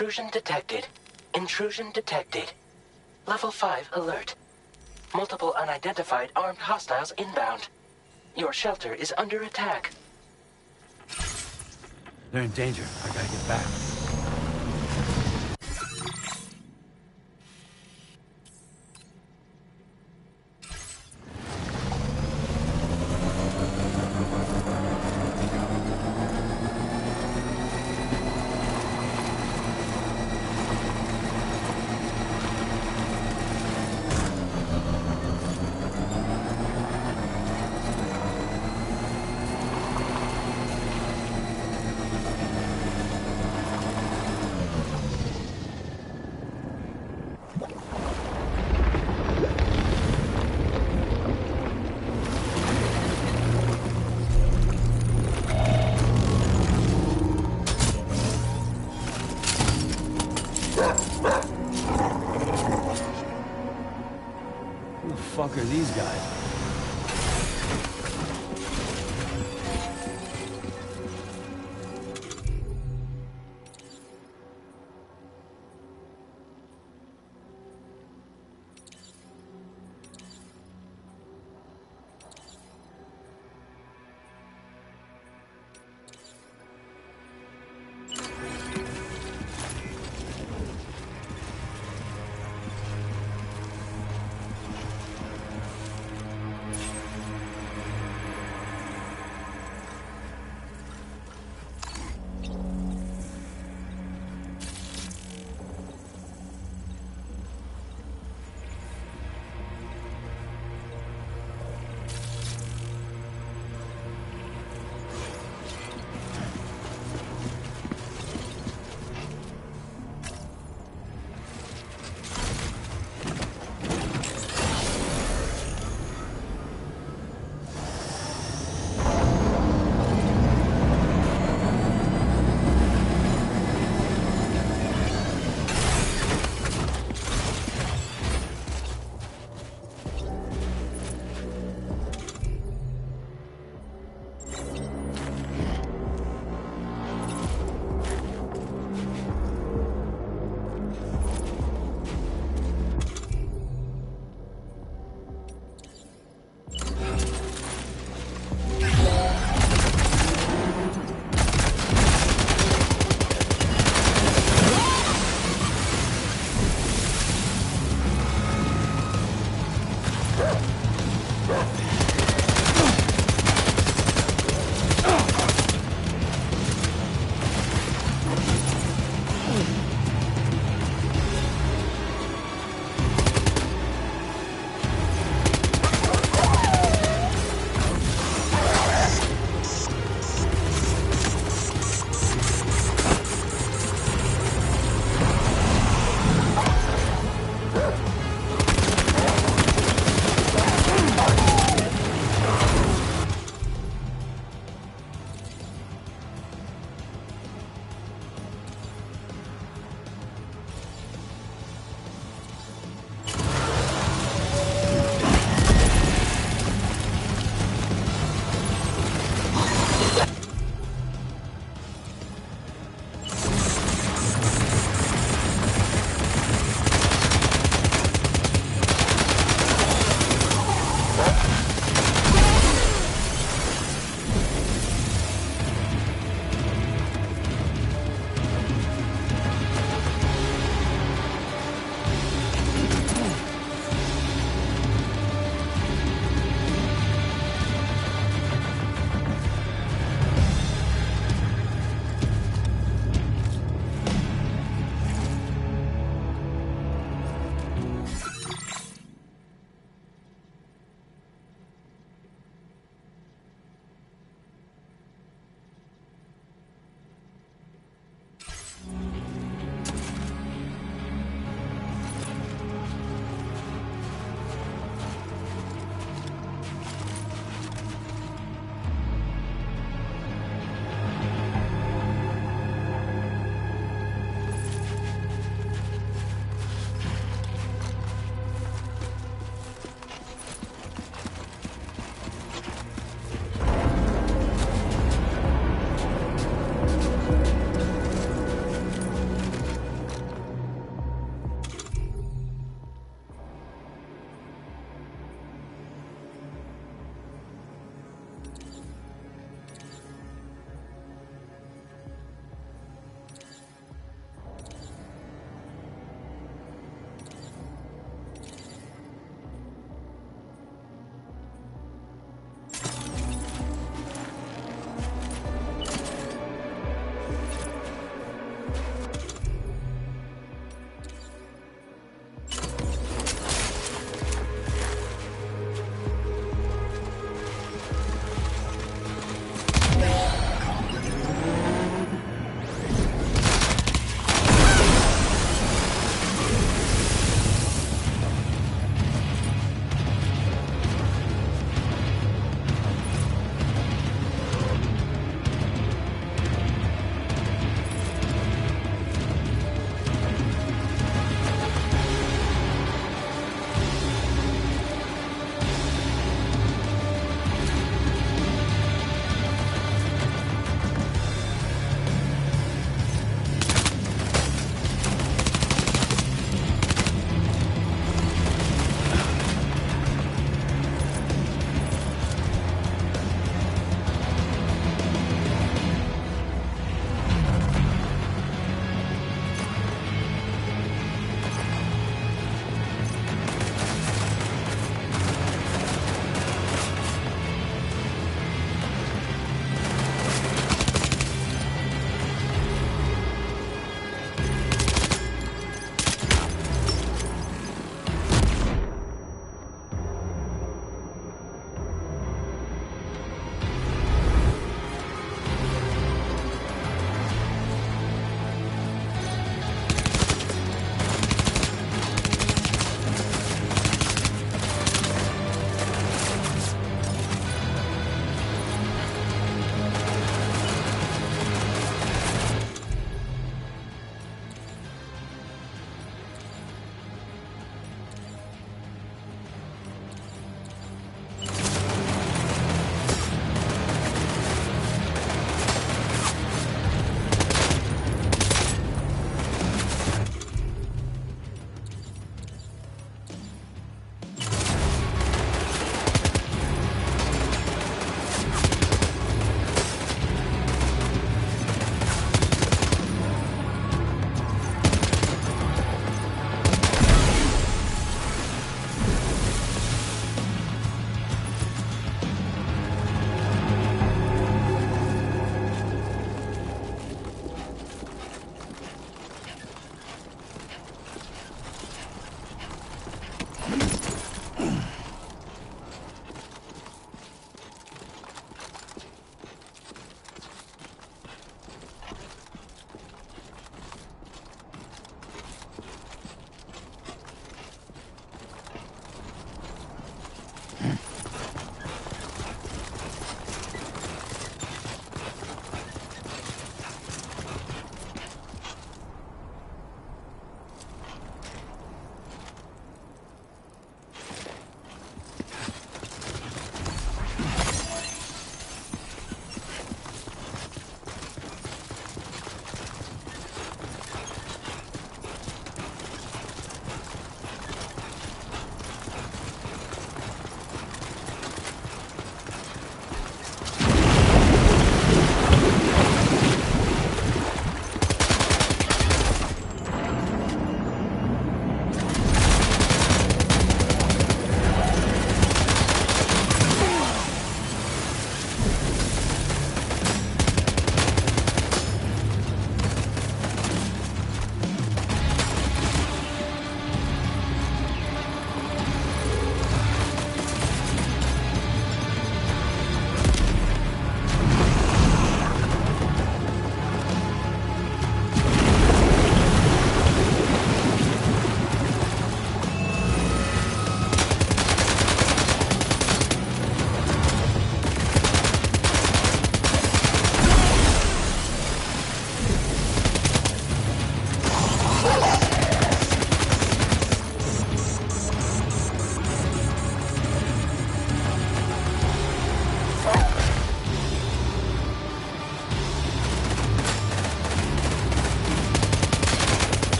Intrusion detected. Intrusion detected. Level 5 alert. Multiple unidentified armed hostiles inbound. Your shelter is under attack. They're in danger. I gotta get back. Who the fuck are these guys?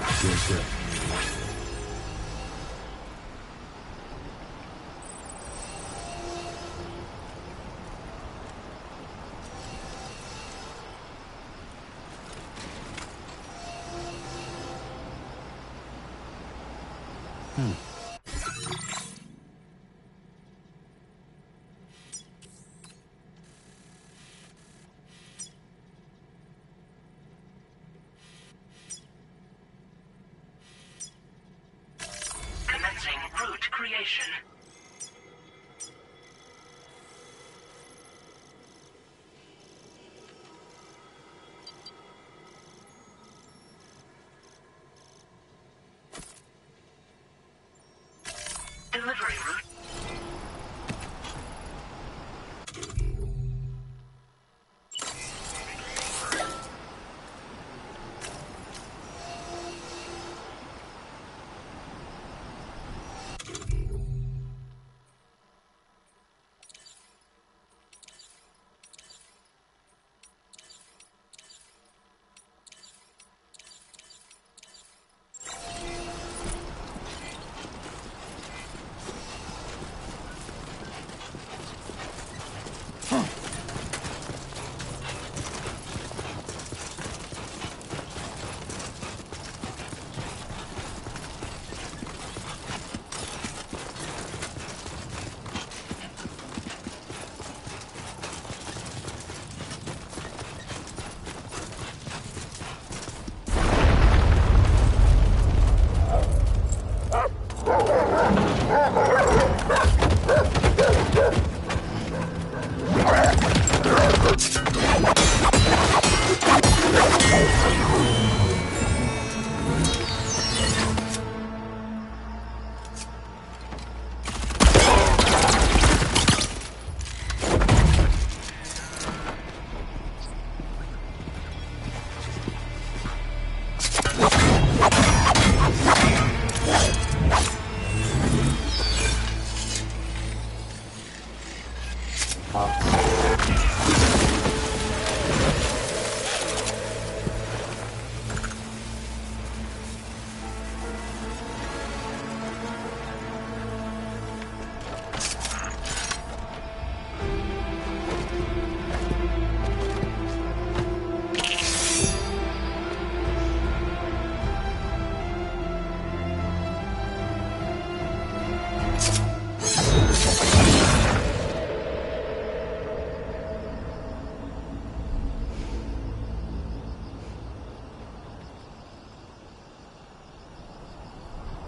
Feels good. Commencing route creation. Delivery route.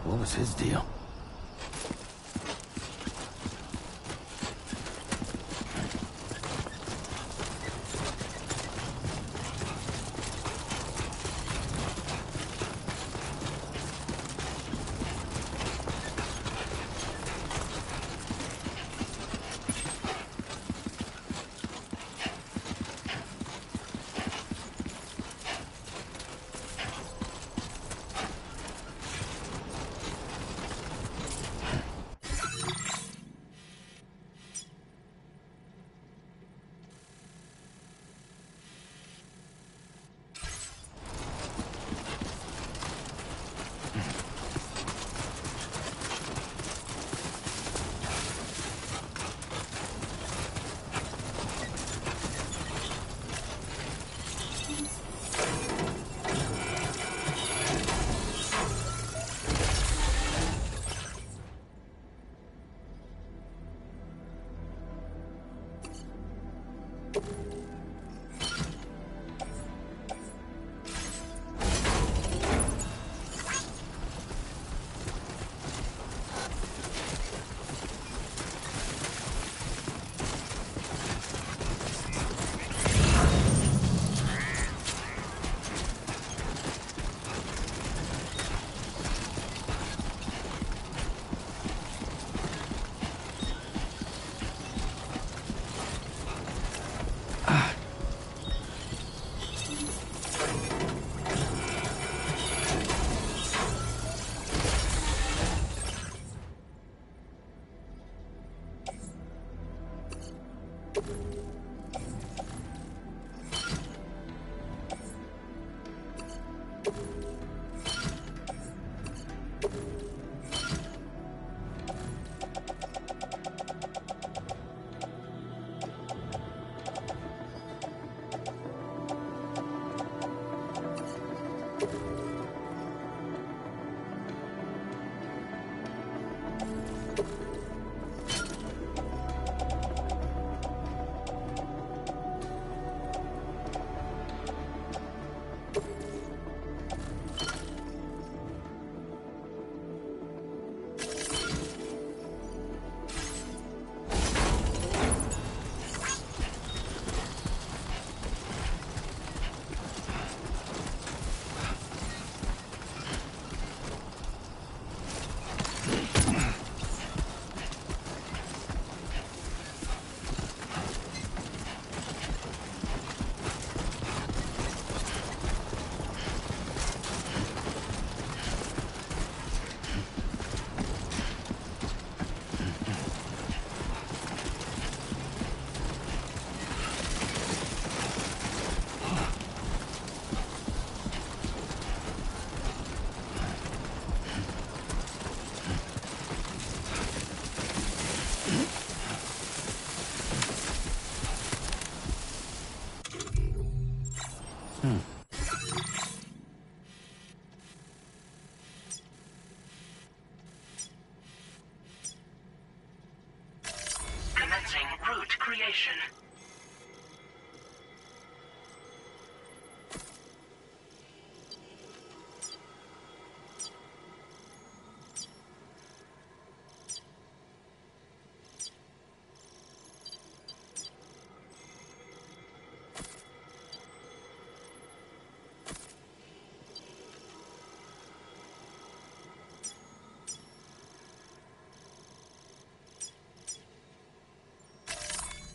What was his deal? Commencing route creation.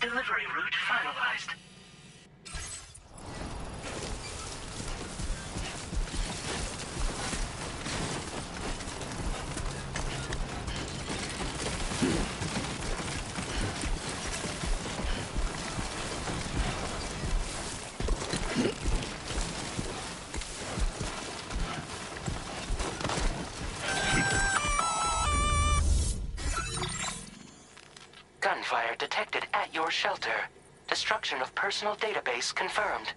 Delivery route finalized. Gunfire detected at your shelter. Destruction of personal database confirmed.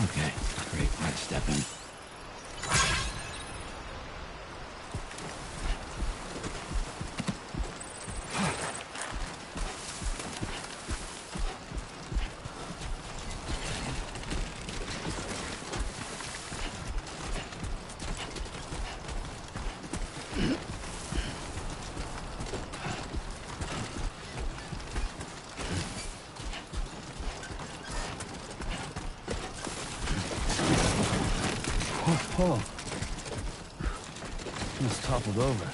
Okay, great. Let's step in. Oh, almost toppled over.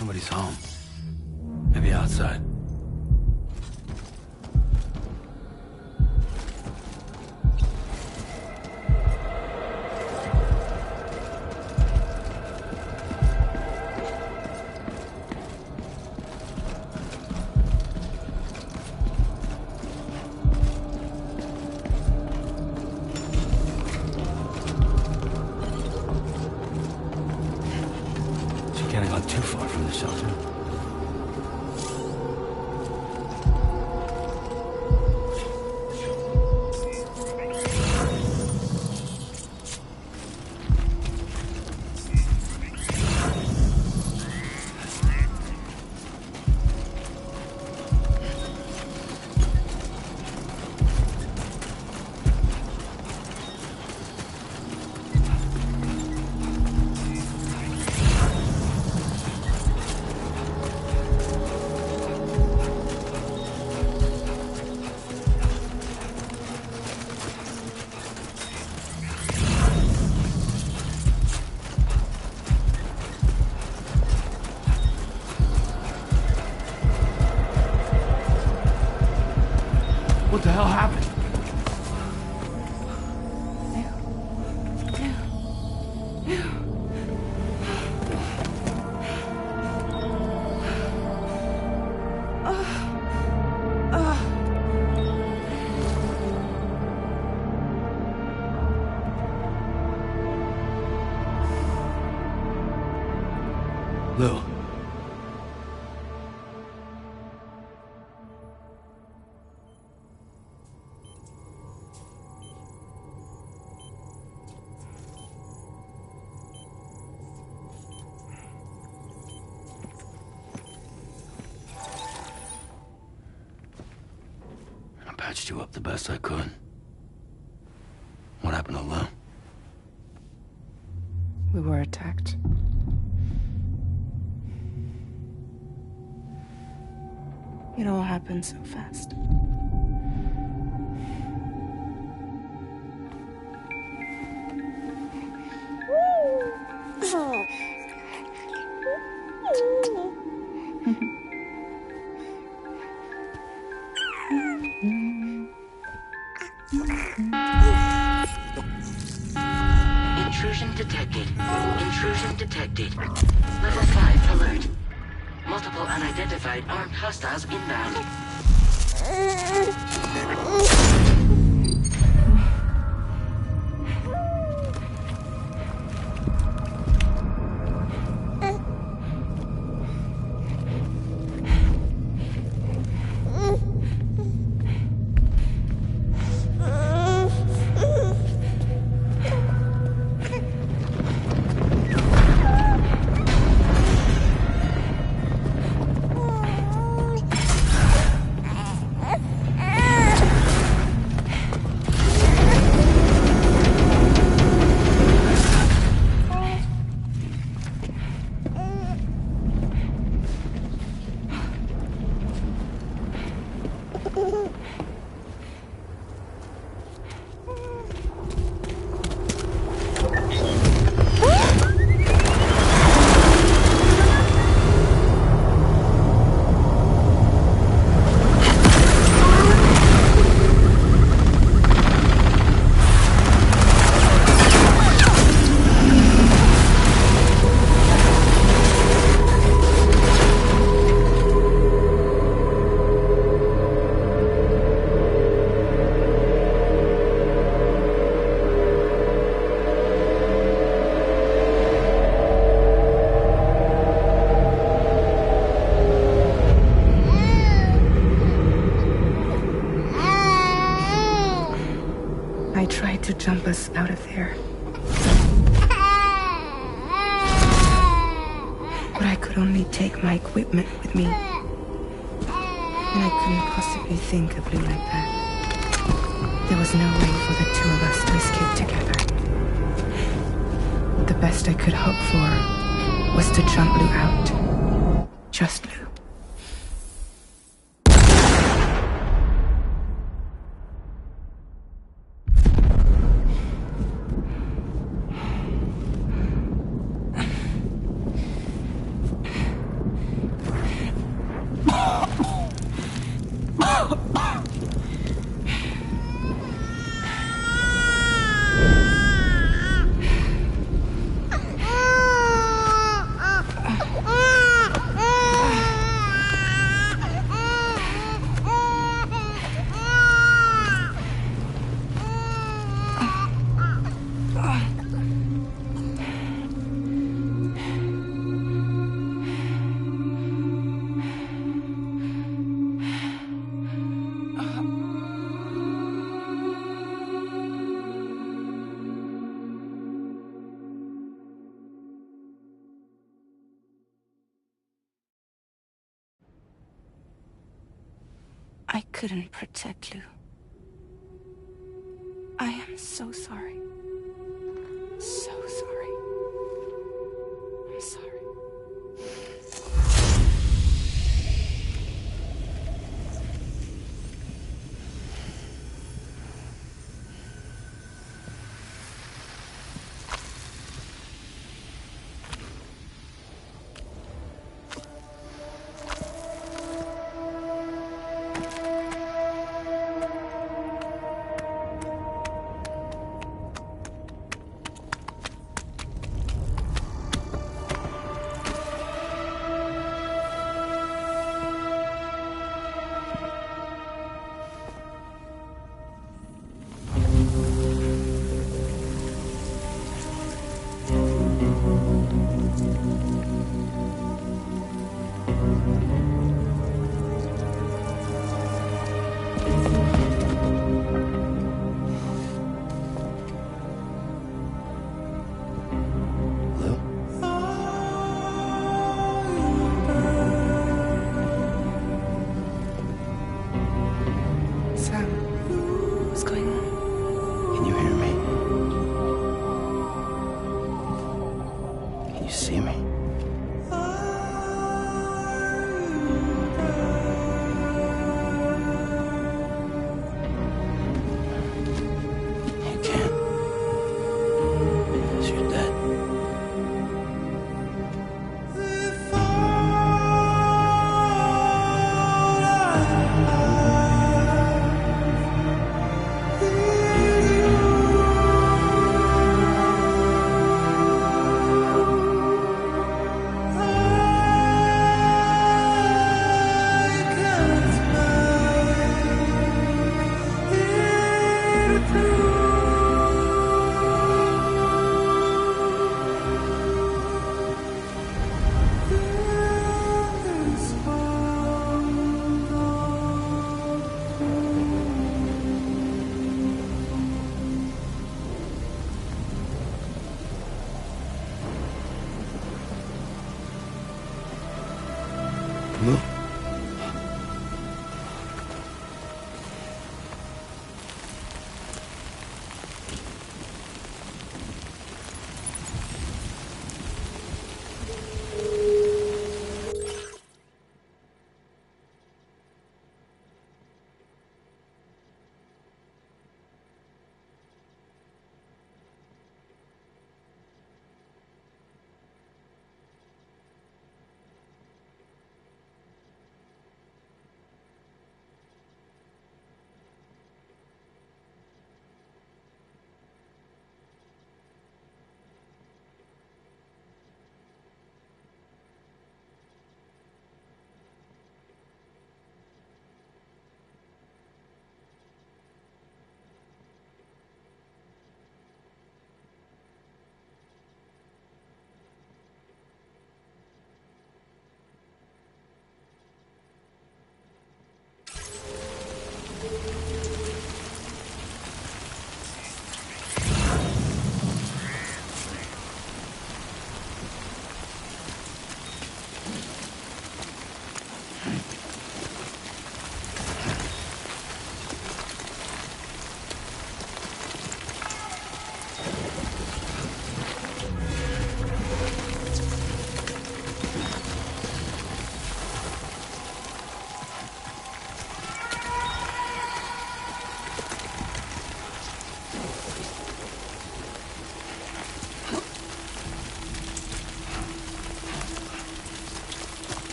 Nobody's home. Maybe outside. Can't have gone too far from the shelter. What the hell happened? Lou. I patched you up the best I could. What happened to Lou? We were attacked. It all happened so fast. Intrusion detected. Intrusion detected. Level 5 alert. Multiple unidentified armed hostiles inbound. I tried to jump us out of there. But I could only take my equipment with me. And I couldn't possibly think of Lou like that. There was no way for the two of us to escape together. The best I could hope for was to jump Lou out. Just Lou. I couldn't protect Lou. I am so sorry. So sorry. I'm sorry. Lou? Sam, what's going on? Can you hear me? Can you see me? You can't. Because you're dead. Lou?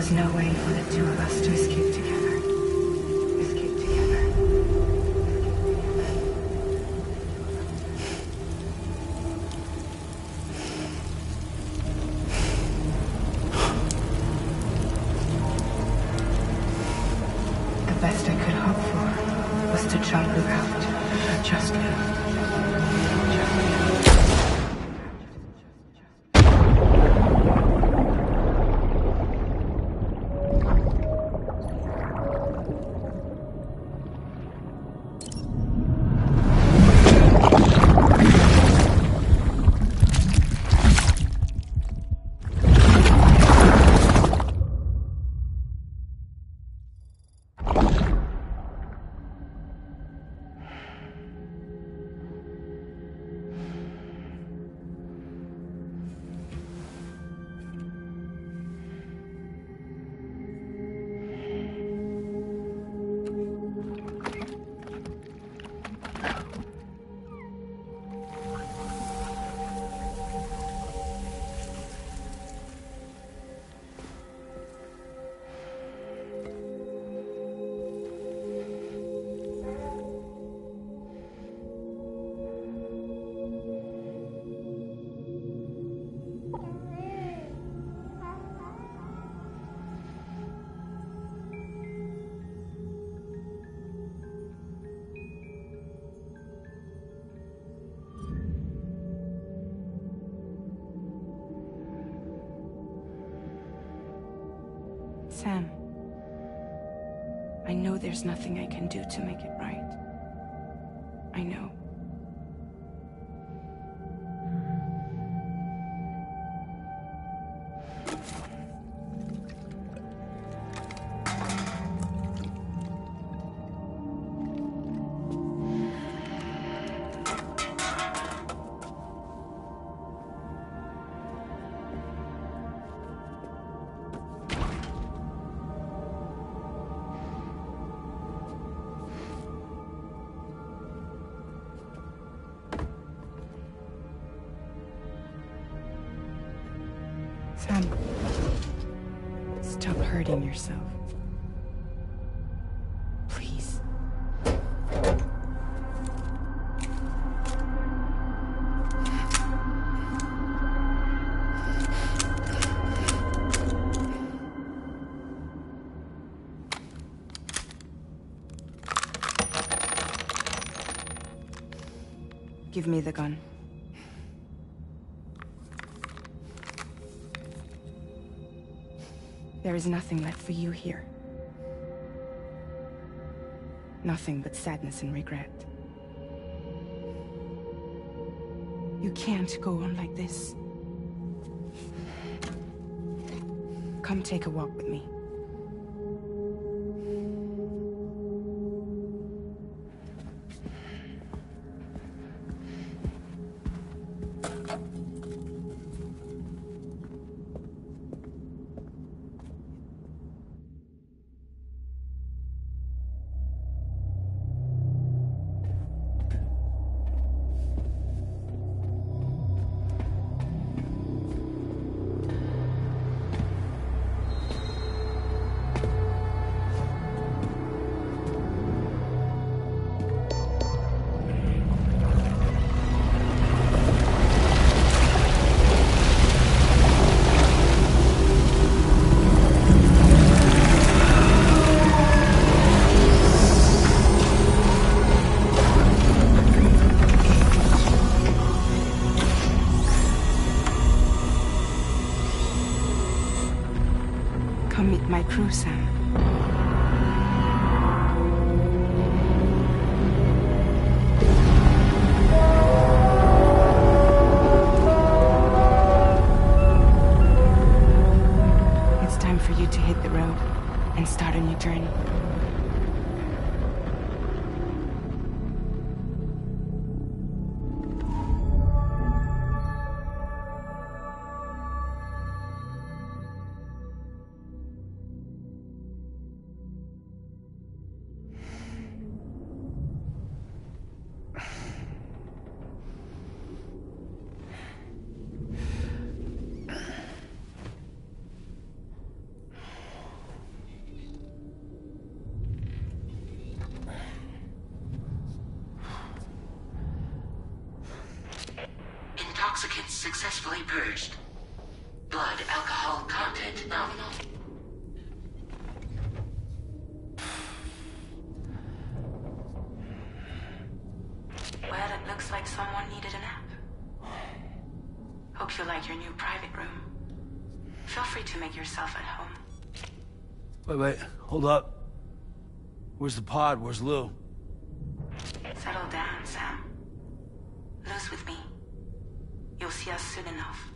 was no way for the two of us to escape together. Escape together. The best I could hope for was to jump out, just live. Sam, I know there's nothing I can do to make it right. I know. Sam, stop hurting yourself. Please. Give me the gun. There is nothing left for you here. Nothing but sadness and regret. You can't go on like this. Come take a walk with me. Come meet my crew, Sam. It's time for you to hit the road and start a new journey. Toxicants successfully purged. Blood alcohol content nominal. Well, it looks like someone needed a nap. Hope you like your new private room. Feel free to make yourself at home. Wait, hold up. Where's the pod? Where's Lou? Settle down, Sam. Lou's with me. You'll see us soon enough.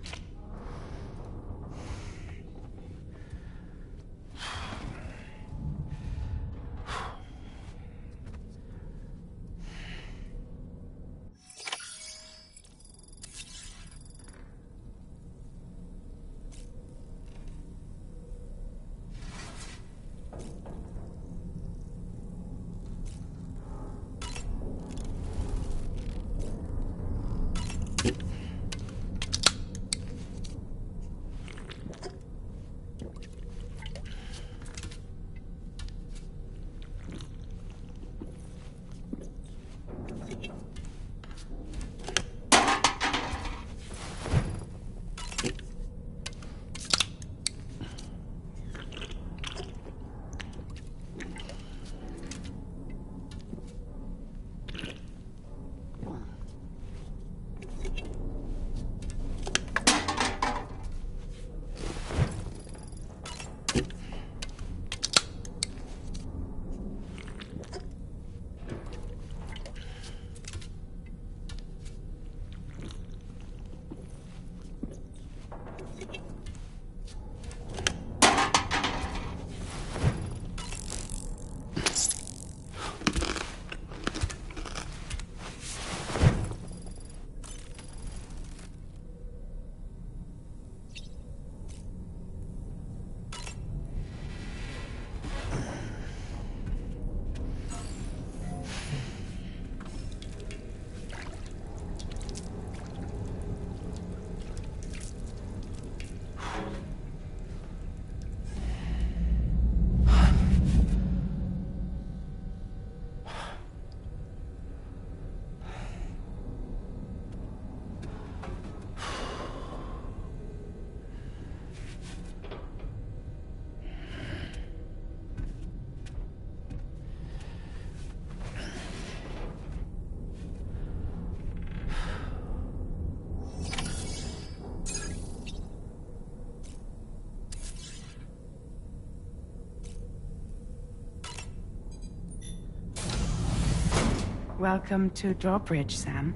Welcome to Drawbridge, Sam.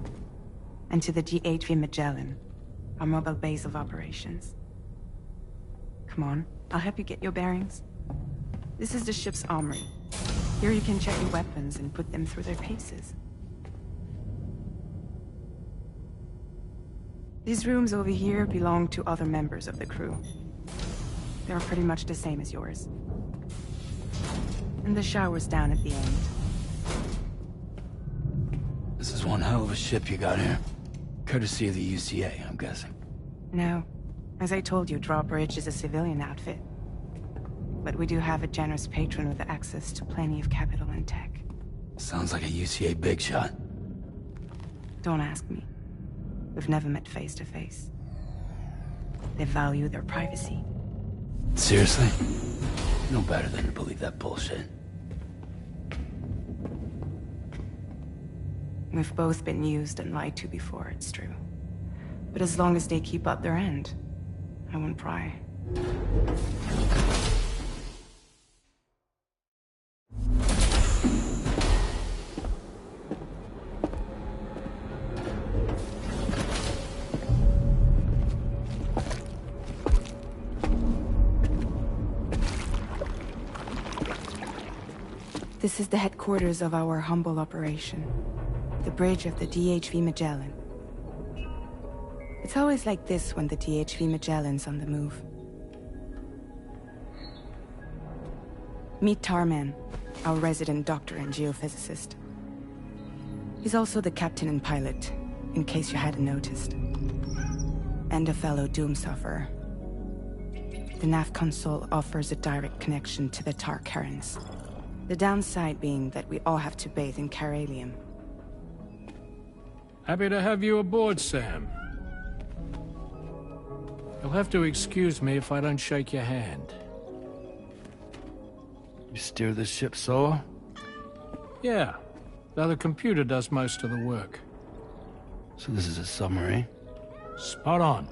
And to the DHV Magellan, our mobile base of operations. Come on, I'll help you get your bearings. This is the ship's armory. Here you can check your weapons and put them through their paces. These rooms over here belong to other members of the crew. They're pretty much the same as yours. And the shower's down at the end. This is one hell of a ship you got here. Courtesy of the UCA, I'm guessing. No. As I told you, Drawbridge is a civilian outfit. But we do have a generous patron with access to plenty of capital and tech. Sounds like a UCA big shot. Don't ask me. We've never met face to face. They value their privacy. Seriously? No better than to believe that bullshit. We've both been used and lied to before, it's true. But as long as they keep up their end, I won't pry. This is the headquarters of our humble operation. The bridge of the DHV Magellan. It's always like this when the DHV Magellan's on the move. Meet Tarman, our resident doctor and geophysicist. He's also the captain and pilot, in case you hadn't noticed. And a fellow doom sufferer. The nav console offers a direct connection to the Tarkarans. The downside being that we all have to bathe in Karelium. Happy to have you aboard, Sam. You'll have to excuse me if I don't shake your hand. You steer this ship solo? Yeah, though the computer does most of the work. So this is a submarine? Spot on.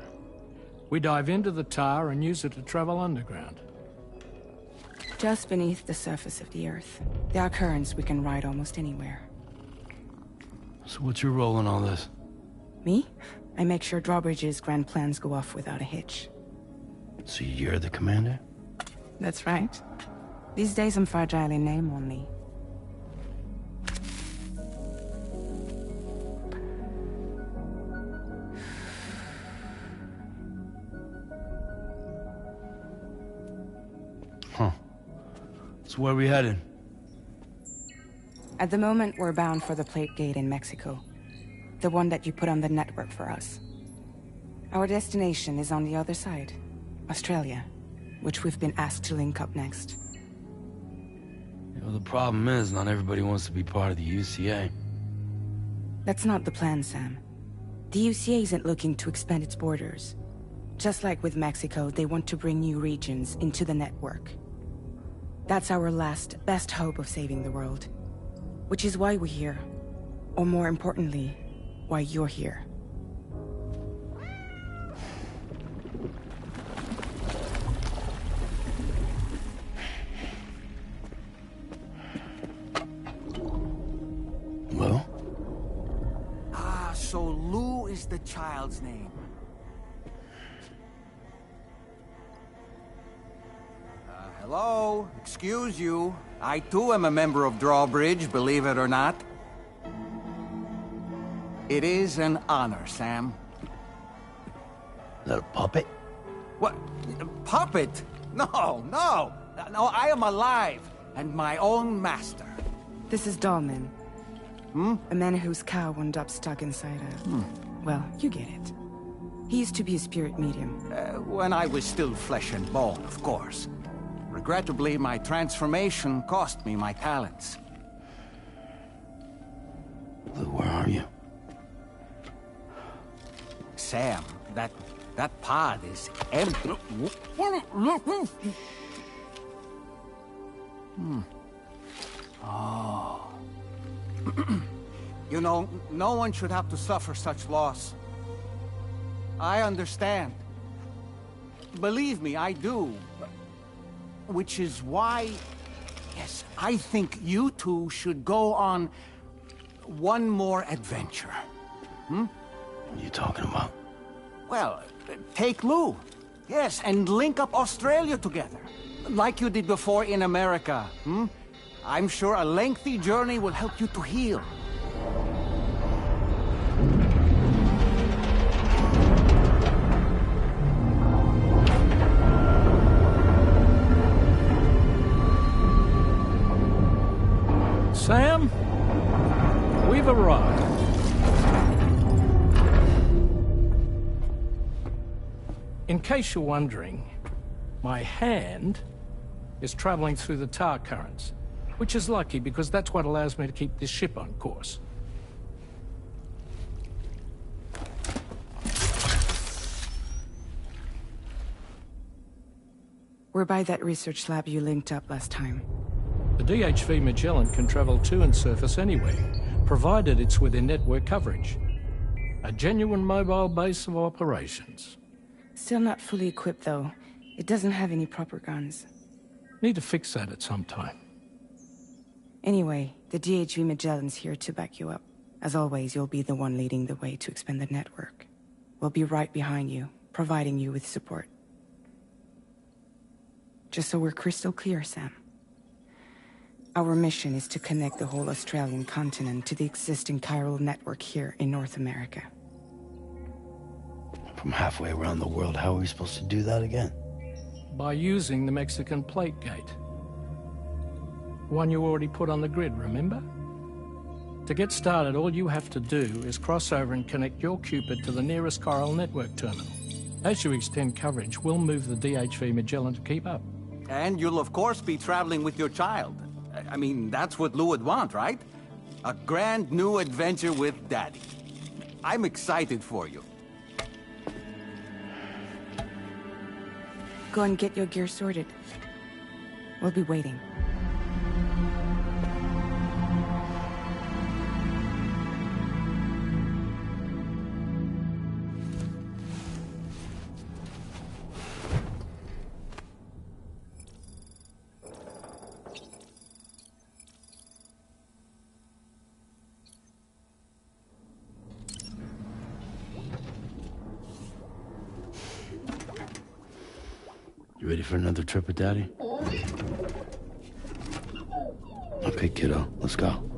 We dive into the tar and use it to travel underground. Just beneath the surface of the Earth, there are currents we can ride almost anywhere. So what's your role in all this? Me? I make sure Drawbridge's grand plans go off without a hitch. So you're the commander? That's right. These days I'm fragile in name only. Huh. So where are we headed? At the moment, we're bound for the Plate Gate in Mexico. The one that you put on the network for us. Our destination is on the other side, Australia, which we've been asked to link up next. You know, the problem is, not everybody wants to be part of the UCA. That's not the plan, Sam. The UCA isn't looking to expand its borders. Just like with Mexico, they want to bring new regions into the network. That's our last, best hope of saving the world. Which is why we're here. Or more importantly, why you're here. Well? Ah, so Lou is the child's name. Hello? Excuse you. I too am a member of Drawbridge, believe it or not. It is an honor, Sam. Is that a puppet? What? Puppet? No, no! No, I am alive, and my own master. This is Dahlman. A man whose cow wound up stuck inside a... Well, you get it. He used to be a spirit medium. When I was still flesh and bone, of course. Regrettably, my transformation cost me my talents. Lou, where are you? Sam, that pod is empty. Oh. You know, no one should have to suffer such loss. I understand. Believe me, I do. Which is why, yes, I think you two should go on one more adventure. What are you talking about? Well, take Lou. Yes, and link up Australia together. Like you did before in America. I'm sure a lengthy journey will help you to heal. Sam, we've arrived. In case you're wondering, my hand is traveling through the tar currents, which is lucky because that's what allows me to keep this ship on course. We're by that research lab you linked up last time. The DHV Magellan can travel to and surface anywhere, provided it's within network coverage. A genuine mobile base of operations. Still not fully equipped, though. It doesn't have any proper guns. Need to fix that at some time. Anyway, the DHV Magellan's here to back you up. As always, you'll be the one leading the way to expand the network. We'll be right behind you, providing you with support. Just so we're crystal clear, Sam. Our mission is to connect the whole Australian continent to the existing chiral network here in North America. From halfway around the world, how are we supposed to do that again? By using the Mexican Plate Gate. One you already put on the grid, remember? To get started, all you have to do is cross over and connect your Cupid to the nearest chiral network terminal. As you extend coverage, we'll move the DHV Magellan to keep up. And you'll of course be traveling with your child. I mean, that's what Lou would want, right? A grand new adventure with Daddy. I'm excited for you. Go and get your gear sorted. We'll be waiting. You ready for another trip with Daddy? Okay, kiddo, let's go.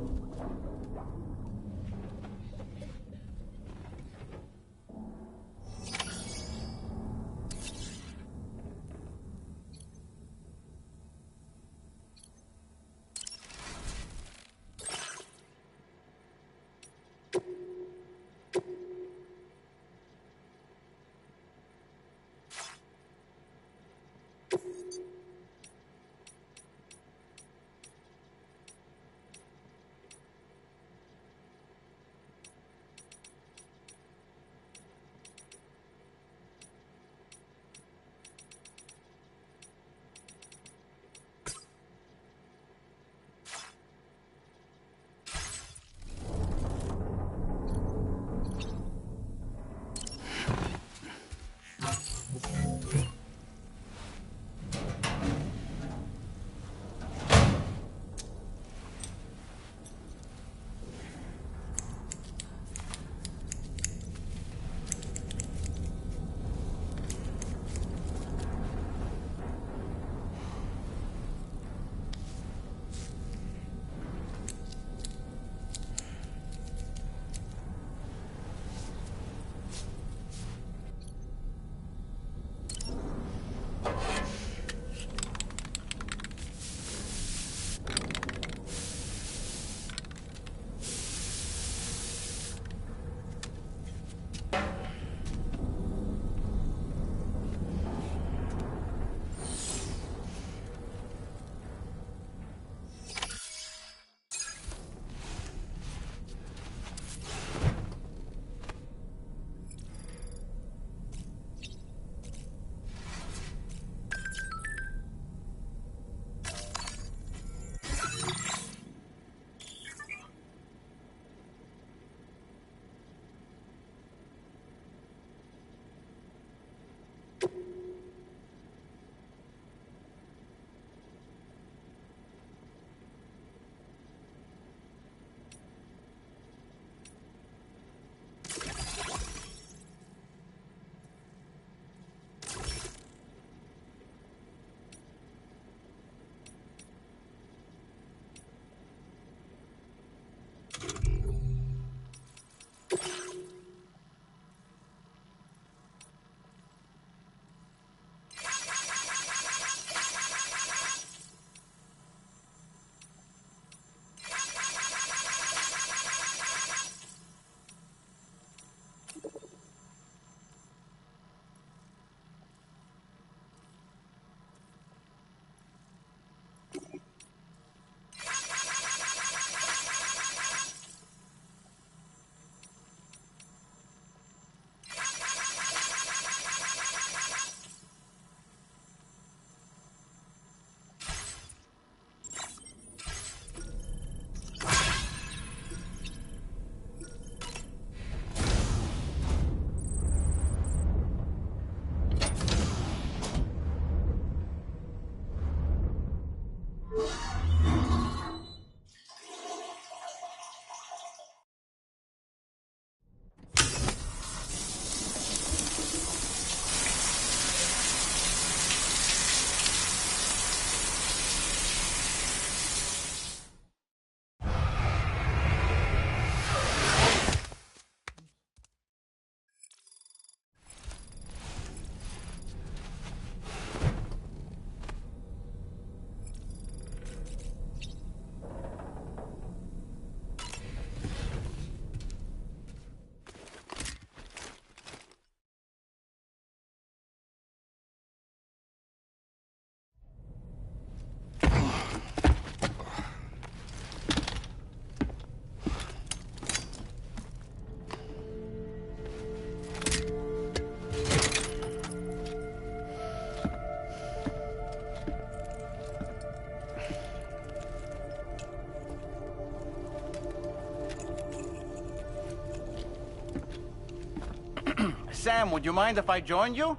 Sam, would you mind if I joined you?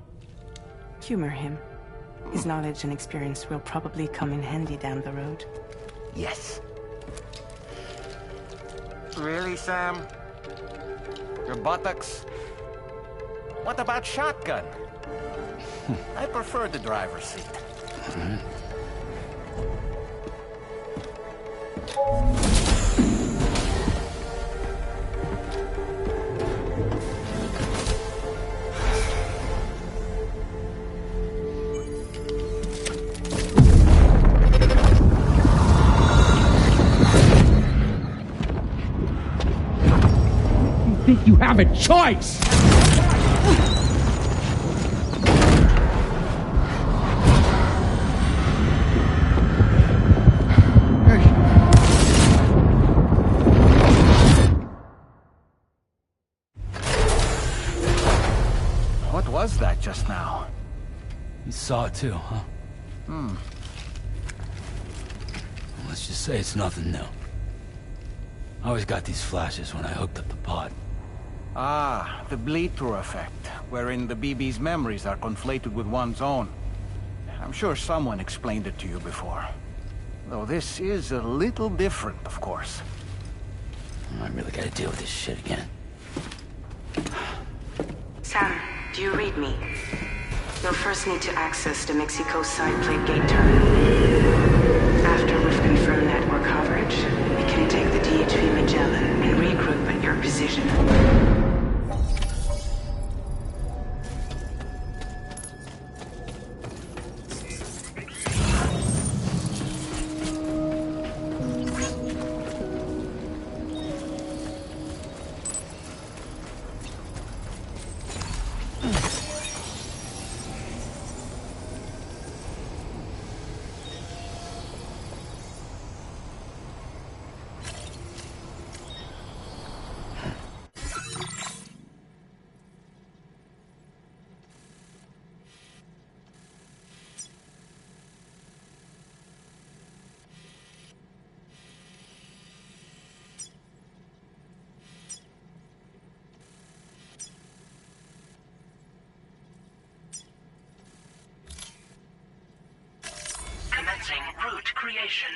Humor him. His knowledge and experience will probably come in handy down the road. Yes. Really, Sam? Your buttocks? What about shotgun? I prefer the driver's seat. Think you have a choice? What was that just now? You saw it too, huh? Well, let's just say it's nothing new. I always got these flashes when I hooked up the pod. Ah, the bleed-through effect, wherein the BB's memories are conflated with one's own. I'm sure someone explained it to you before. Though this is a little different, of course. I really gotta deal with this shit again. Sam, do you read me? You'll first need to access the Mexico side plate gate terminal. After we've confirmed network coverage, we can take the DHV Magellan and regroup at your position. Commencing route creation.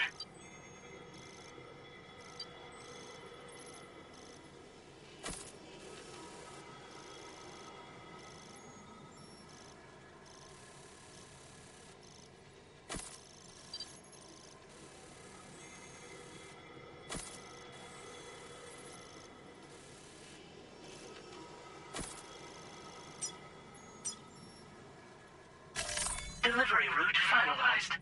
Delivery route finalized.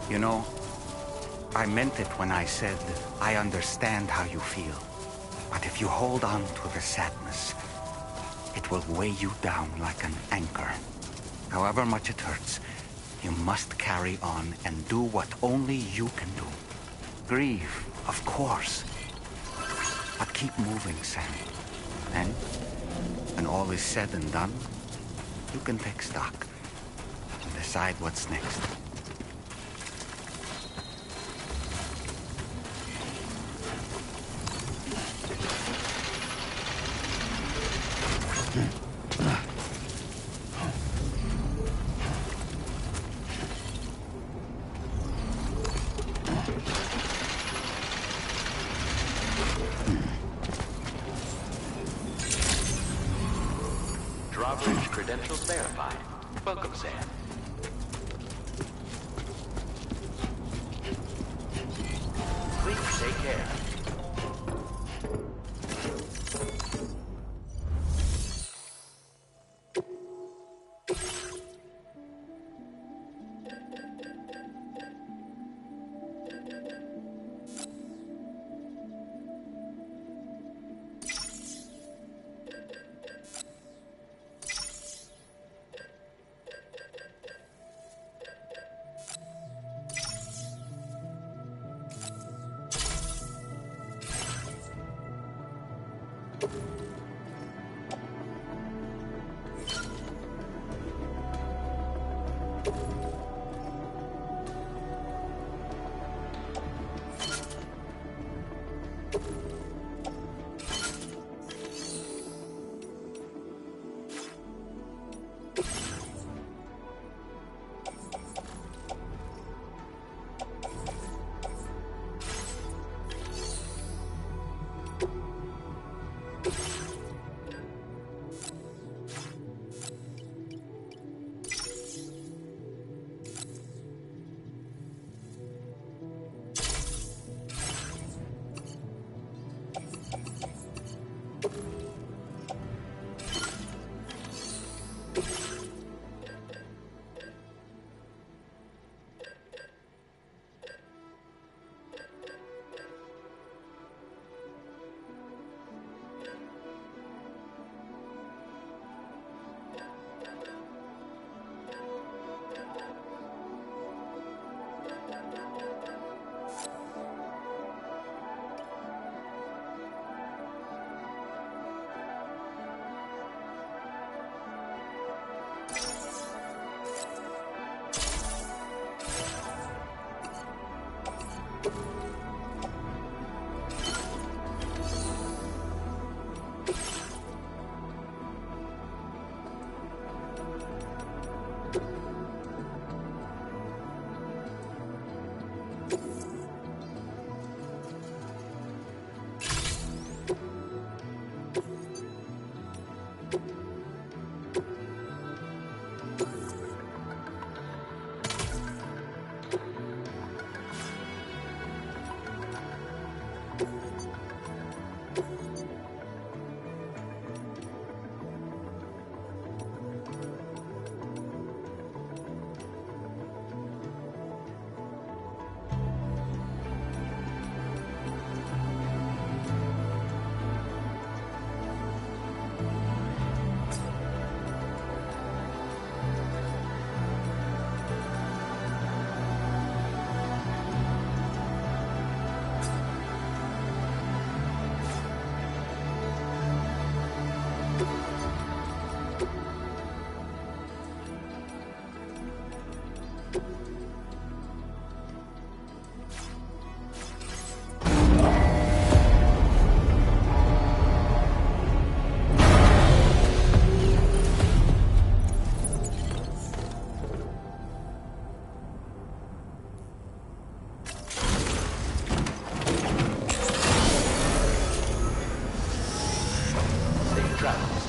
You know, I meant it when I said I understand how you feel. But if you hold on to the sadness, it will weigh you down like an anchor. However much it hurts, you must carry on and do what only you can do. Grieve, of course. But keep moving, Sam. And when all is said and done, you can take stock and decide what's next. Drawbridge credentials verified. Welcome, Sam. Safe travels.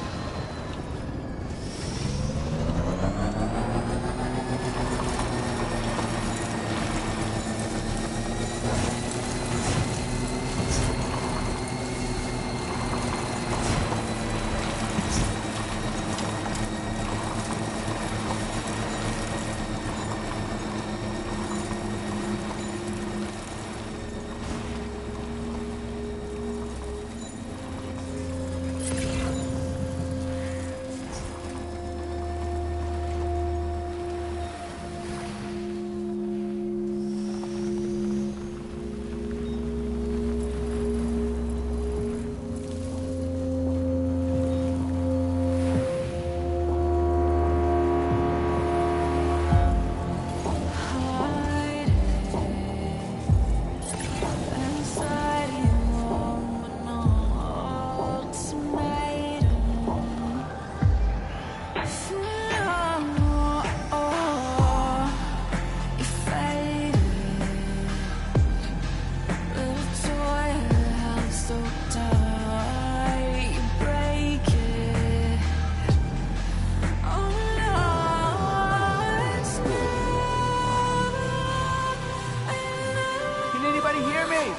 Can anybody hear me?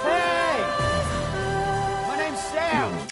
Hey! My name's Sam.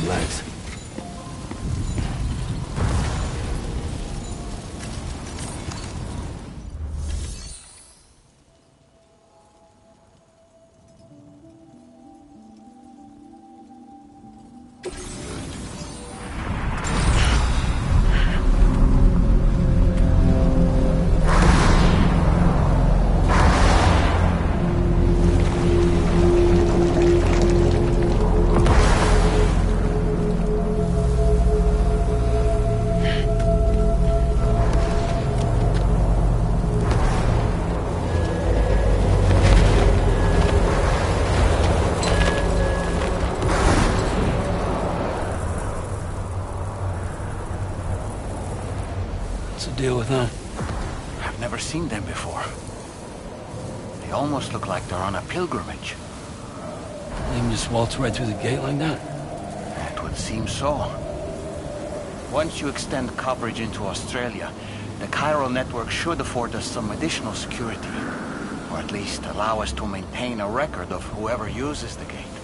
my legs. What's the deal with them? I've never seen them before. They almost look like they're on a pilgrimage. They can just waltz right through the gate like that? It would seem so. Once you extend coverage into Australia, the chiral network should afford us some additional security. Or at least allow us to maintain a record of whoever uses the gate.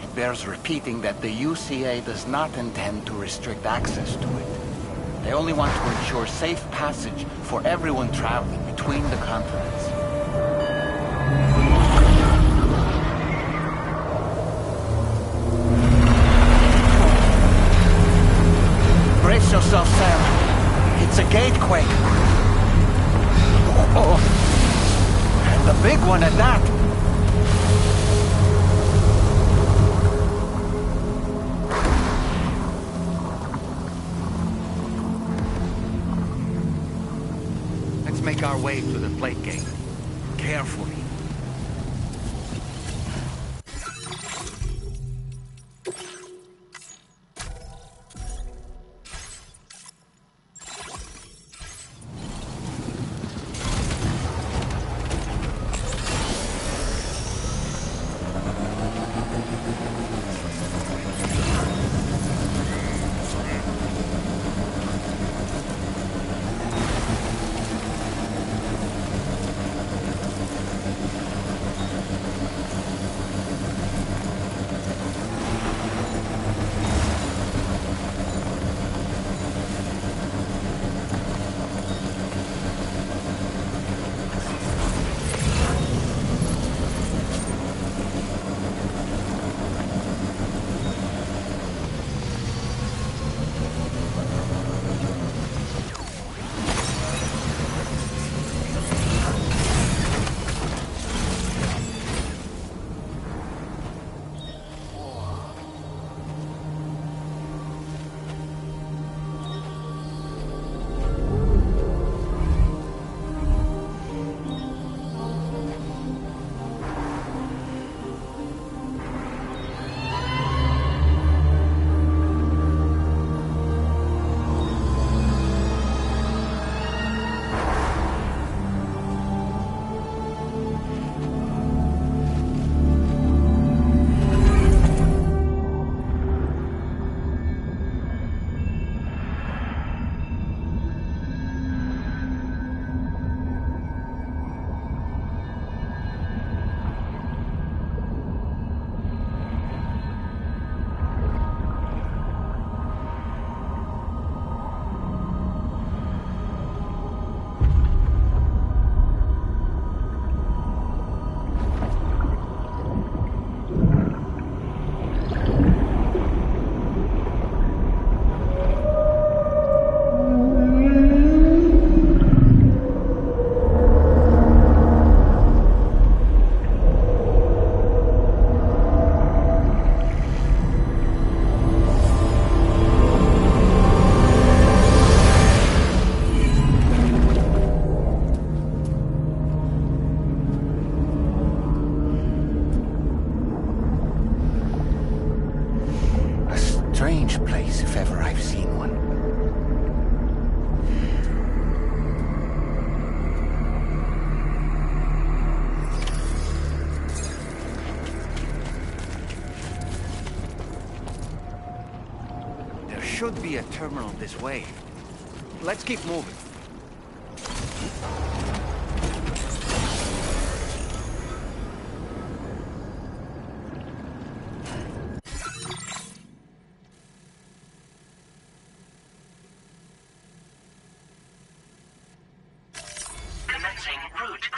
It bears repeating that the UCA does not intend to restrict access to it. They only want to ensure safe passage for everyone traveling between the continents. Brace yourself, Sam. It's a gatequake. Oh, and a big one at that. Let's make our way to the plate gate. Carefully. Strange place, if ever I've seen one. There should be a terminal this way. Let's keep moving.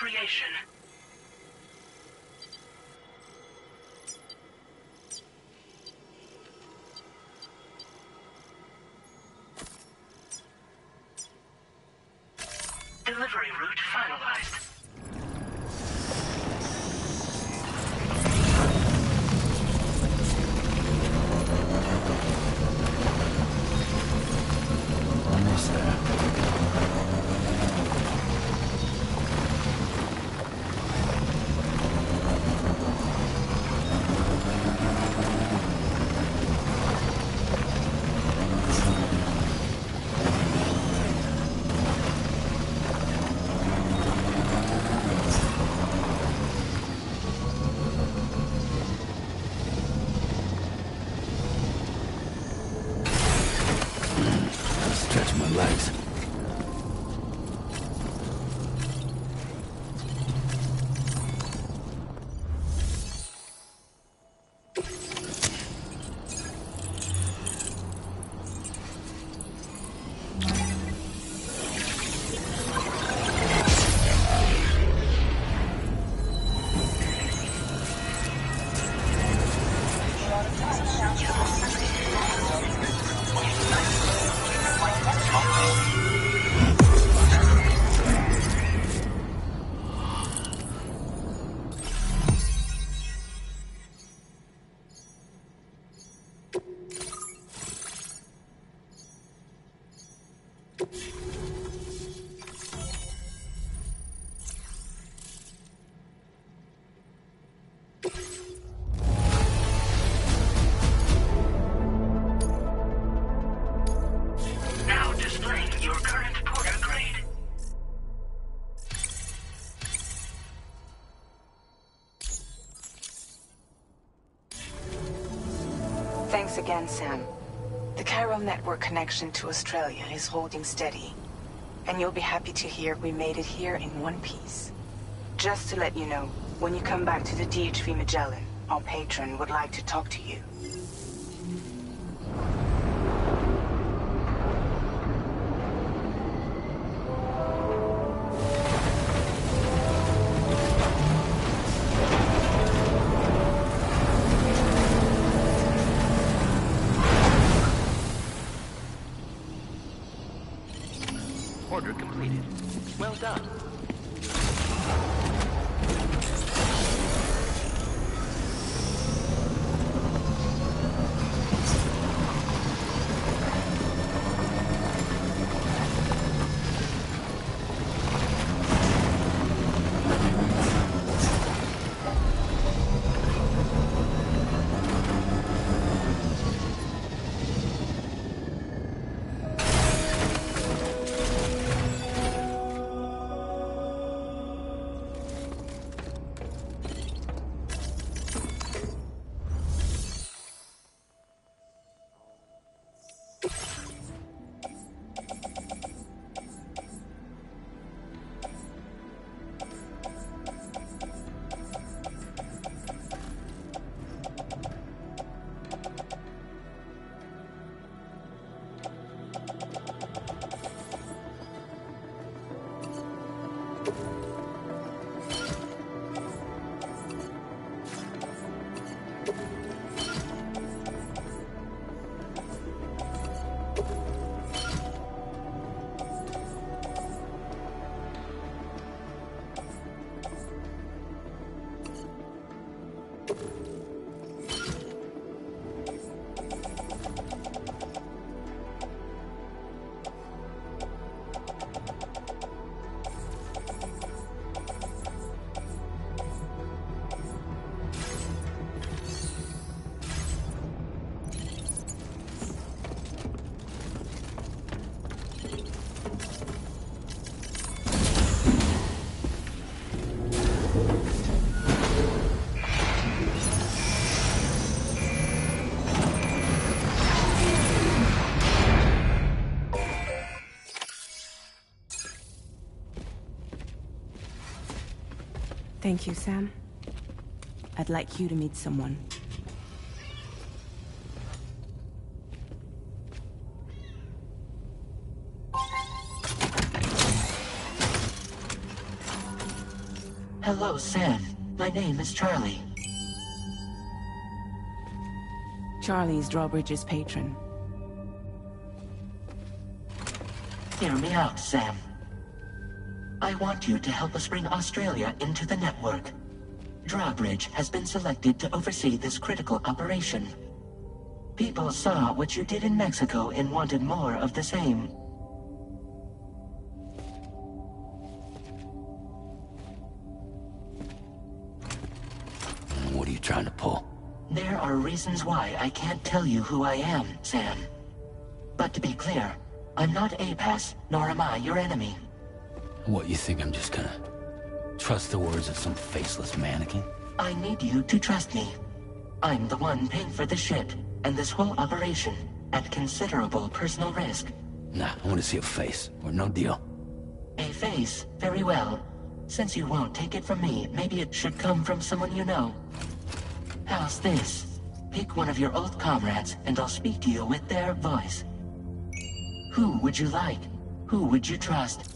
creation. Delivery route finalized. Almost there. Stretch my legs. Now displaying your current porter grade. Thanks again, Sam. The chiral network connection to Australia is holding steady. And you'll be happy to hear we made it here in one piece. Just to let you know, when you come back to the DHV Magellan, our patron would like to talk to you. Order completed. Well done. Thank you, Sam. I'd like you to meet someone. Hello, Sam. My name is Charlie. Charlie's Drawbridge's patron. Hear me out, Sam. I want you to help us bring Australia into the network. Drawbridge has been selected to oversee this critical operation. People saw what you did in Mexico and wanted more of the same. What are you trying to pull? There are reasons why I can't tell you who I am, Sam. But to be clear, I'm not APAS, nor am I your enemy. What, you think I'm just gonna trust the words of some faceless mannequin? I need you to trust me. I'm the one paying for the ship, and this whole operation, at considerable personal risk. Nah, I want to see a face, or no deal. A face? Very well. Since you won't take it from me, maybe it should come from someone you know. How's this? Pick one of your old comrades, and I'll speak to you with their voice. Who would you like? Who would you trust?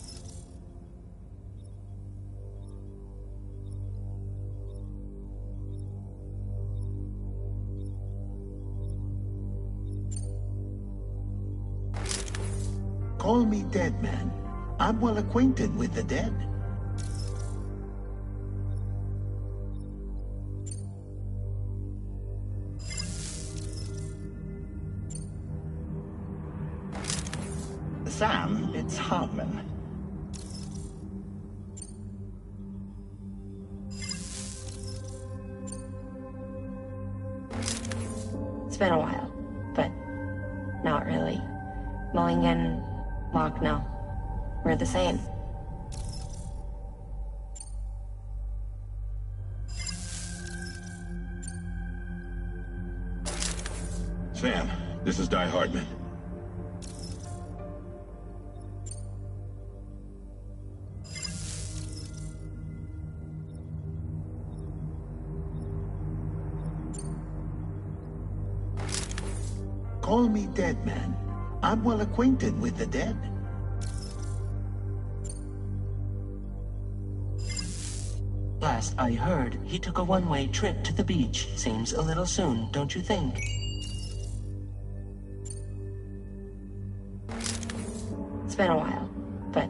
Call me dead, man. I'm well acquainted with the dead. Sam, it's Hartman. It's been a while, but not really. Mulligan, Locke, no. We're the same. Sam, this is Die Hartman. Call me dead, man. I'm well acquainted with the dead. Last I heard, he took a one-way trip to the beach. Seems a little soon, don't you think? It's been a while, but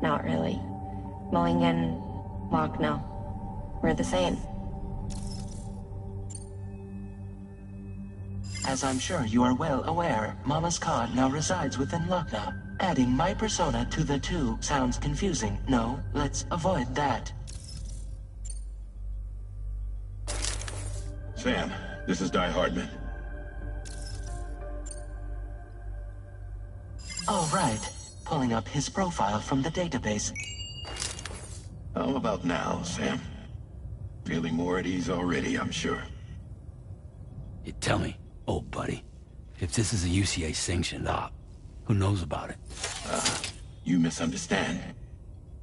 not really. Mulligan, Locke, no. We're the same. As I'm sure you are well aware, Mama's Khan now resides within Lucknow. Adding my persona to the two sounds confusing. No, let's avoid that. Sam, this is Die Hartman. All right. Pulling up his profile from the database. How about now, Sam? Feeling more at ease already, I'm sure. You tell me, old buddy, if this is a UCA sanctioned op, who knows about it? You misunderstand.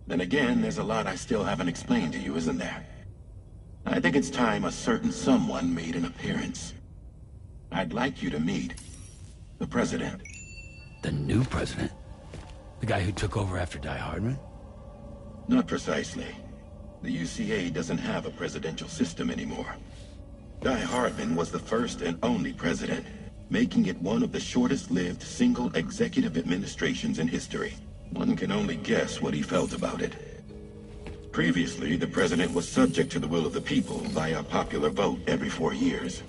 Then again, there's a lot I still haven't explained to you, isn't there? I think it's time a certain someone made an appearance. I'd like you to meet the President. The new president? The guy who took over after Die Hardman? Not precisely. The UCA doesn't have a presidential system anymore. Die Hardman was the first and only president, making it one of the shortest-lived single executive administrations in history. One can only guess what he felt about it. Previously, the president was subject to the will of the people via a popular vote every 4 years.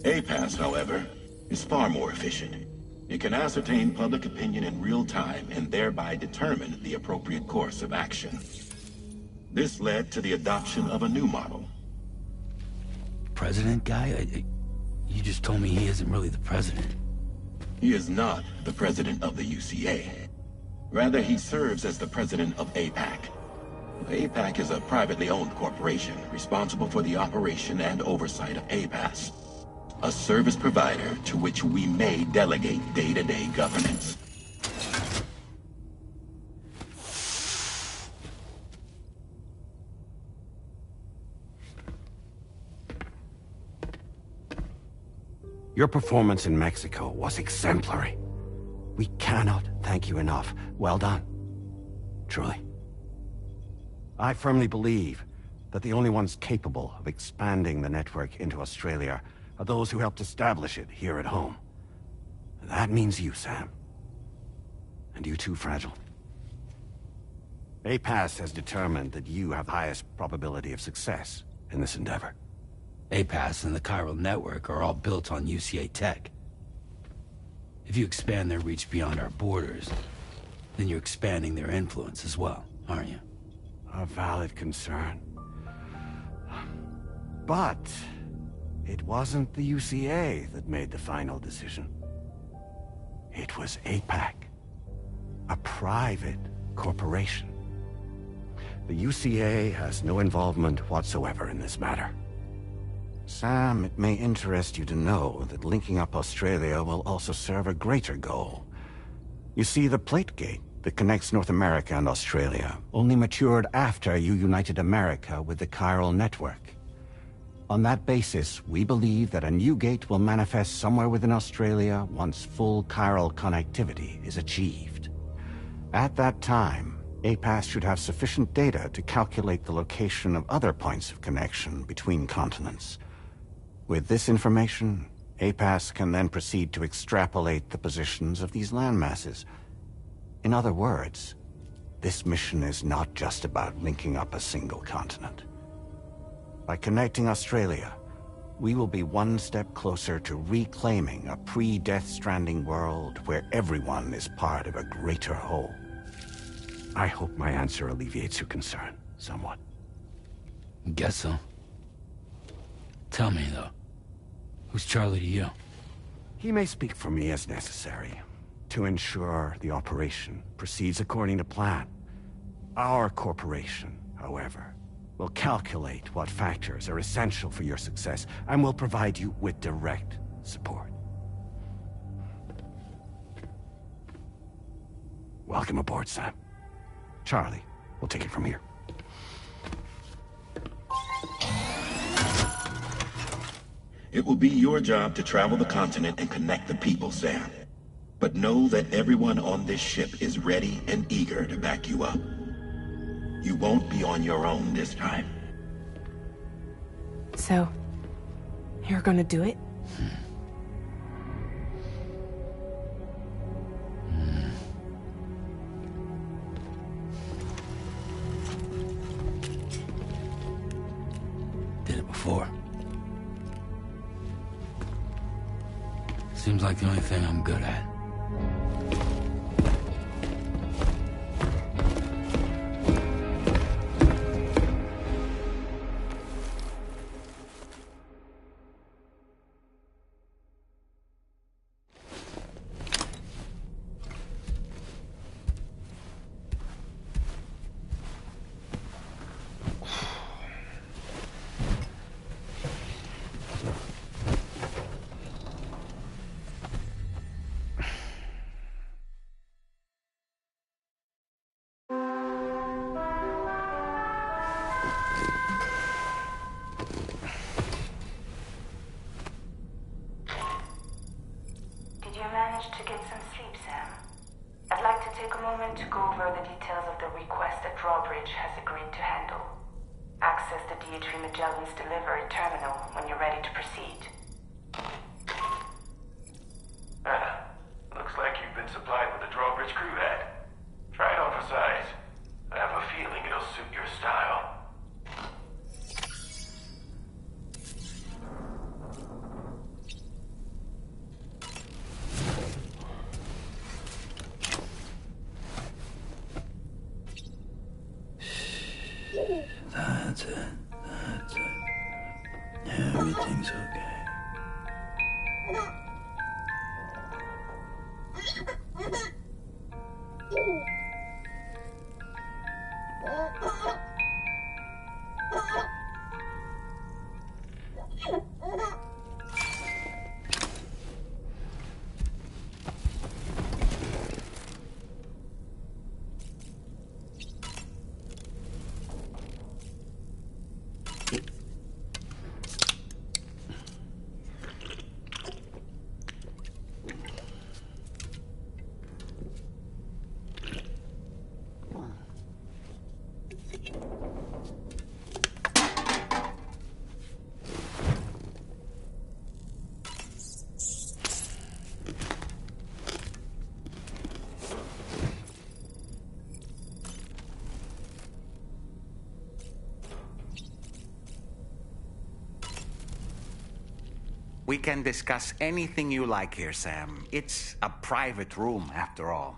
APAS, however, is far more efficient. It can ascertain public opinion in real time and thereby determine the appropriate course of action. This led to the adoption of a new model. President guy? You just told me he isn't really the president. He is not the president of the UCA. Rather, he serves as the president of APAC. APAC is a privately owned corporation responsible for the operation and oversight of APAS, a service provider to which we may delegate day-to-day governance. Your performance in Mexico was exemplary. We cannot thank you enough. Well done. Truly. I firmly believe that the only ones capable of expanding the network into Australia are those who helped establish it here at home. That means you, Sam. And you too, Fragile. APAS has determined that you have the highest probability of success in this endeavor. APAS and the chiral network are all built on UCA tech. If you expand their reach beyond our borders, then you're expanding their influence as well, aren't you? A valid concern. But it wasn't the UCA that made the final decision. It was APAC, a private corporation. The UCA has no involvement whatsoever in this matter. Sam, it may interest you to know that linking up Australia will also serve a greater goal. You see, the plate gate that connects North America and Australia only matured after you united America with the chiral network. On that basis, we believe that a new gate will manifest somewhere within Australia once full chiral connectivity is achieved. At that time, APAS should have sufficient data to calculate the location of other points of connection between continents. With this information, APAS can then proceed to extrapolate the positions of these landmasses. In other words, this mission is not just about linking up a single continent. By connecting Australia, we will be one step closer to reclaiming a pre-Death Stranding world where everyone is part of a greater whole. I hope my answer alleviates your concern somewhat. Guess so. Tell me, though, who's Charlie to you? He may speak for me as necessary to ensure the operation proceeds according to plan. Our corporation, however, will calculate what factors are essential for your success and will provide you with direct support. Welcome aboard, Sam. Charlie, we'll take it from here. It will be your job to travel the continent and connect the people, Sam. But know that everyone on this ship is ready and eager to back you up. You won't be on your own this time. So, you're gonna do it? Did it before. Seems like the only thing I'm good at. To get some sleep, Sam. I'd like to take a moment to go over the details of the request that Drawbridge has agreed to handle. Access the D3 Magellan's delivery terminal when you're ready to proceed. Looks like you've been supplied with a Drawbridge crew head. Try it on for size. I have a feeling it'll suit your style. That's it. That's it. Everything's okay. We can discuss anything you like here, Sam. It's a private room, after all.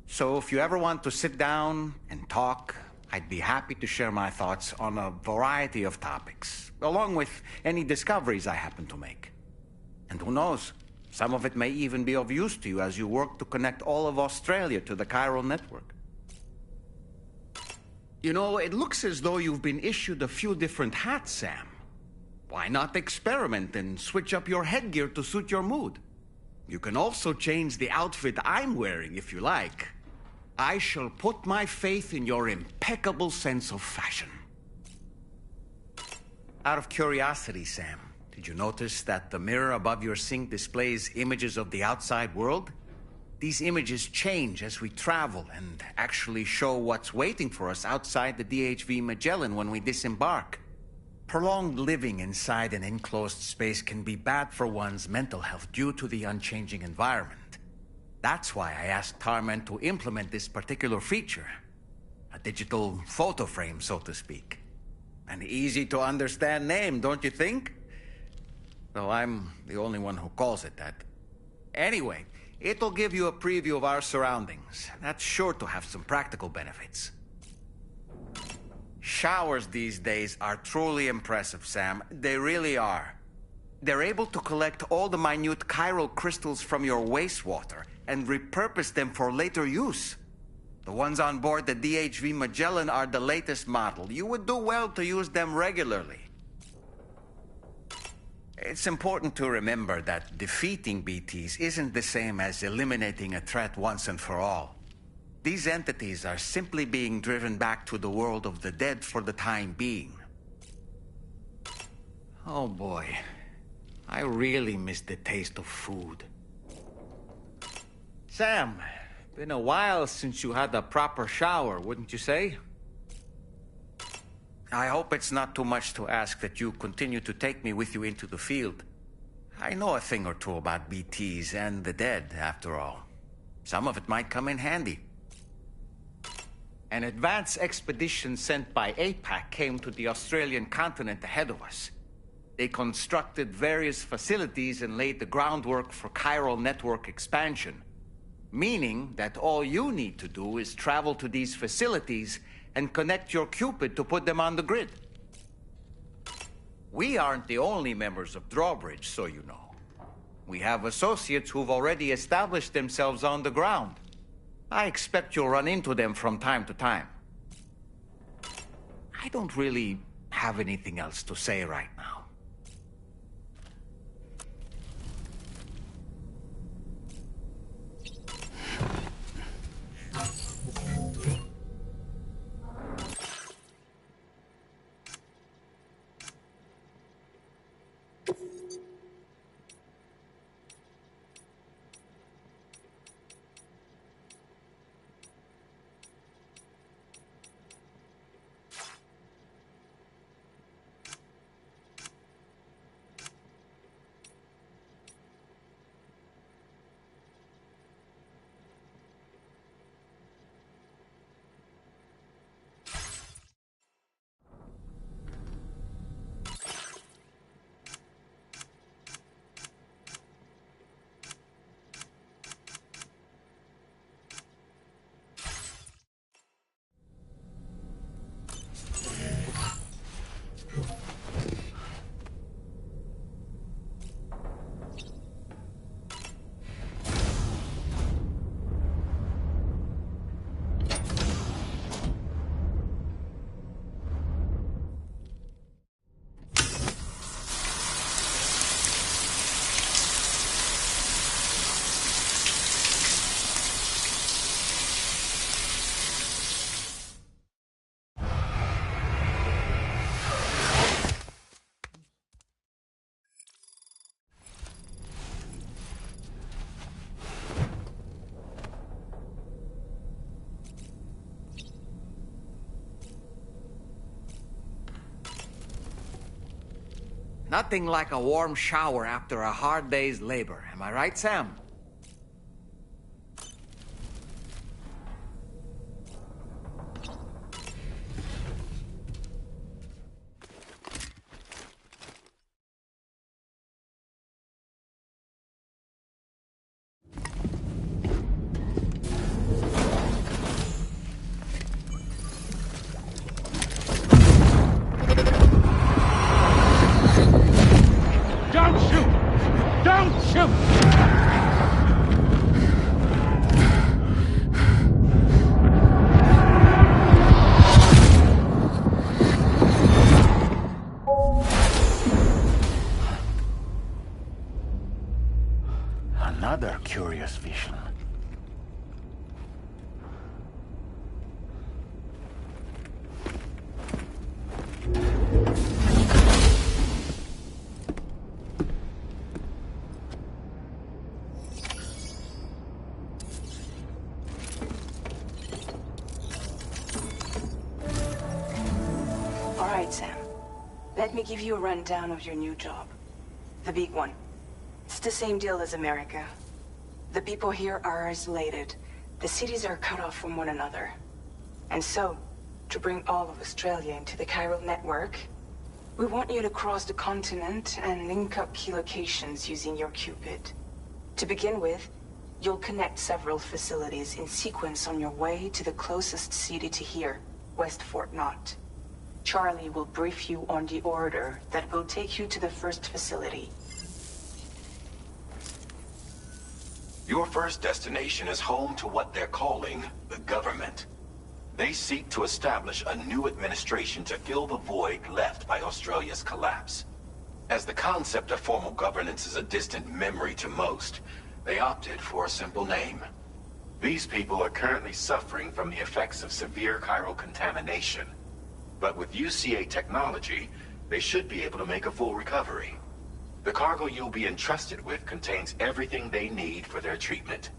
So if you ever want to sit down and talk, I'd be happy to share my thoughts on a variety of topics, along with any discoveries I happen to make. And who knows, some of it may even be of use to you as you work to connect all of Australia to the chiral network. You know, it looks as though you've been issued a few different hats, Sam. Why not experiment and switch up your headgear to suit your mood? You can also change the outfit I'm wearing if you like. I shall put my faith in your impeccable sense of fashion. Out of curiosity, Sam, did you notice that the mirror above your sink displays images of the outside world? These images change as we travel and actually show what's waiting for us outside the DHV Magellan when we disembark. Prolonged living inside an enclosed space can be bad for one's mental health due to the unchanging environment. That's why I asked Tarman to implement this particular feature. A digital photo frame, so to speak. An easy-to-understand name, don't you think? Though I'm the only one who calls it that. Anyway, it'll give you a preview of our surroundings. That's sure to have some practical benefits. Showers these days are truly impressive, Sam. They really are. They're able to collect all the minute chiral crystals from your wastewater and repurpose them for later use. The ones on board the DHV Magellan are the latest model. You would do well to use them regularly. It's important to remember that defeating BTs isn't the same as eliminating a threat once and for all. These entities are simply being driven back to the world of the dead for the time being. Oh boy, I really miss the taste of food. Sam, been a while since you had a proper shower, wouldn't you say? I hope it's not too much to ask that you continue to take me with you into the field. I know a thing or two about BTs and the dead, after all. Some of it might come in handy. An advance expedition sent by APAC came to the Australian continent ahead of us. They constructed various facilities and laid the groundwork for chiral network expansion, meaning that all you need to do is travel to these facilities and connect your Cupid to put them on the grid. We aren't the only members of Drawbridge, so you know. We have associates who've already established themselves on the ground. I expect you'll run into them from time to time. I don't really have anything else to say right now. Nothing like a warm shower after a hard day's labor. Am I right, Sam? him! Another curious vision. All right, Sam. Let me give you a rundown of your new job. The big one. It's the same deal as America. The people here are isolated. The cities are cut off from one another. And so, to bring all of Australia into the chiral network, we want you to cross the continent and link up key locations using your Cupid. To begin with, you'll connect several facilities in sequence on your way to the closest city to here, West Fort Knott. Charlie will brief you on the order that will take you to the first facility. Your first destination is home to what they're calling the government. They seek to establish a new administration to fill the void left by Australia's collapse. As the concept of formal governance is a distant memory to most, they opted for a simple name. These people are currently suffering from the effects of severe chiral contamination. But with UCA technology, they should be able to make a full recovery. The cargo you'll be entrusted with contains everything they need for their treatment.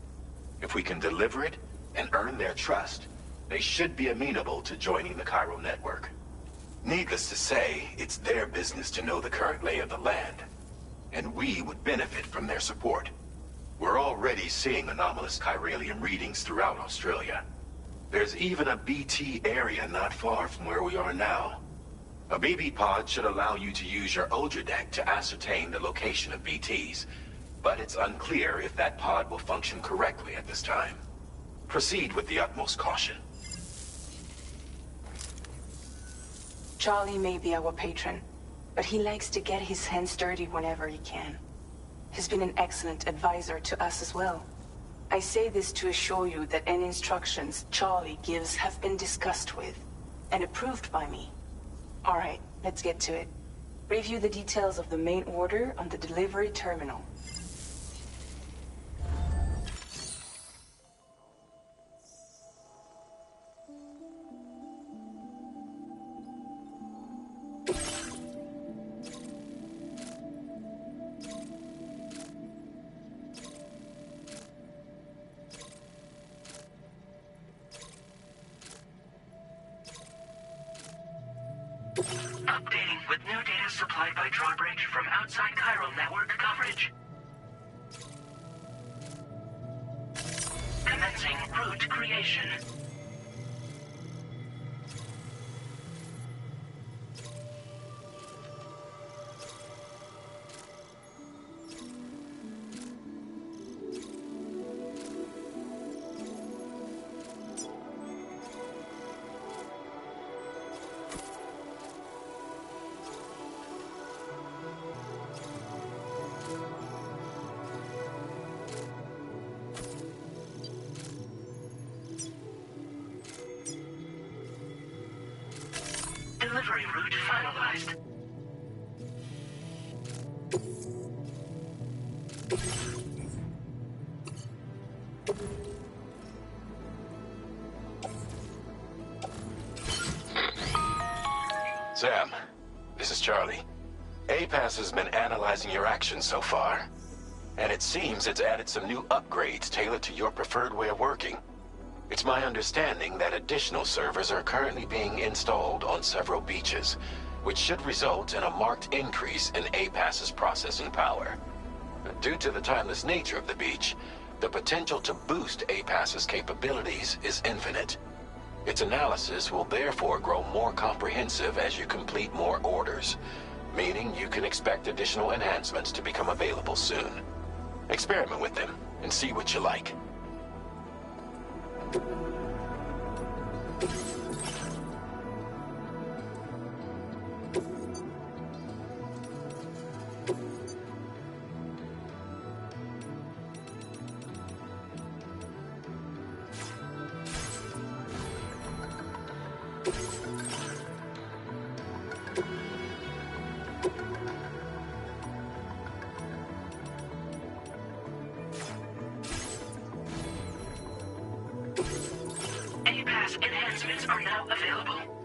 If we can deliver it and earn their trust, they should be amenable to joining the chiral network. Needless to say, it's their business to know the current lay of the land, and we would benefit from their support. We're already seeing anomalous chiralium readings throughout Australia. There's even a BT area not far from where we are now. A BB pod should allow you to use your Ultra deck to ascertain the location of BTs, but it's unclear if that pod will function correctly at this time. Proceed with the utmost caution. Charlie may be our patron, but he likes to get his hands dirty whenever he can. He's been an excellent advisor to us as well. I say this to assure you that any instructions Charlie gives have been discussed with and approved by me. All right, let's get to it. Review the details of the main order on the delivery terminal. Updating with new data supplied by Drawbridge from outside chiral network coverage. Commencing route creation. Delivery route finalized. Sam, this is Charlie. APAS has been analyzing your actions so far, and it seems it's added some new upgrades tailored to your preferred way of working. It's my understanding that additional servers are currently being installed on several beaches, which should result in a marked increase in APAS's processing power. Due to the timeless nature of the beach, the potential to boost APAS's capabilities is infinite. Its analysis will therefore grow more comprehensive as you complete more orders, meaning you can expect additional enhancements to become available soon. Experiment with them and see what you like. enhancements are now available.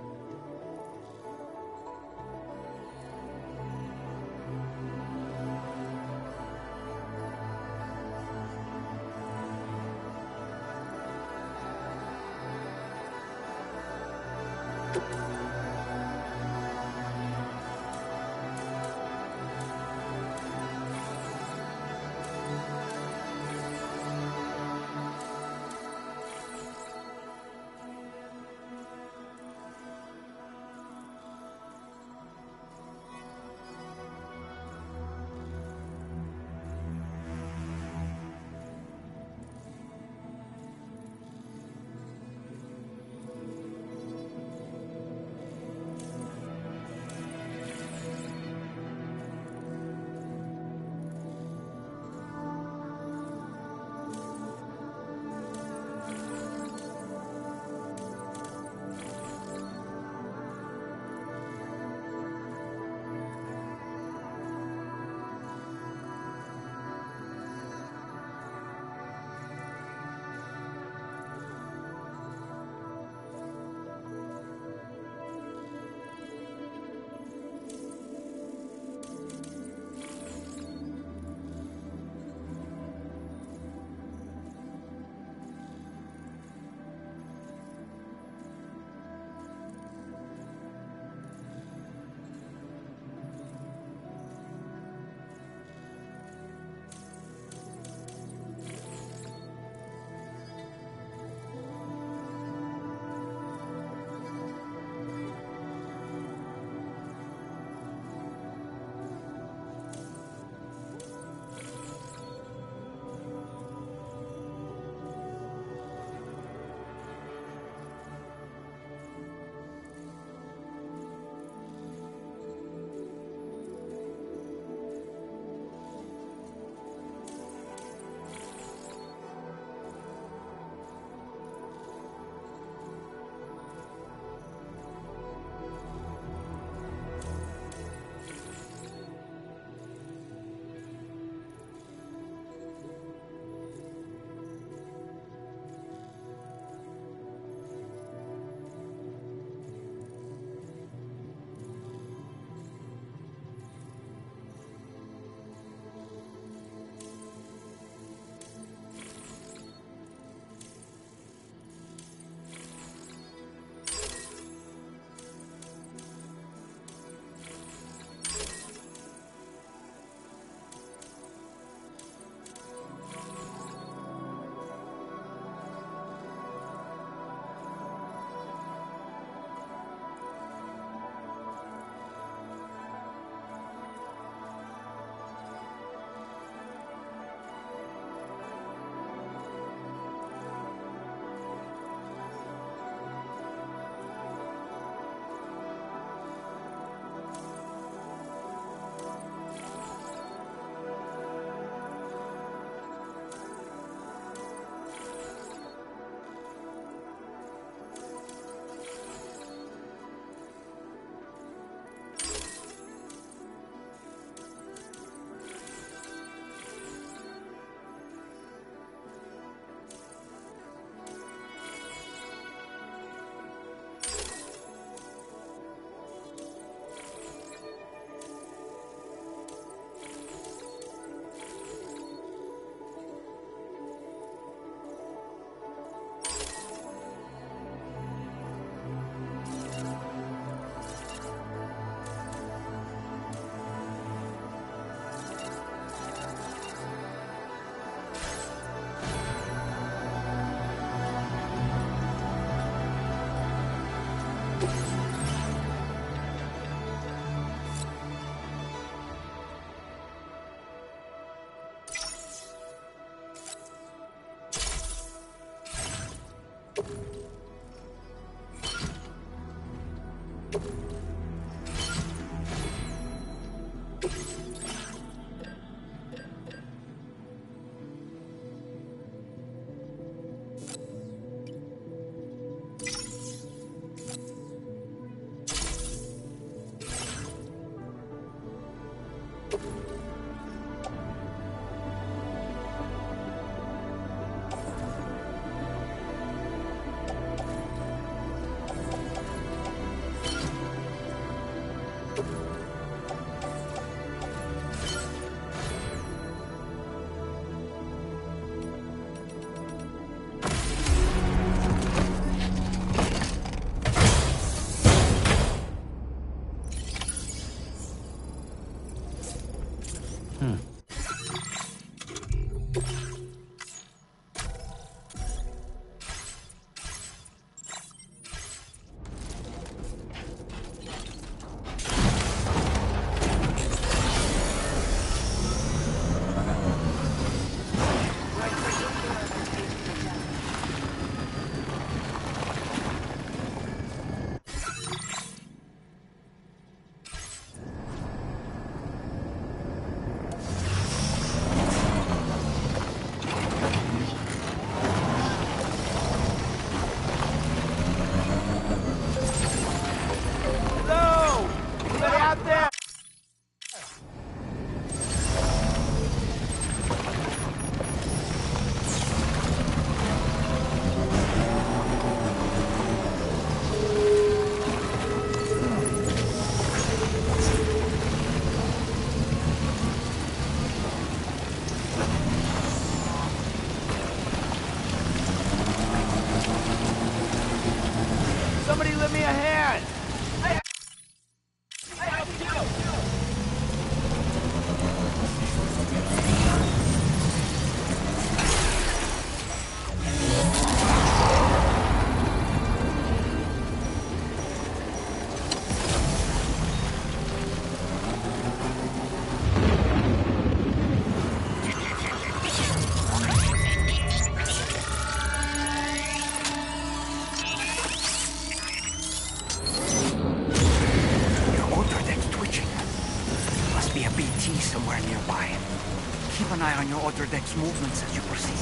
an eye on your order deck's movements as you proceed.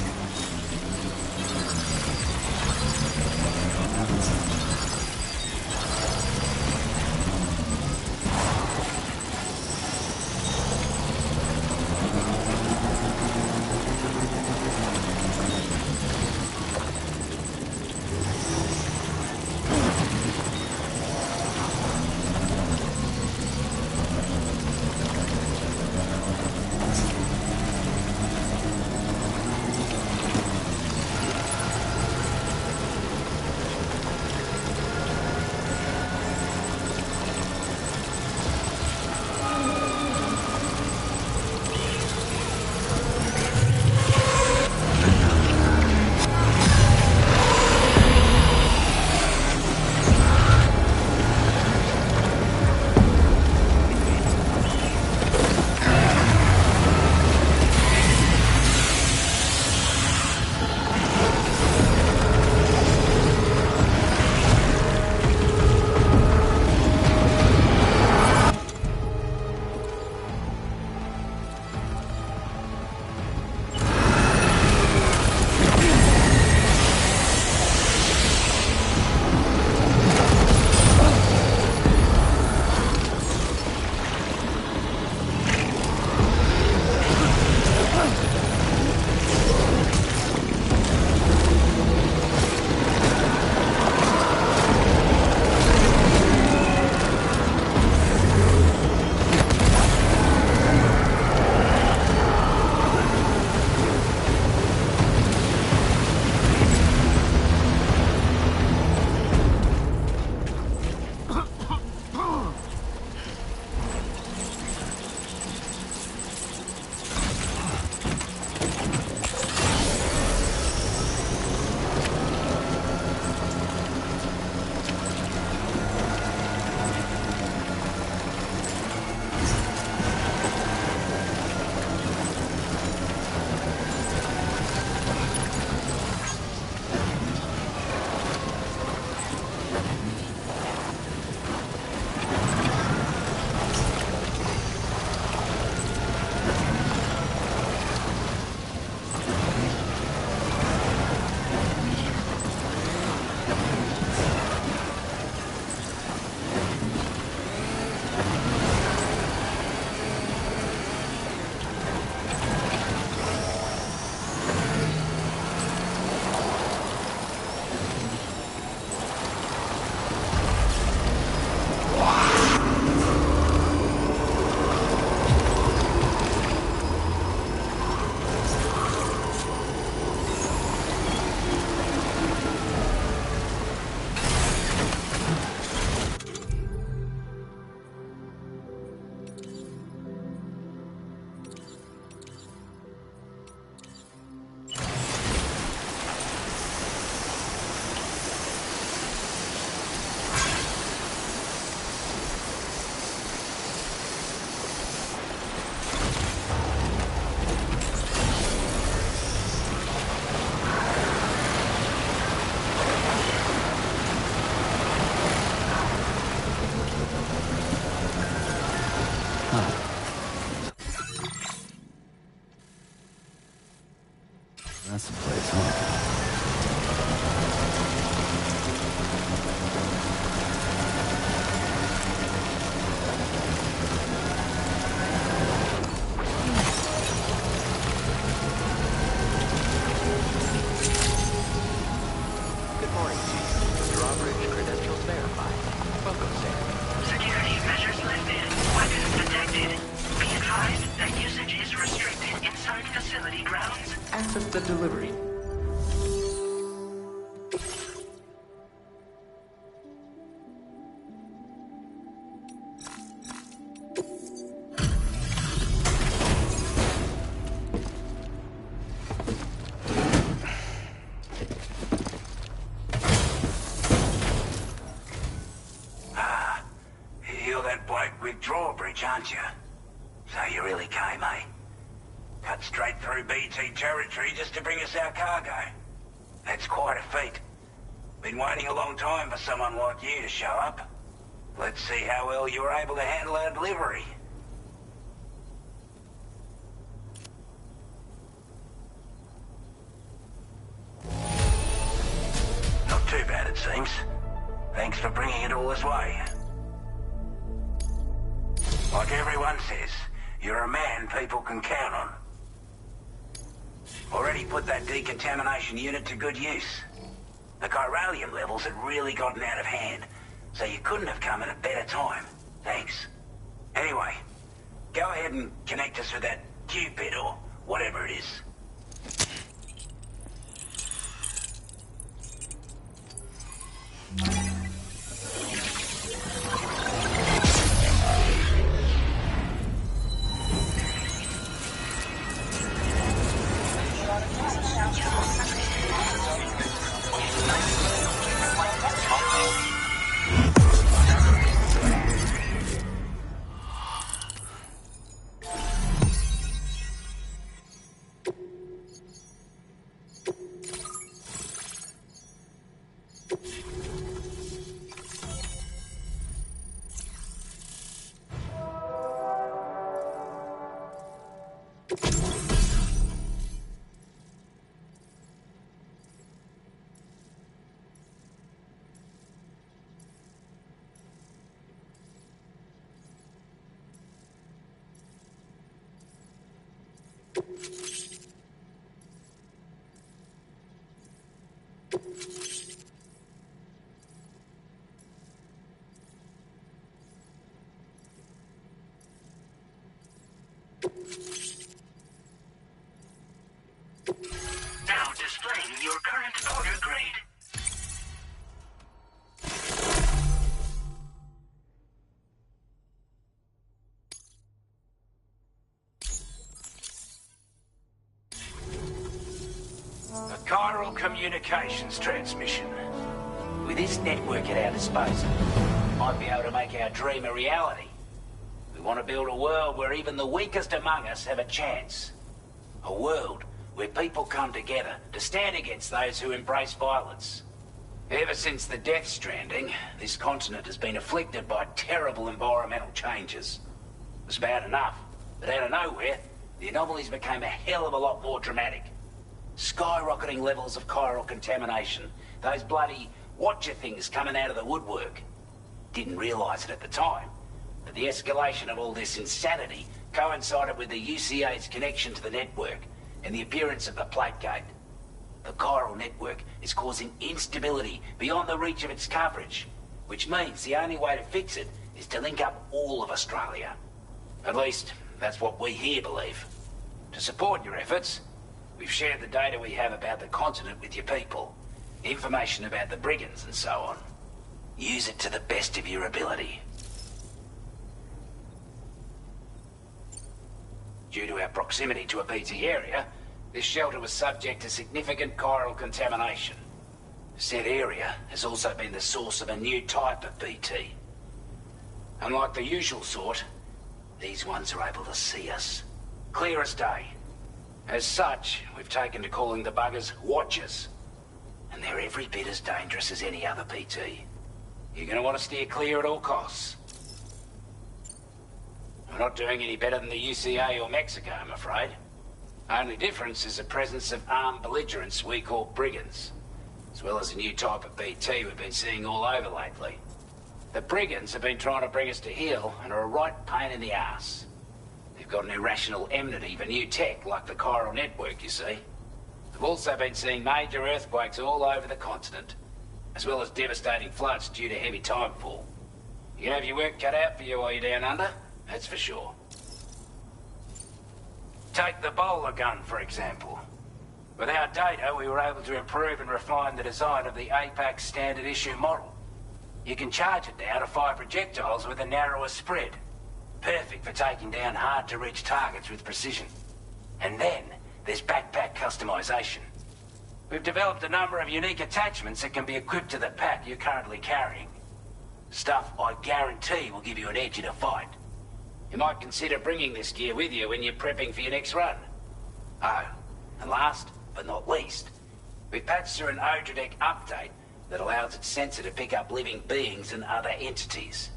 That's the place, huh? Good morning, Chief. Drawbridge credentials verified. Welcome, Sam. Security measures lifted. Weapons detected. Be advised that usage is restricted inside facility grounds. Access the delivery. You're that bloke with drawbridge, aren't you? So you really came, eh? Cut straight through BT territory just to bring us our cargo. That's quite a feat. Been waiting a long time for someone like you to show up. Let's see how well you were able to handle our delivery. it seems. Thanks for bringing it all this way. Like everyone says, you're a man people can count on. Already put that decontamination unit to good use. The chiralium levels had really gotten out of hand, so you couldn't have come at a better time. Thanks. Anyway, go ahead and connect us with that Cupid or whatever it is. Now displaying your current order grade. A chiral communications transmission. With this network at our disposal, we might be able to make our dream a reality. We want to build a world where even the weakest among us have a chance. A world where people come together to stand against those who embrace violence. Ever since the death stranding, this continent has been afflicted by terrible environmental changes. It was bad enough, but out of nowhere, the anomalies became a hell of a lot more dramatic. Skyrocketing levels of chiral contamination, those bloody watcher things coming out of the woodwork. Didn't realise it at the time, but the escalation of all this insanity coincided with the UCA's connection to the network and the appearance of the plate gate. The chiral network is causing instability beyond the reach of its coverage, which means the only way to fix it is to link up all of Australia. At least, that's what we here believe. To support your efforts, we've shared the data we have about the continent with your people, information about the brigands and so on. Use it to the best of your ability. Due to our proximity to a BT area, this shelter was subject to significant chiral contamination. Said area has also been the source of a new type of BT. Unlike the usual sort, these ones are able to see us. Clear as day. As such, we've taken to calling the buggers Watchers. And they're every bit as dangerous as any other BT. You're gonna want to steer clear at all costs. We're not doing any better than the UCA or Mexico, I'm afraid. Only difference is the presence of armed belligerents we call brigands, as well as a new type of BT we've been seeing all over lately. The brigands have been trying to bring us to heel and are a right pain in the ass. They've got an irrational enmity for new tech like the chiral network, you see. We've also been seeing major earthquakes all over the continent, as well as devastating floods due to heavy timefall. You can have your work cut out for you while you're down under, that's for sure. Take the bowler gun, for example. With our data, we were able to improve and refine the design of the APAC standard issue model. You can charge it now to fire projectiles with a narrower spread. Perfect for taking down hard-to-reach targets with precision. And then, there's backpack customization. We've developed a number of unique attachments that can be equipped to the pack you're currently carrying. Stuff I guarantee will give you an edge in a fight. You might consider bringing this gear with you when you're prepping for your next run. Oh, and last but not least, we've patched through an Odradec update that allows its sensor to pick up living beings and other entities.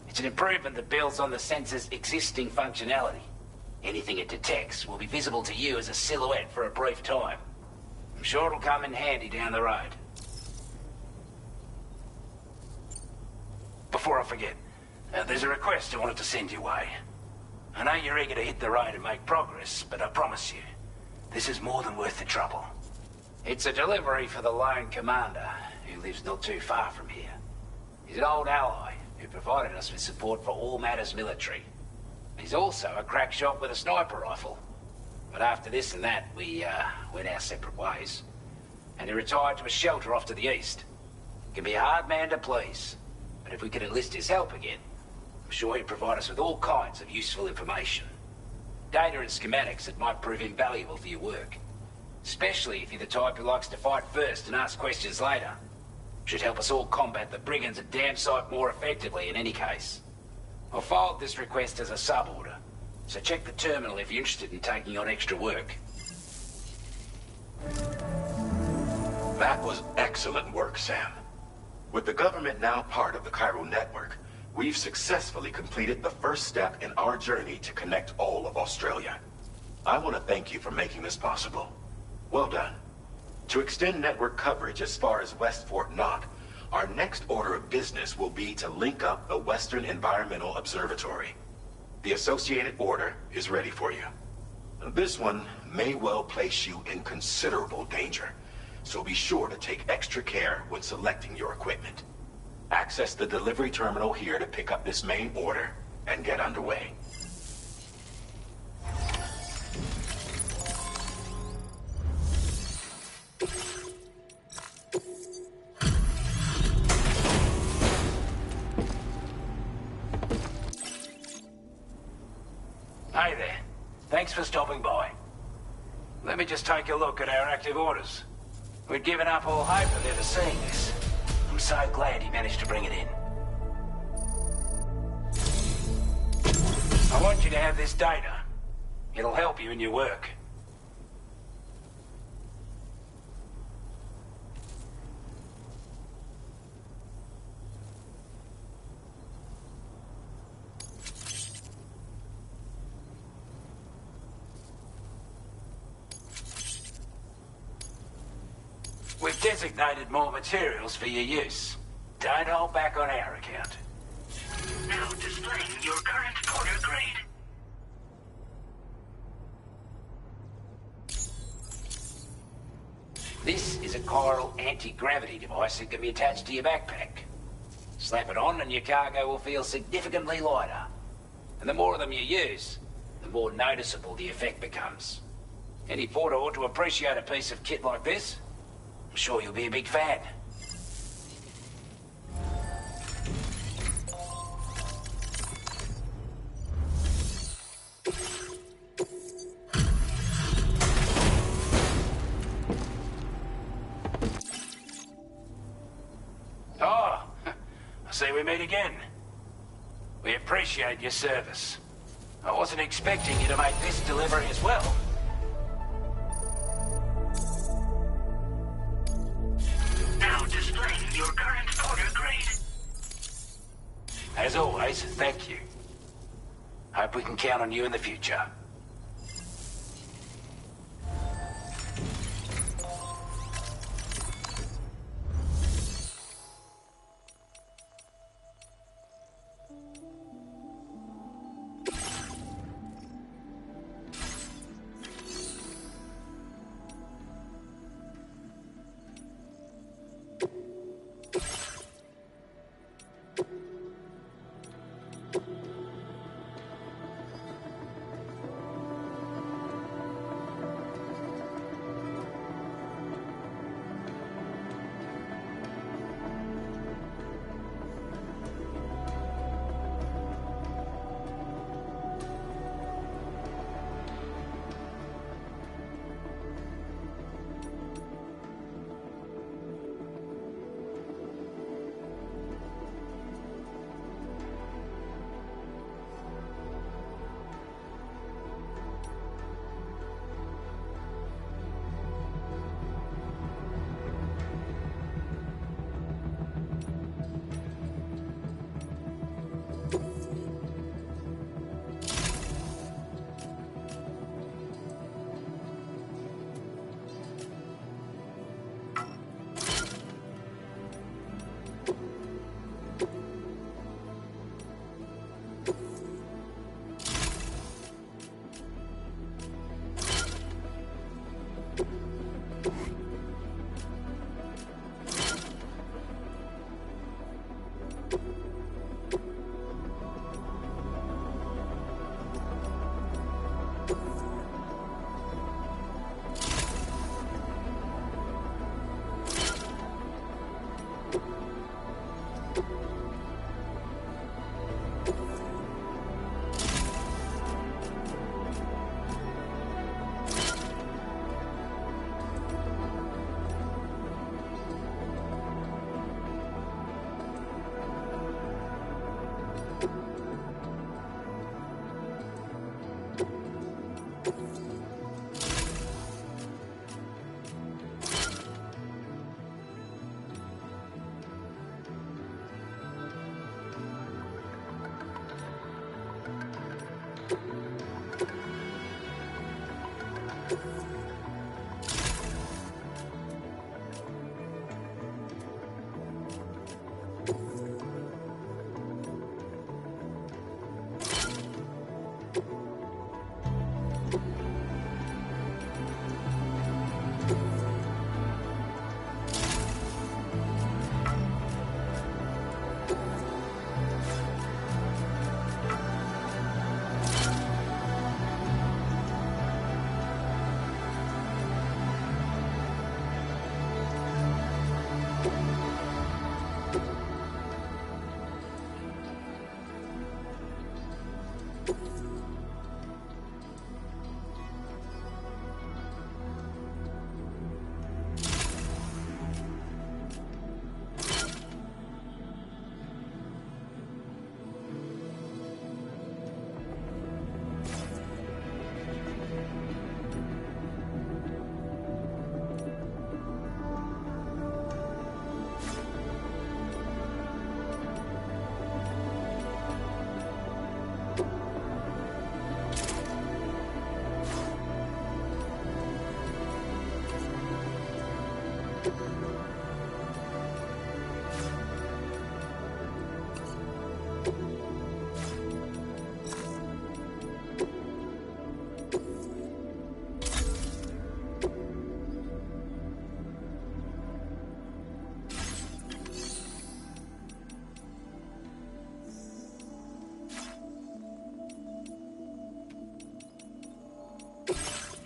It's an improvement that builds on the sensor's existing functionality. Anything it detects will be visible to you as a silhouette for a brief time. I'm sure it'll come in handy down the road. before I forget, there's a request I wanted to send your way. I know you're eager to hit the road and make progress, but I promise you, this is more than worth the trouble. It's a delivery for the lone commander, who lives not too far from here. He's an old ally who provided us with support for all matters military. He's also a crack shot with a sniper rifle. But after this and that, we went our separate ways. And he retired to a shelter off to the east. He can be a hard man to please, but if we could enlist his help again, I'm sure he'd provide us with all kinds of useful information. Data and schematics that might prove invaluable for your work. Especially if you're the type who likes to fight first and ask questions later. Should help us all combat the brigands a damn sight more effectively in any case. I'll filed this request as a sub-order, so check the terminal if you're interested in taking on extra work. That was excellent work, Sam. With the government now part of the Chiral network, we've successfully completed the first step in our journey to connect all of Australia. I want to thank you for making this possible. Well done. To extend network coverage as far as West Fort Knott, our next order of business will be to link up the Western Environmental Observatory. The associated order is ready for you. This one may well place you in considerable danger, so be sure to take extra care when selecting your equipment. Access the delivery terminal here to pick up this main order and get underway. Hey there. Thanks for stopping by. Let me just take a look at our active orders. We'd given up all hope of ever seeing this. I'm so glad he managed to bring it in. I want you to have this data. It'll help you in your work. We've designated more materials for your use. Don't hold back on our account. Now displaying your current order grade. This is a chiral anti-gravity device that can be attached to your backpack. Slap it on and your cargo will feel significantly lighter. And the more of them you use, the more noticeable the effect becomes. Any porter ought to appreciate a piece of kit like this. I'm sure you'll be a big fan. Oh, I see we meet again. We appreciate your service. I wasn't expecting you to make this delivery as well. Now displaying your current order grade. As always, thank you. Hope we can count on you in the future.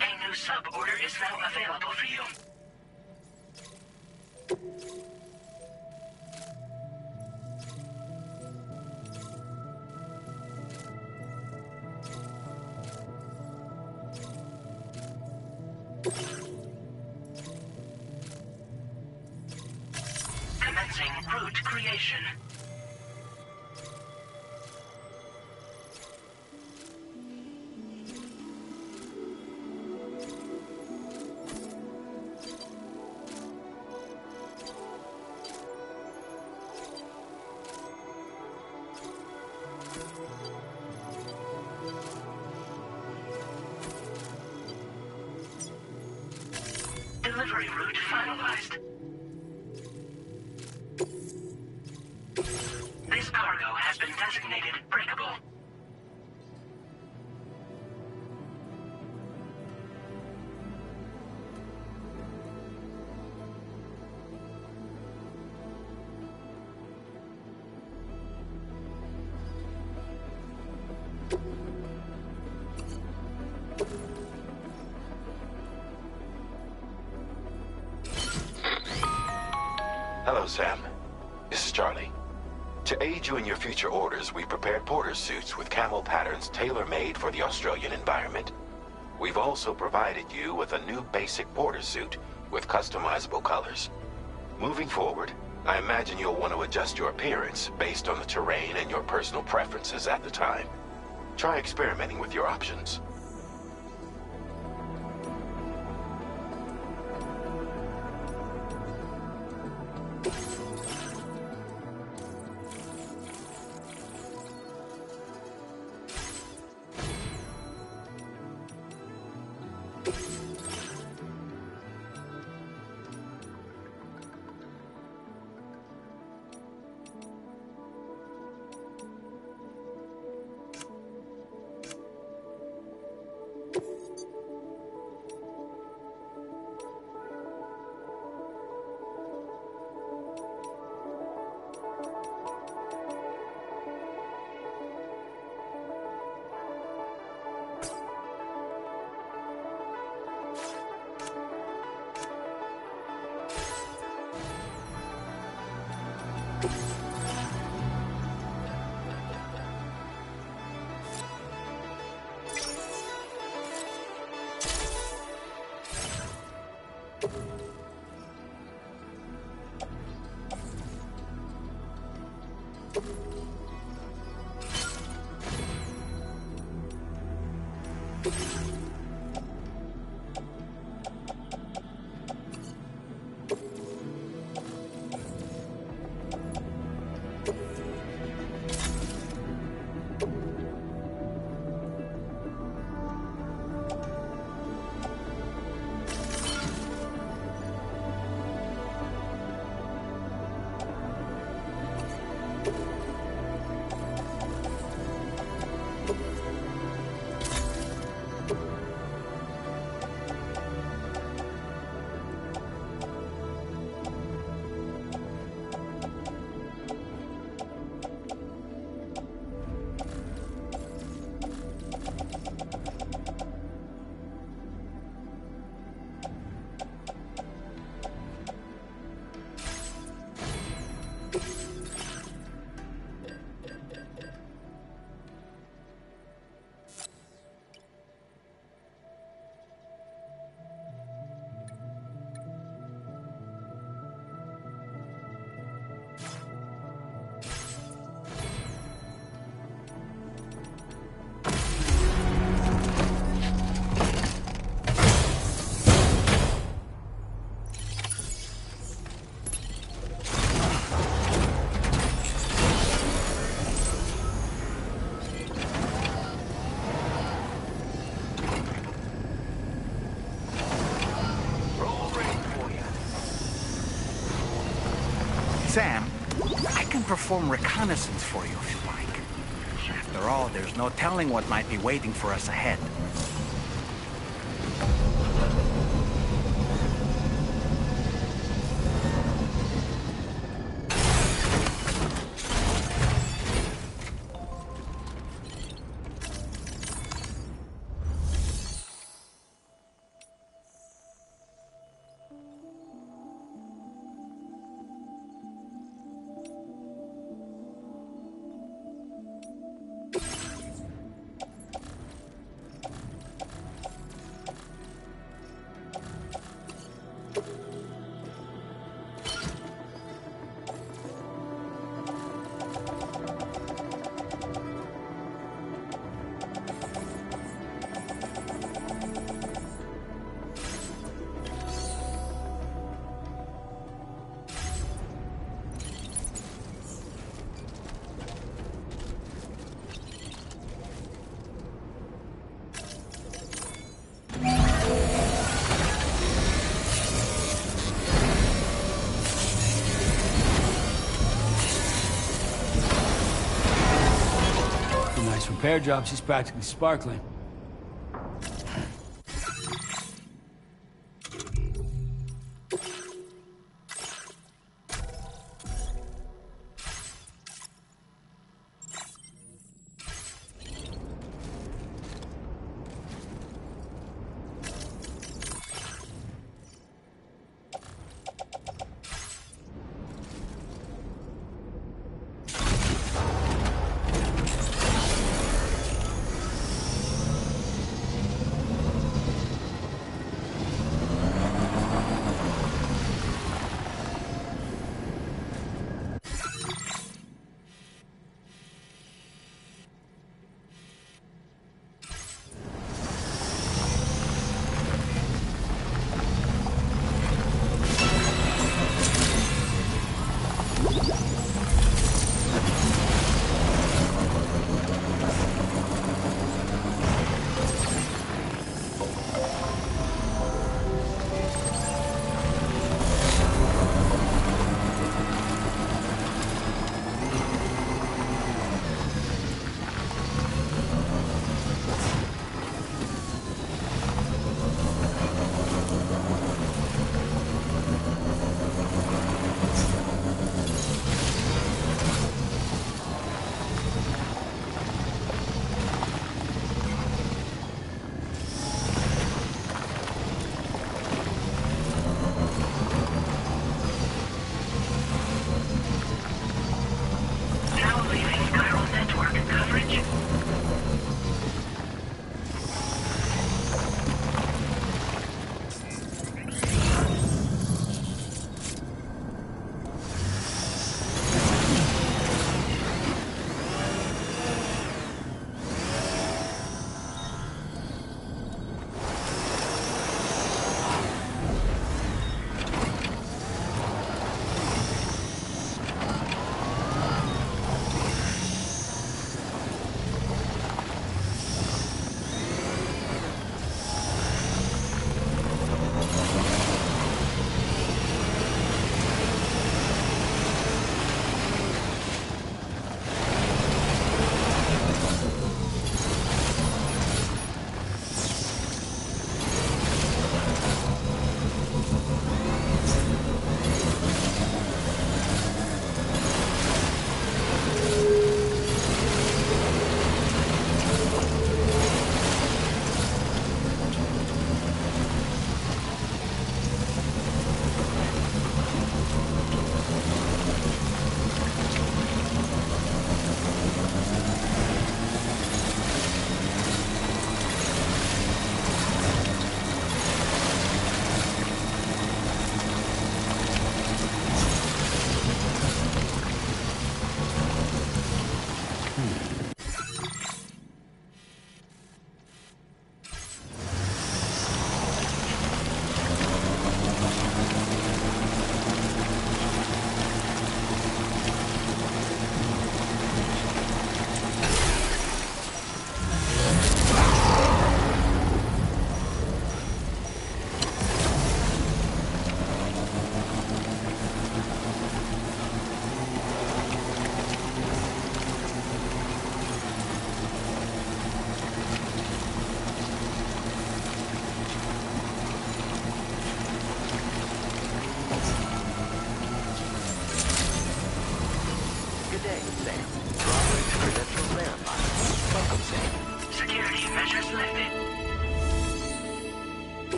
A new sub-order is now available for you. Commencing route creation. Delivery route finalized. This cargo has been designated breakable. Hello, Sam. This is Charlie. To aid you in your future orders, we prepared porter suits with camo patterns tailor-made for the Australian environment. We've also provided you with a new basic porter suit with customizable colors. Moving forward, I imagine you'll want to adjust your appearance based on the terrain and your personal preferences at the time. Try experimenting with your options. Sam, I can perform reconnaissance for you if you like. After all, there's no telling what might be waiting for us ahead. Repair job, she's practically sparkling.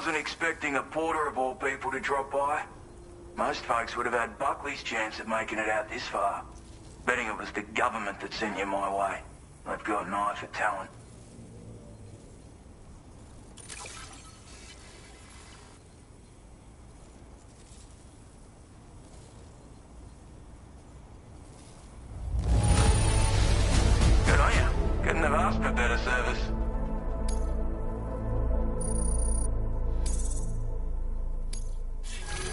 Wasn't expecting a porter of all people to drop by. Most folks would have had Buckley's chance of making it out this far. Betting it was the government that sent you my way. They've got an eye for talent. Good on you. Couldn't have asked for better service.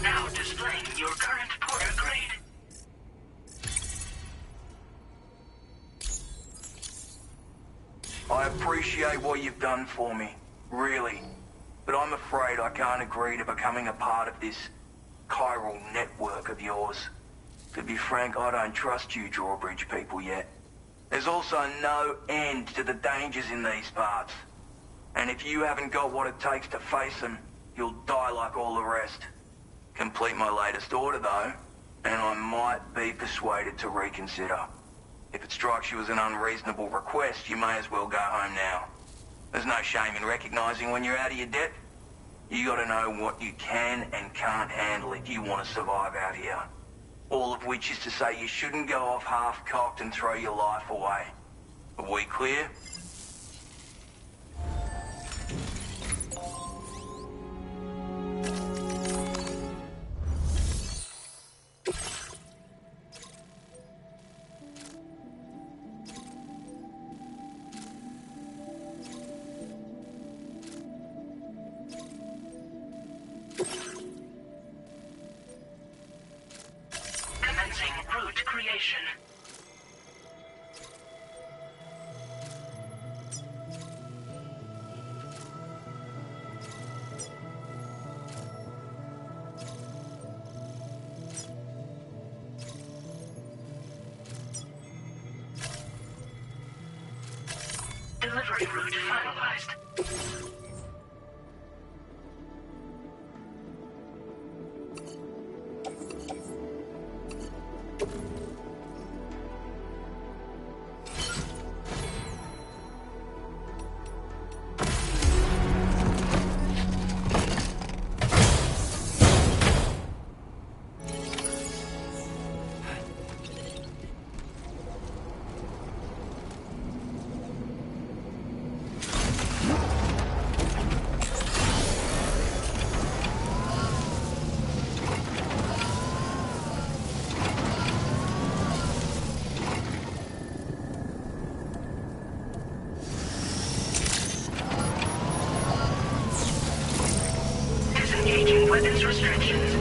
Now displaying your current porter grade. I appreciate what you've done for me, really. But I'm afraid I can't agree to becoming a part of this chiral network of yours. To be frank, I don't trust you drawbridge people yet. There's also no end to the dangers in these parts. And if you haven't got what it takes to face them, you'll die like all the rest. Complete my latest order, though, and I might be persuaded to reconsider. If it strikes you as an unreasonable request, you may as well go home now. There's no shame in recognizing when you're out of your depth. You gotta know what you can and can't handle if you want to survive out here. All of which is to say you shouldn't go off half-cocked and throw your life away. Are we clear? Commencing route creation. Delivery route finalized. Disengaging weapons restrictions.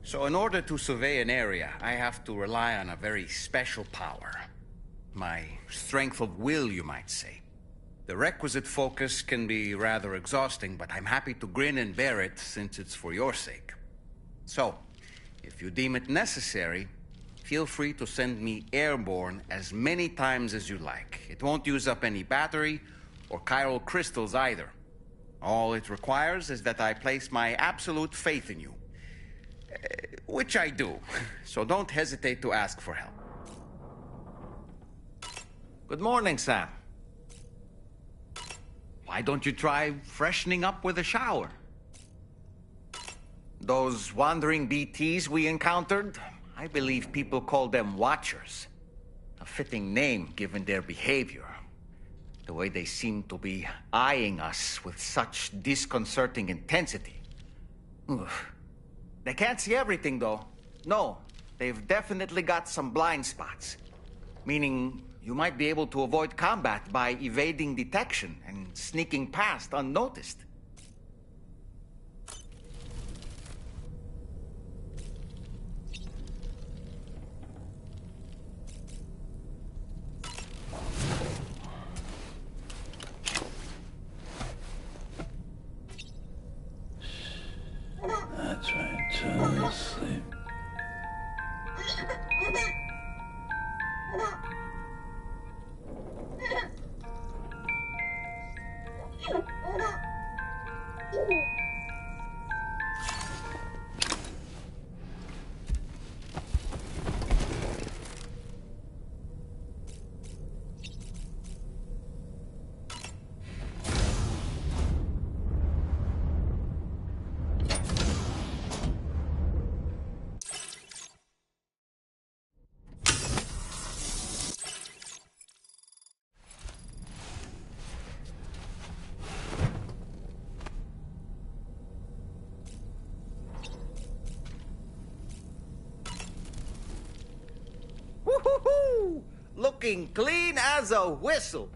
So in order to survey an area, I have to rely on a very special power. My strength of will, you might say. The requisite focus can be rather exhausting, but I'm happy to grin and bear it since it's for your sake. So, if you deem it necessary, feel free to send me airborne as many times as you like. It won't use up any battery or chiral crystals either. All it requires is that I place my absolute faith in you. Which I do, so don't hesitate to ask for help. Good morning, Sam. Why don't you try freshening up with a shower? Those wandering BTs we encountered, I believe people call them Watchers. A fitting name given their behavior. The way they seem to be eyeing us with such disconcerting intensity. Oof. They can't see everything, though. No, they've definitely got some blind spots. Meaning, you might be able to avoid combat by evading detection and sneaking past unnoticed. That's right, to sleep. Woo-hoo-hoo! Looking clean as a whistle.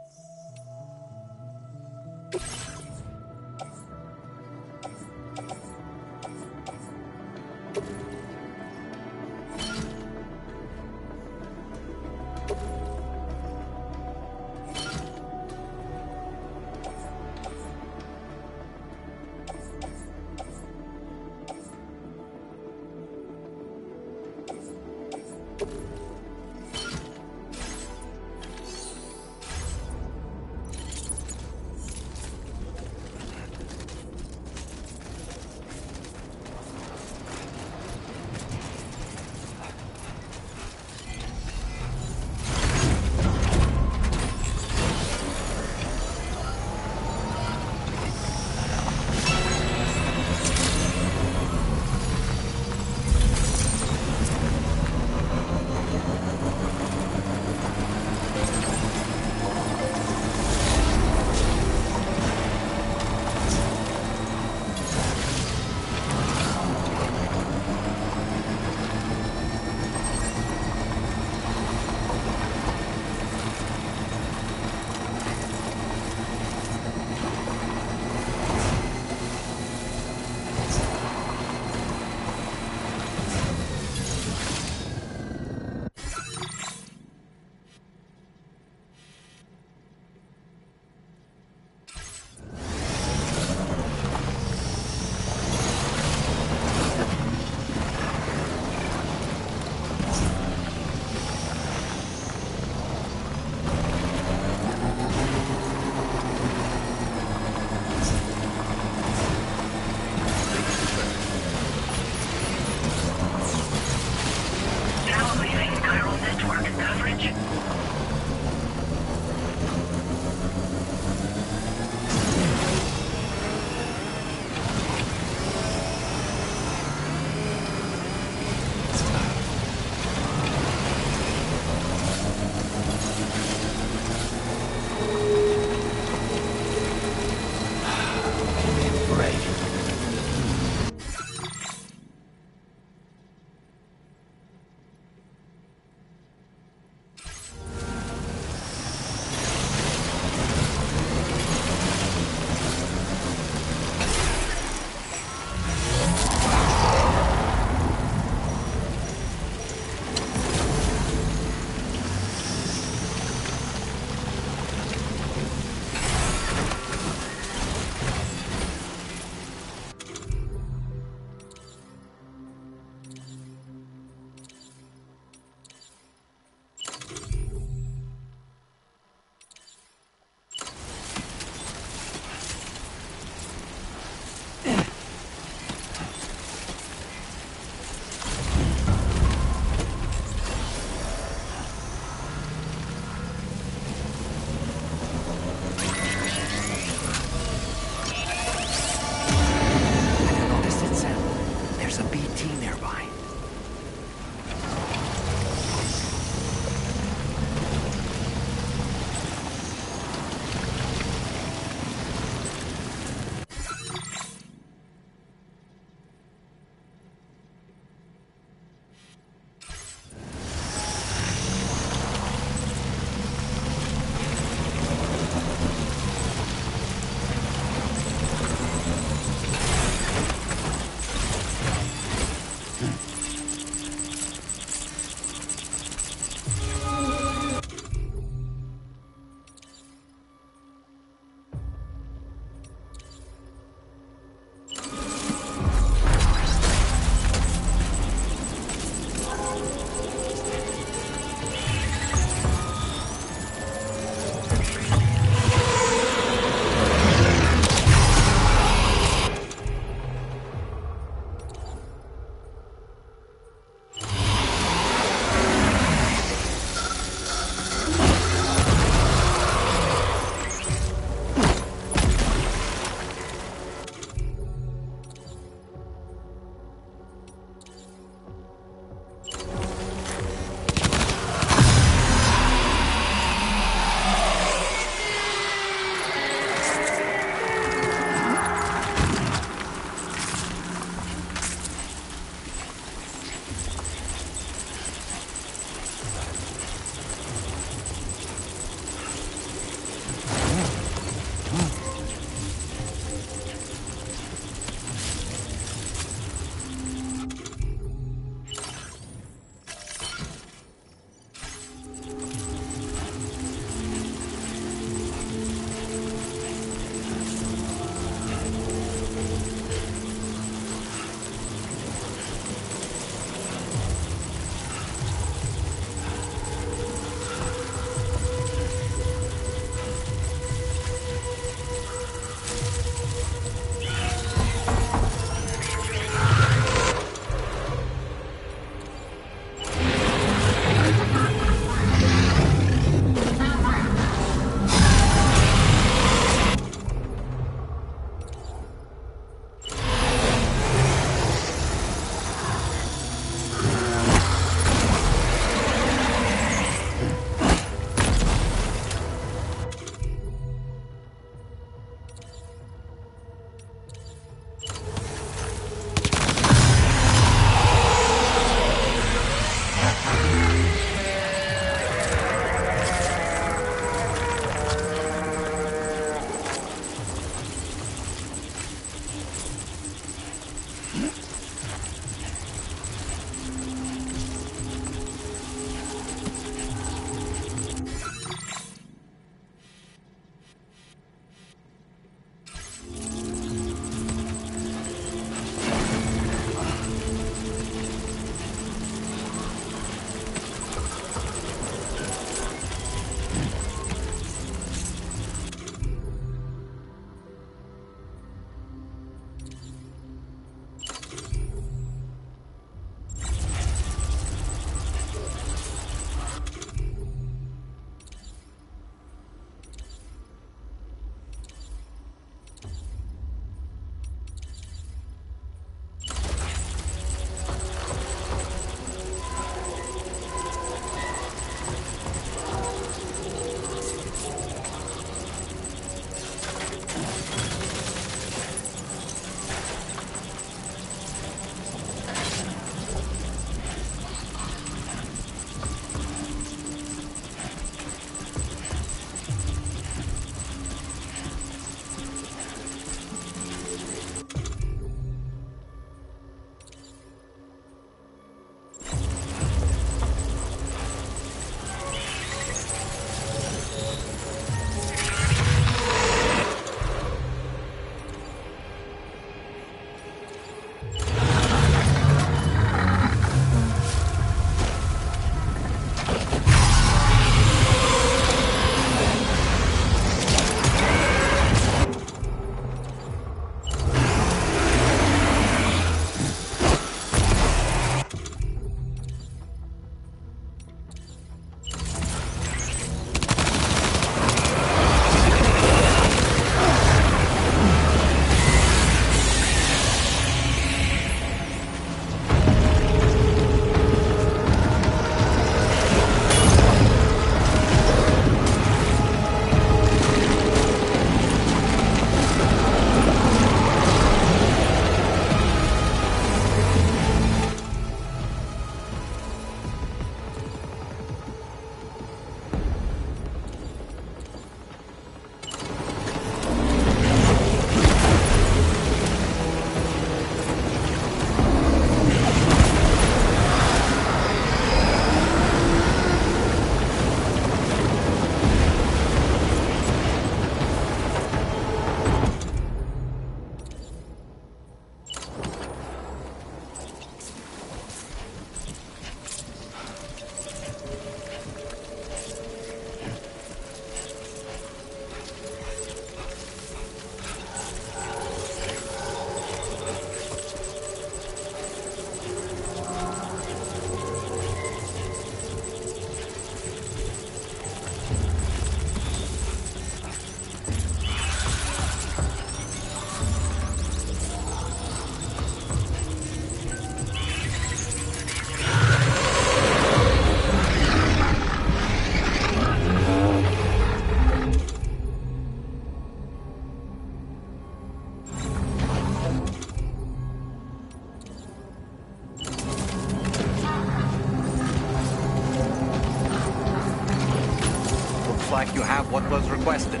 Looks like you have what was requested.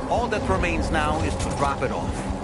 All that remains now is to drop it off.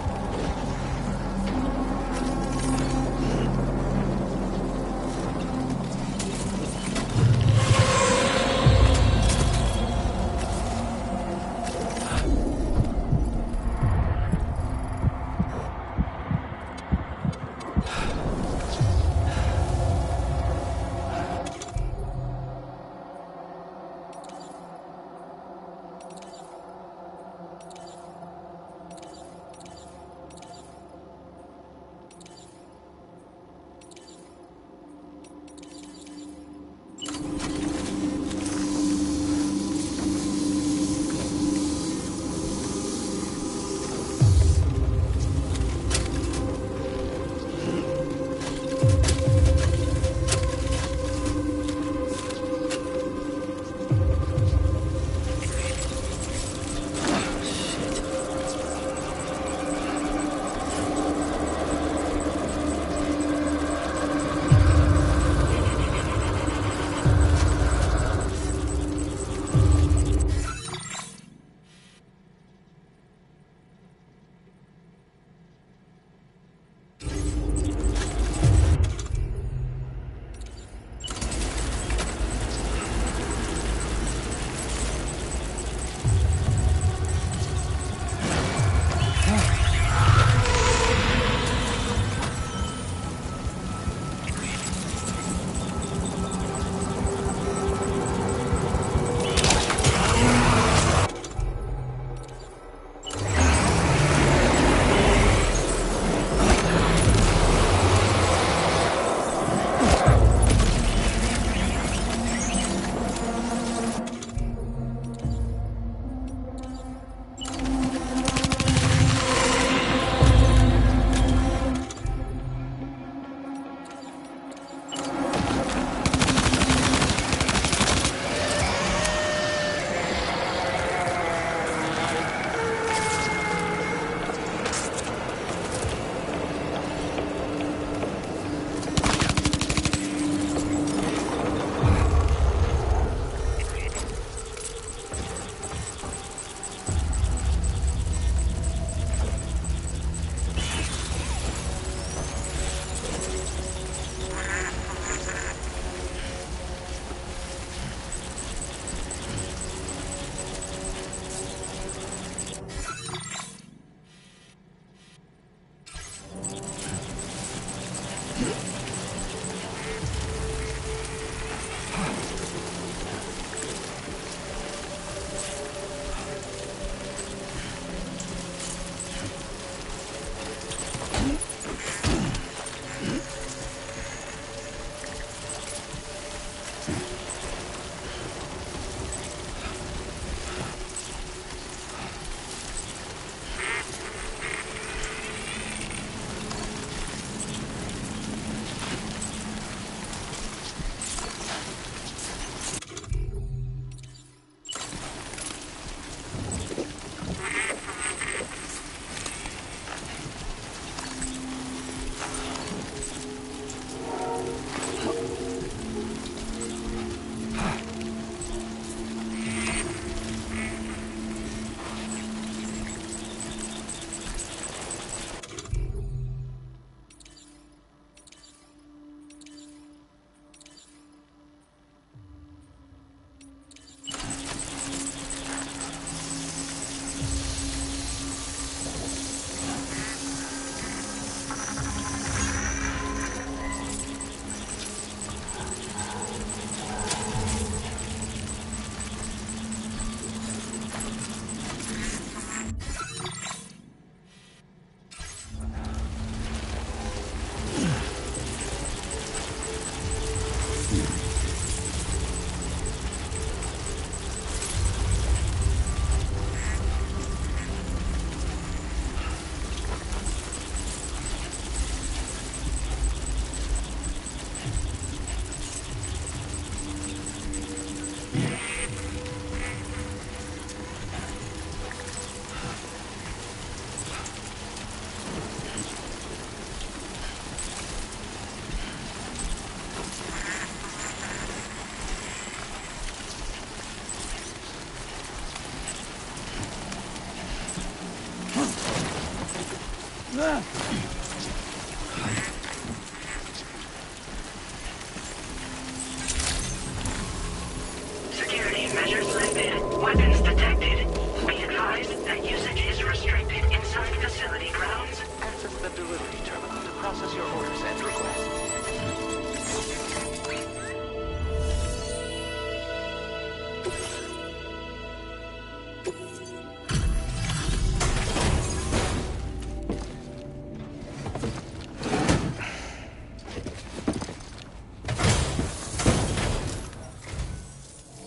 Security measures lifted. Weapons detected. Be advised that usage is restricted inside facility grounds. Access the delivery terminal to process your orders and requests.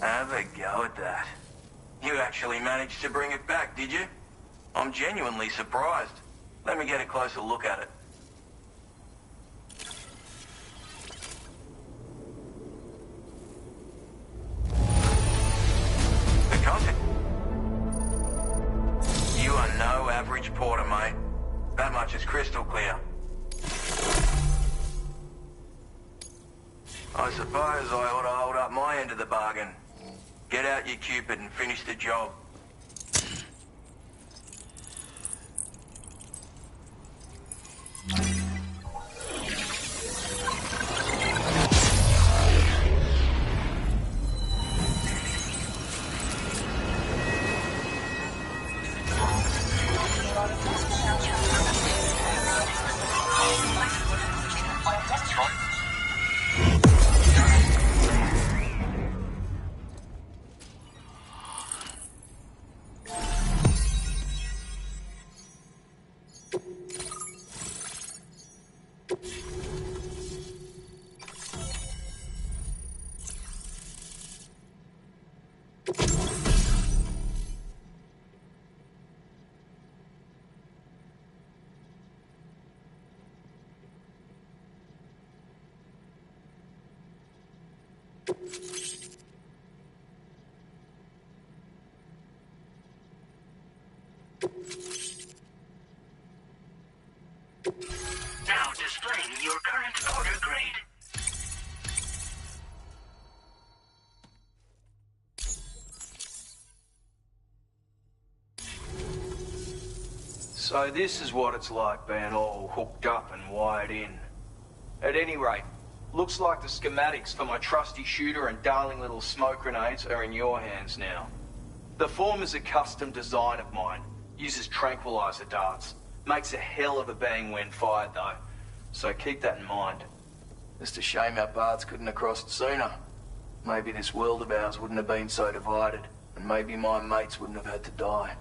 Have a go at that. You actually managed to bring it back, did you? I'm genuinely surprised. Let me get a closer look at it. The content. You are no average porter, mate. That much is crystal clear. I suppose I ought to hold up my end of the bargain. Get out your Cupid and finish the job. Now displaying your current porter grade. So this is what it's like being all hooked up and wired in. At any rate, looks like the schematics for my trusty shooter and darling little smoke grenades are in your hands now. The form is a custom design of mine. Uses tranquilizer darts. Makes a hell of a bang when fired though. So keep that in mind. Just a shame our paths couldn't have crossed sooner. Maybe this world of ours wouldn't have been so divided. And maybe my mates wouldn't have had to die.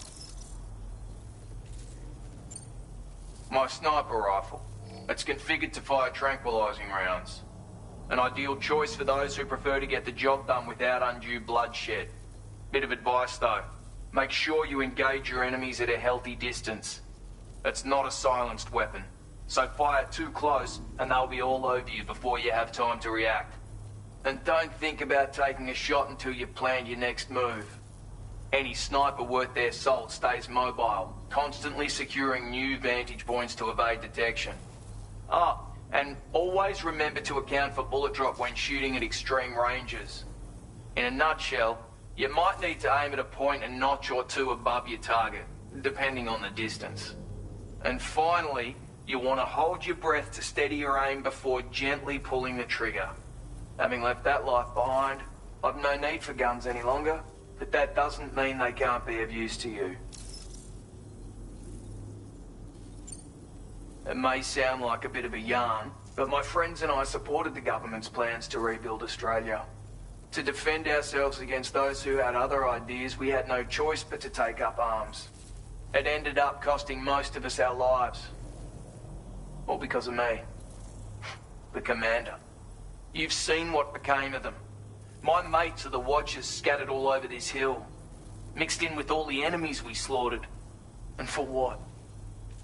My sniper rifle. It's configured to fire tranquilizing rounds. An ideal choice for those who prefer to get the job done without undue bloodshed. Bit of advice though. Make sure you engage your enemies at a healthy distance. It's not a silenced weapon, so fire too close and they'll be all over you before you have time to react. And don't think about taking a shot until you've planned your next move. Any sniper worth their salt stays mobile, constantly securing new vantage points to evade detection. Ah, and always remember to account for bullet drop when shooting at extreme ranges. In a nutshell, you might need to aim at a point a notch or two above your target, depending on the distance. And finally, you want to hold your breath to steady your aim before gently pulling the trigger. Having left that life behind, I've no need for guns any longer, but that doesn't mean they can't be of use to you. It may sound like a bit of a yarn, but my friends and I supported the government's plans to rebuild Australia. To defend ourselves against those who had other ideas, we had no choice but to take up arms. It ended up costing most of us our lives. All because of me. The commander. You've seen what became of them. My mates are the Watchers scattered all over this hill. Mixed in with all the enemies we slaughtered. And for what?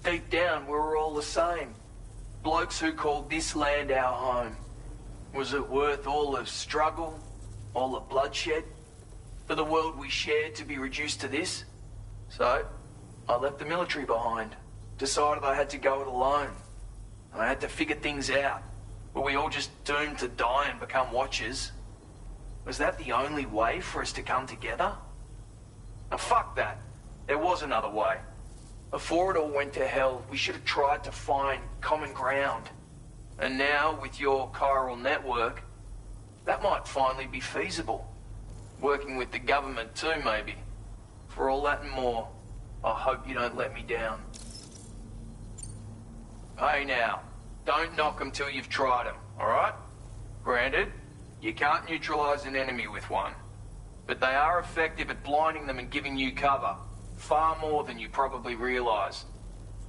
Deep down, we were all the same. Blokes who called this land our home. Was it worth all the struggle? All the bloodshed? For the world we shared to be reduced to this? So, I left the military behind. Decided I had to go it alone. And I had to figure things out. Were we all just doomed to die and become Watchers? Was that the only way for us to come together? Now fuck that. There was another way. Before it all went to hell, we should have tried to find common ground. And now, with your chiral network, that might finally be feasible. Working with the government too, maybe. For all that and more, I hope you don't let me down. Hey now, don't knock them till you've tried them, alright? Granted, you can't neutralize an enemy with one. But they are effective at blinding them and giving you cover. Far more than you probably realize.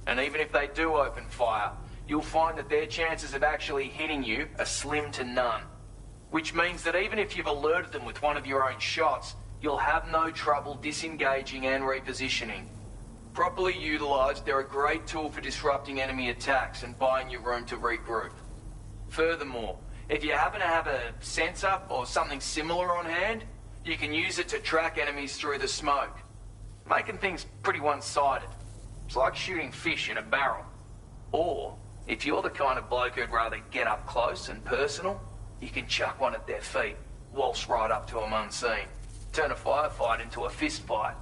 And even if they do open fire, you'll find that their chances of actually hitting you are slim to none. Which means that even if you've alerted them with one of your own shots, you'll have no trouble disengaging and repositioning. Properly utilized, they're a great tool for disrupting enemy attacks and buying you room to regroup. Furthermore, if you happen to have a sensor or something similar on hand, you can use it to track enemies through the smoke. Making things pretty one-sided. It's like shooting fish in a barrel. Or, if you're the kind of bloke who'd rather get up close and personal, you can chuck one at their feet, waltz right up to them unseen, turn a firefight into a fist fight.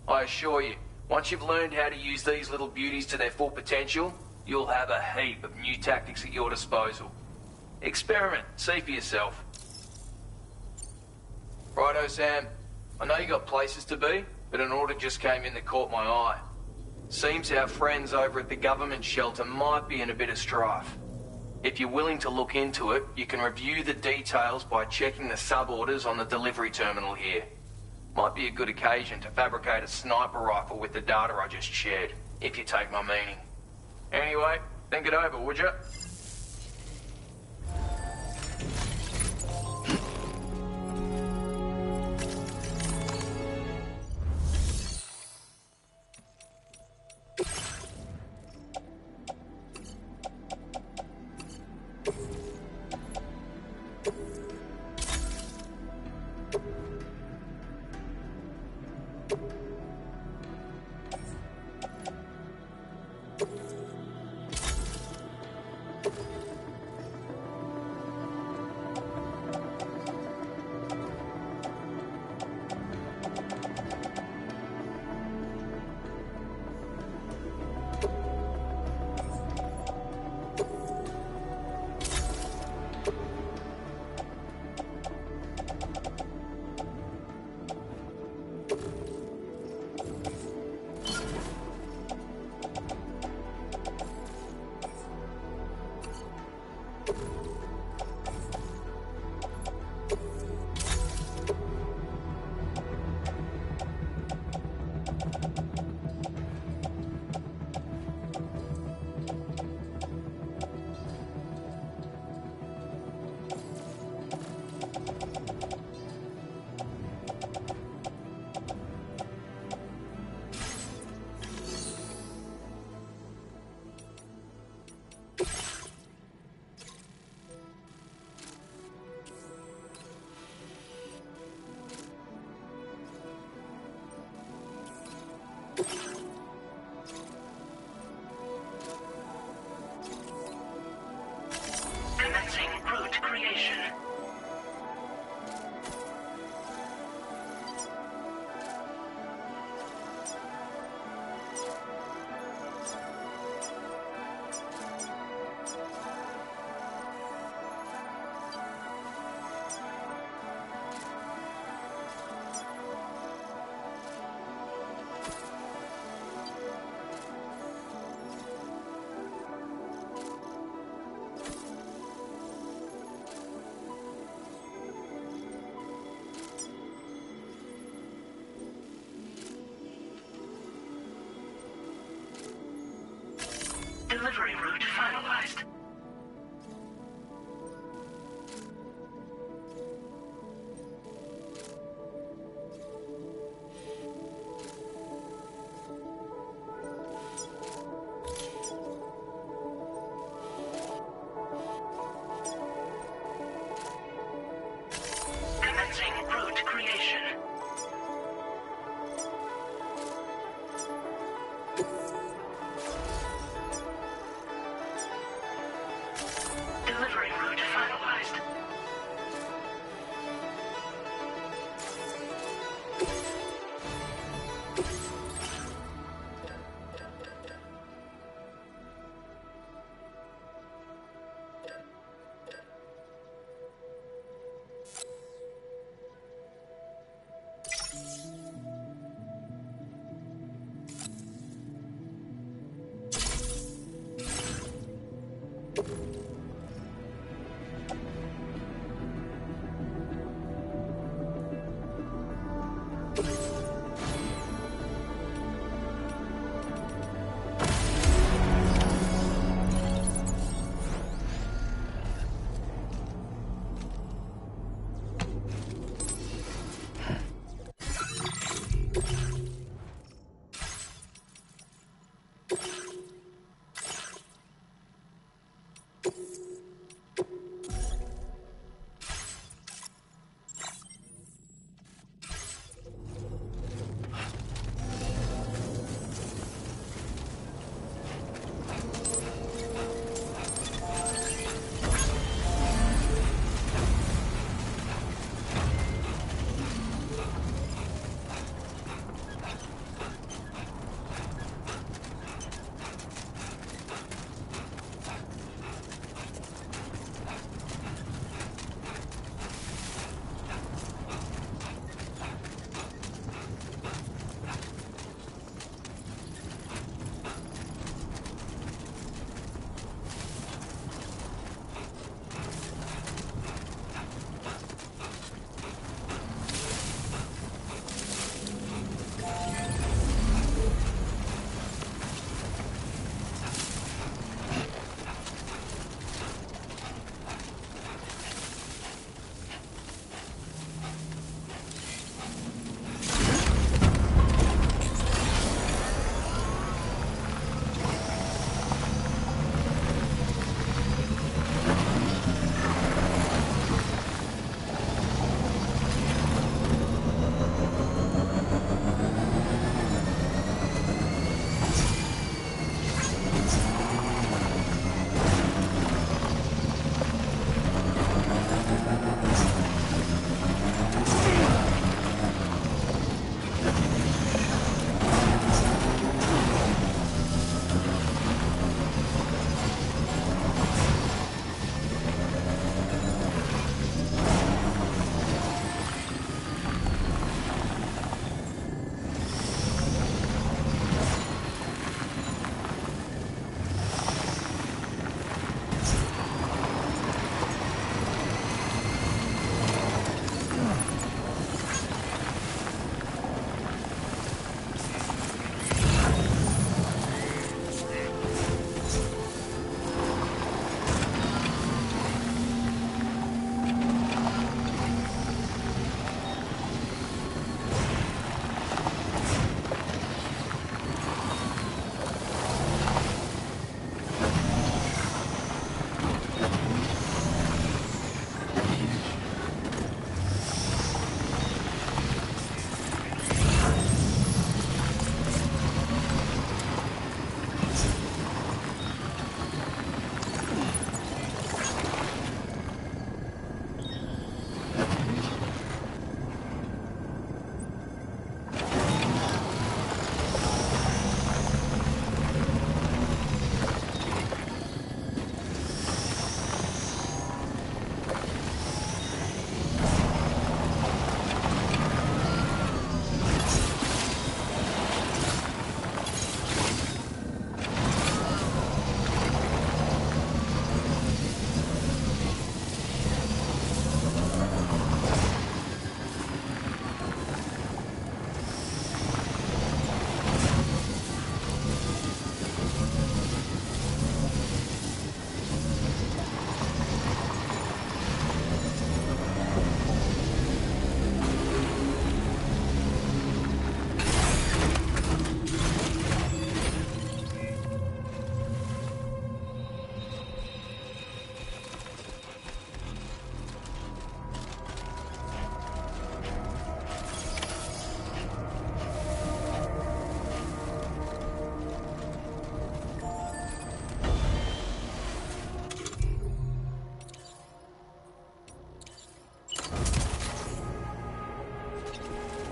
I assure you, once you've learned how to use these little beauties to their full potential, you'll have a heap of new tactics at your disposal. Experiment, see for yourself. Righto, Sam. I know you got places to be, but an order just came in that caught my eye. Seems our friends over at the government shelter might be in a bit of strife. If you're willing to look into it, you can review the details by checking the sub-orders on the delivery terminal here. Might be a good occasion to fabricate a sniper rifle with the data I just shared, if you take my meaning. Anyway, think it over, would you? Commencing route creation. Delivery route finalized. Commencing route creation.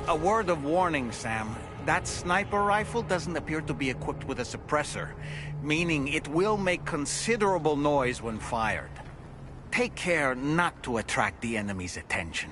A word of warning, Sam. That sniper rifle doesn't appear to be equipped with a suppressor, meaning it will make considerable noise when fired. Take care not to attract the enemy's attention.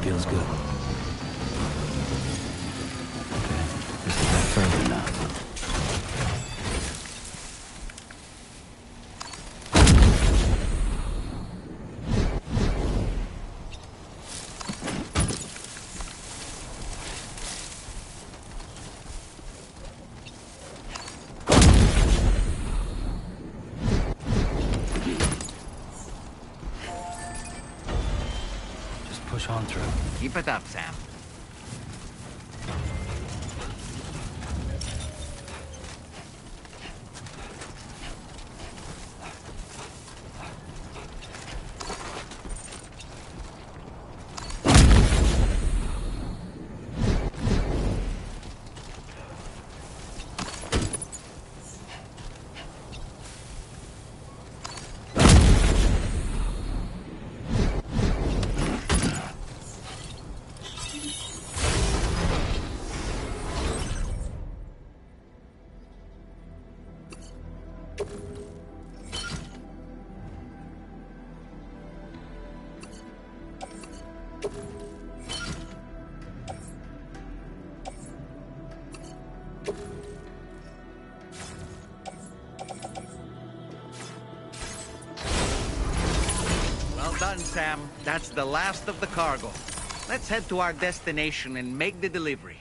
Feels good. Okay, just a bit further now. Push on through. Keep it up, Sam. Well done, Sam. That's the last of the cargo. Let's head to our destination and make the delivery.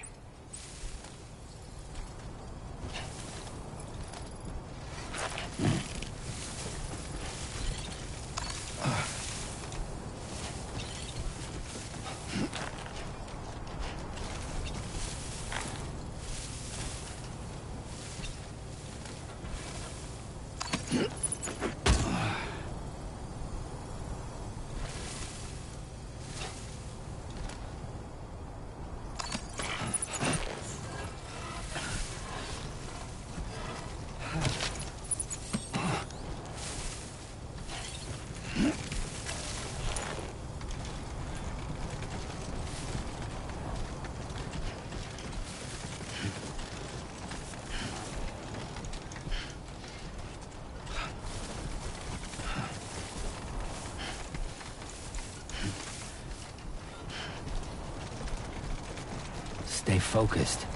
Stay focused.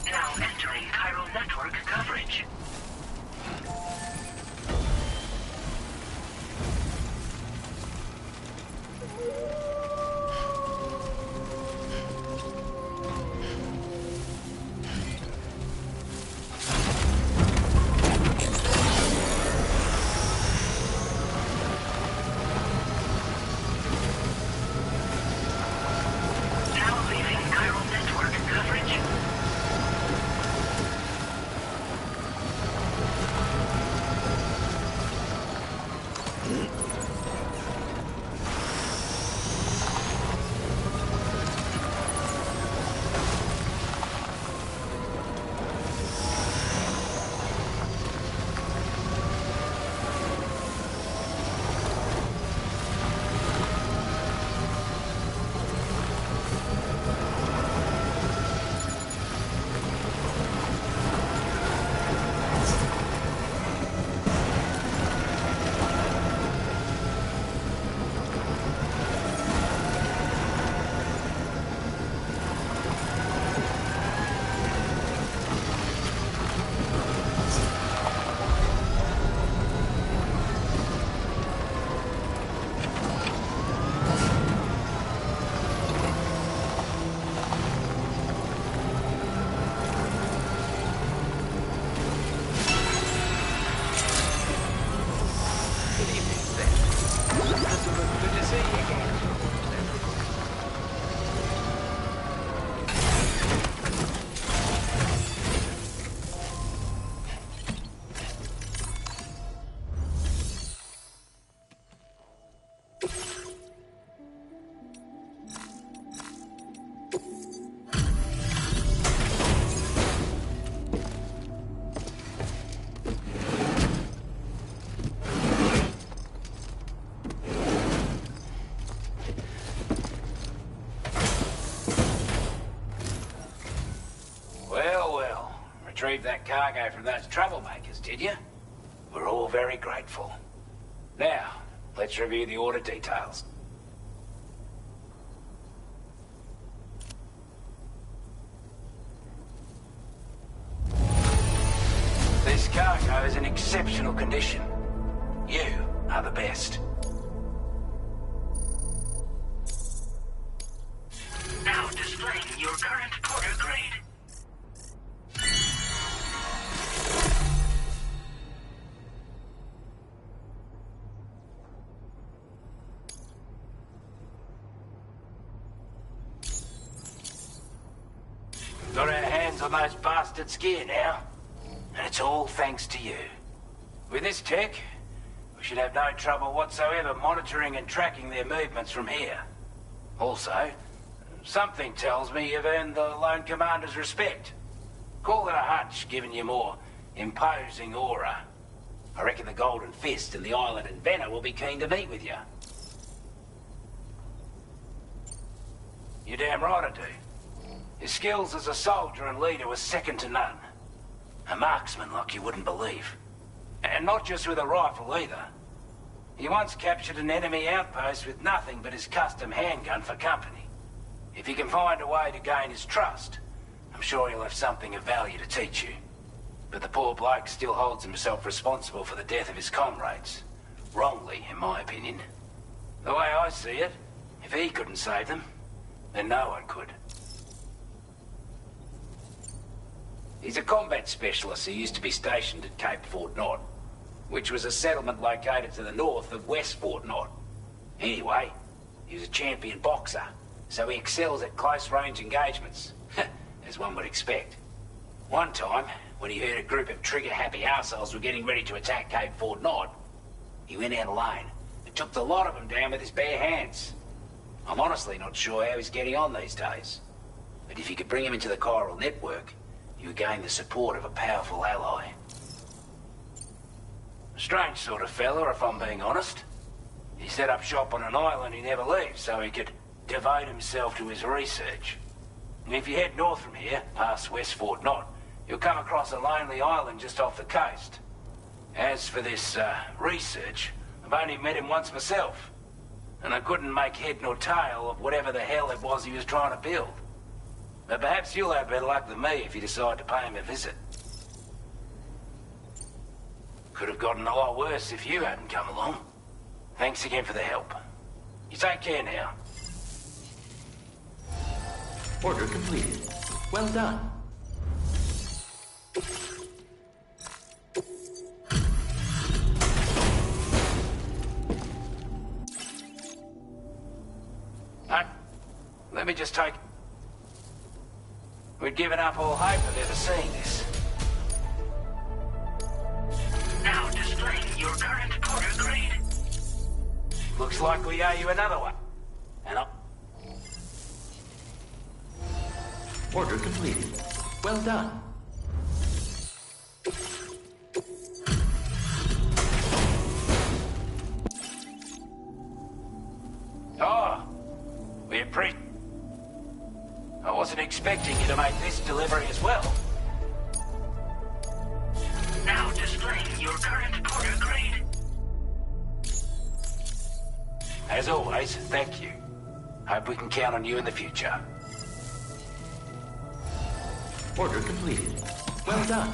Now entering chiral network coverage. Now leaving chiral network coverage. Good to see you again. Well, well. Retrieved that cargo from those troublemakers, did you? We're all very grateful. Now, let's review the order details. This cargo is in exceptional condition. You are the best. Now displaying your current porter grade. Got our hands on those bastards' gear now. And it's all thanks to you. With this tech, we should have no trouble whatsoever monitoring and tracking their movements from here. Also, something tells me you've earned the Lone Commander's respect. Call it a hunch, giving you more imposing aura. I reckon the Golden Fist and the Island Inventor will be keen to meet with you. You're damn right I do. His skills as a soldier and leader were second to none. A marksman like you wouldn't believe. And not just with a rifle either. He once captured an enemy outpost with nothing but his custom handgun for company. If he can find a way to gain his trust, I'm sure he'll have something of value to teach you. But the poor bloke still holds himself responsible for the death of his comrades. Wrongly, in my opinion. The way I see it, if he couldn't save them, then no one could. He's a combat specialist who used to be stationed at Cape Fort Knot, which was a settlement located to the north of West Fort Knot. Anyway, he was a champion boxer, so he excels at close-range engagements, as one would expect. One time, when he heard a group of trigger-happy arseholes were getting ready to attack Cape Fort Knot, he went out alone and took the lot of them down with his bare hands. I'm honestly not sure how he's getting on these days, but if you could bring him into the chiral network, you gain the support of a powerful ally. A strange sort of fella, if I'm being honest. He set up shop on an island he never leaves so he could devote himself to his research. And if you head north from here, past West Fort Knot, you'll come across a lonely island just off the coast. As for this research, I've only met him once myself, and I couldn't make head nor tail of whatever the hell it was he was trying to build. But perhaps you'll have better luck than me if you decide to pay him a visit. Could have gotten a lot worse if you hadn't come along. Thanks again for the help. You take care now. Order completed. Well done. Let me just take... We'd given up all hope of ever seeing this. Now displaying your current porter grade. Looks like we owe you another one. And I'll... Order completed. Well done. Oh, we appreciate... I wasn't expecting you to make this delivery as well. Now displaying your current porter grade. As always, thank you. Hope we can count on you in the future. Order completed. Well done.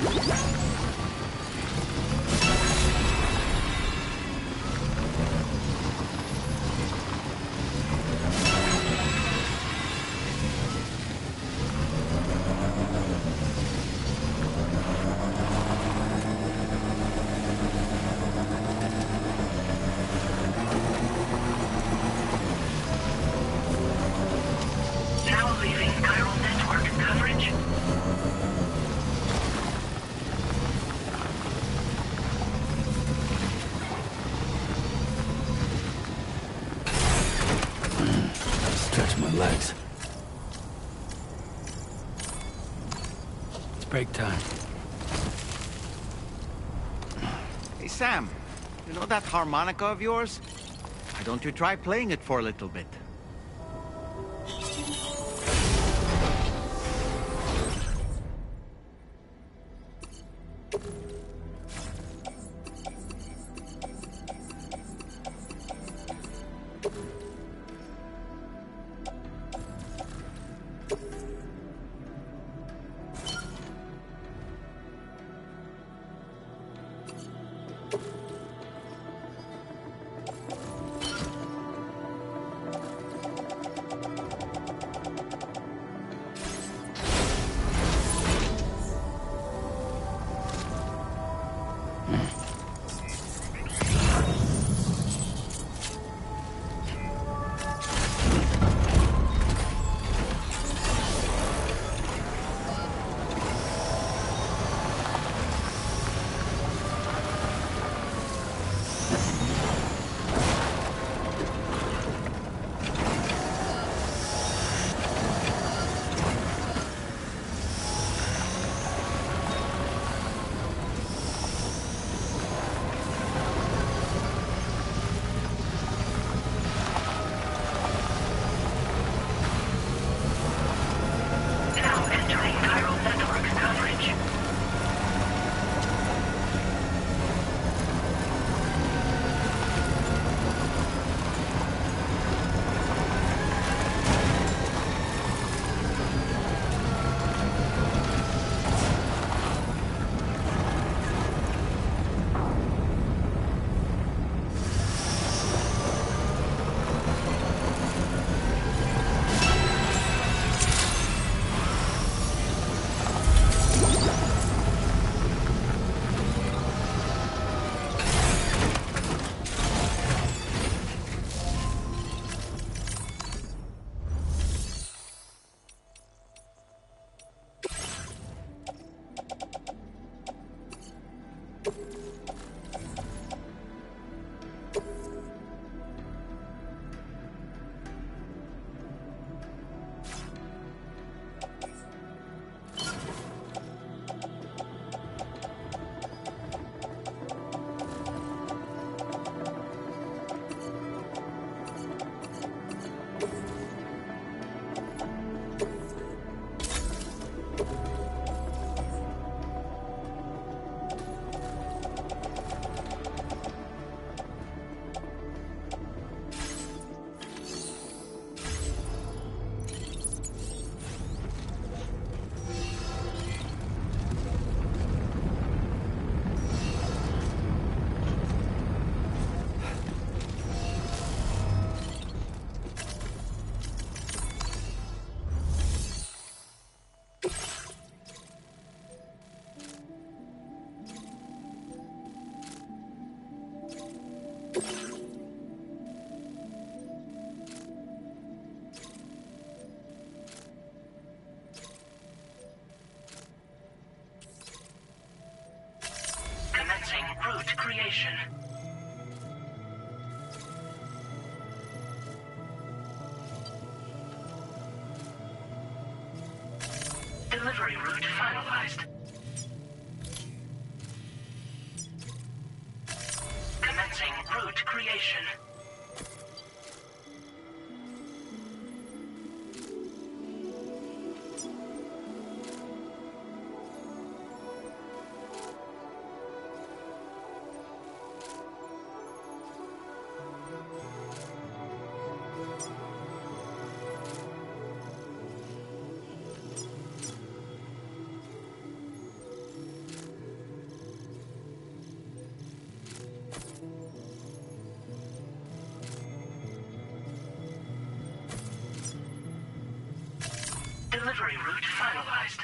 Now leaving chiral network coverage. Stretch my legs. It's break time. Hey, Sam. You know that harmonica of yours? Why don't you try playing it for a little bit? Now entering chiral network coverage. Commencing route creation. Delivery route finalized. Commencing route creation. Delivery route finalized.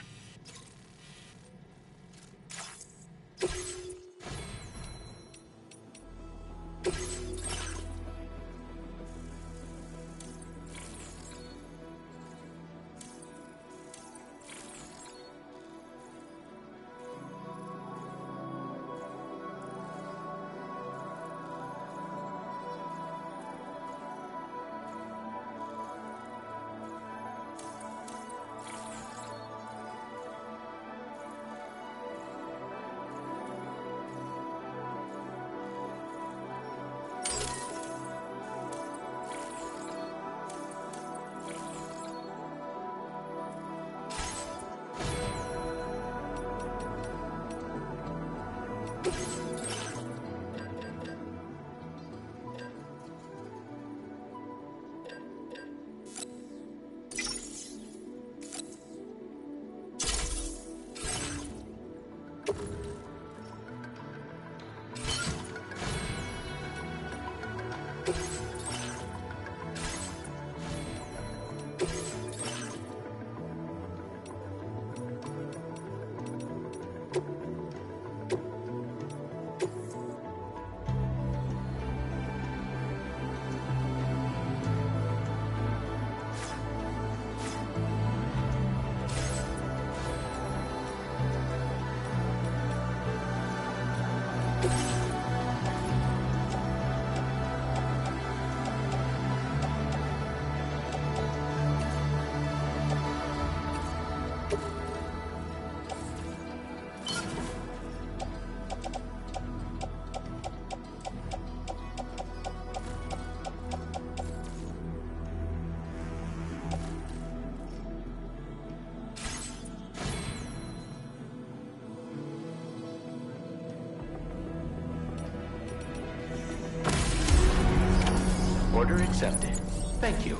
Order accepted. Thank you.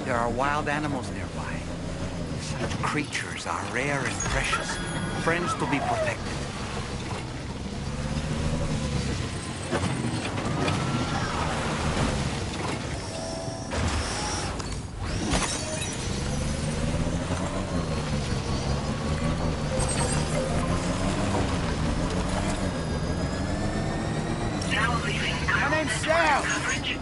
There are wild animals nearby. Such creatures are rare and precious, friends to be protected. Now leaving. My name's Sam. Coverage.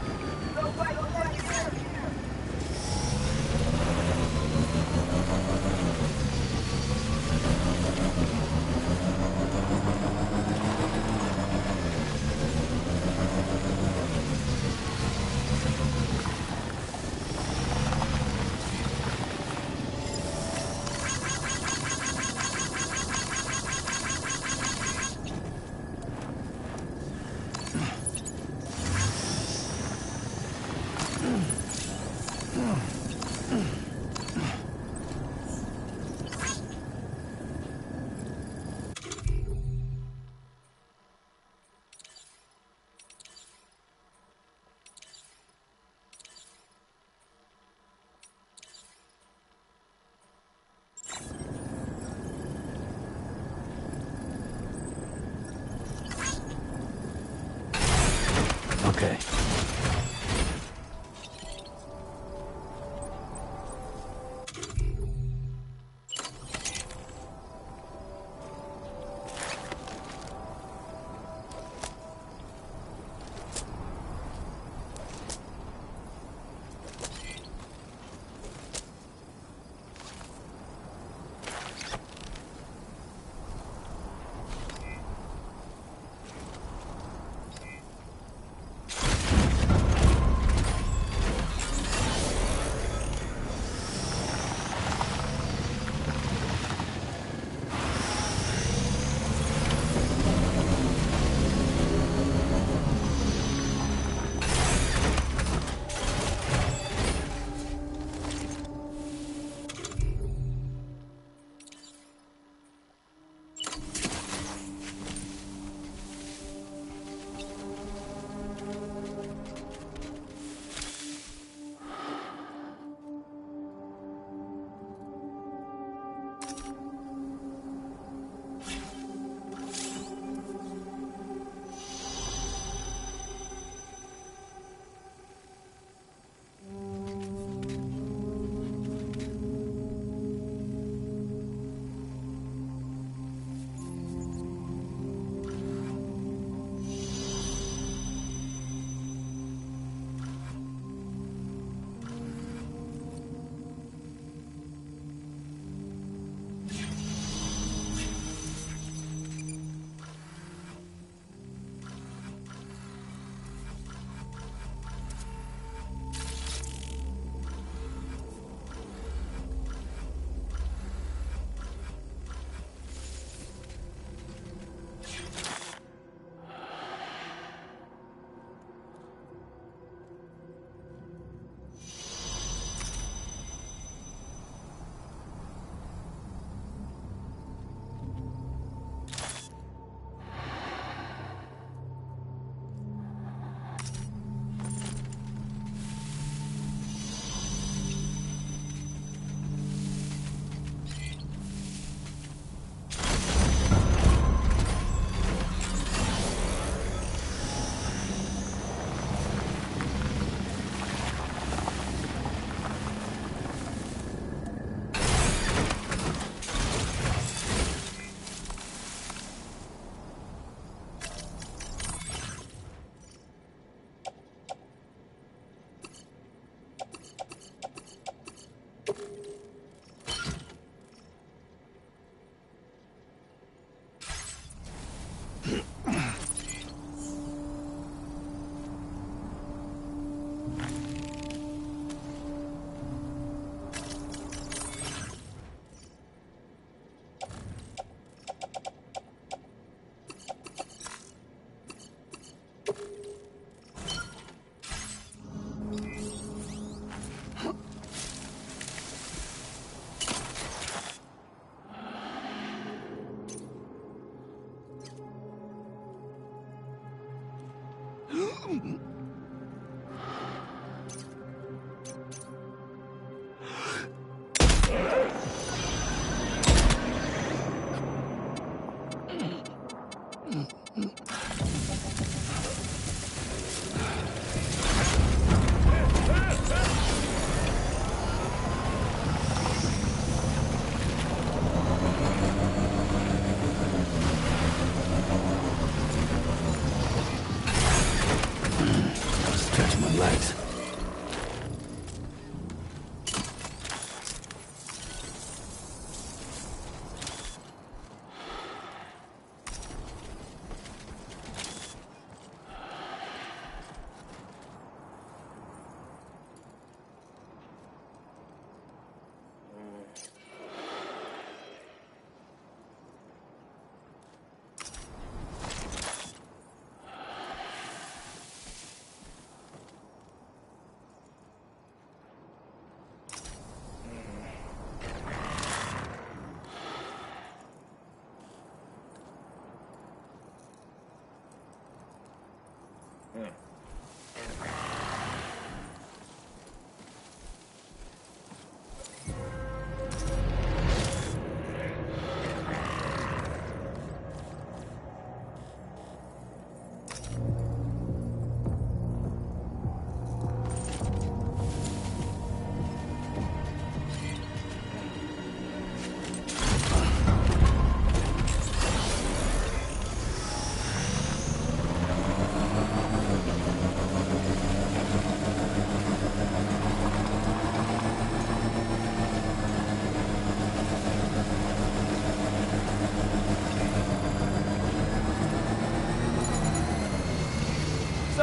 Okay.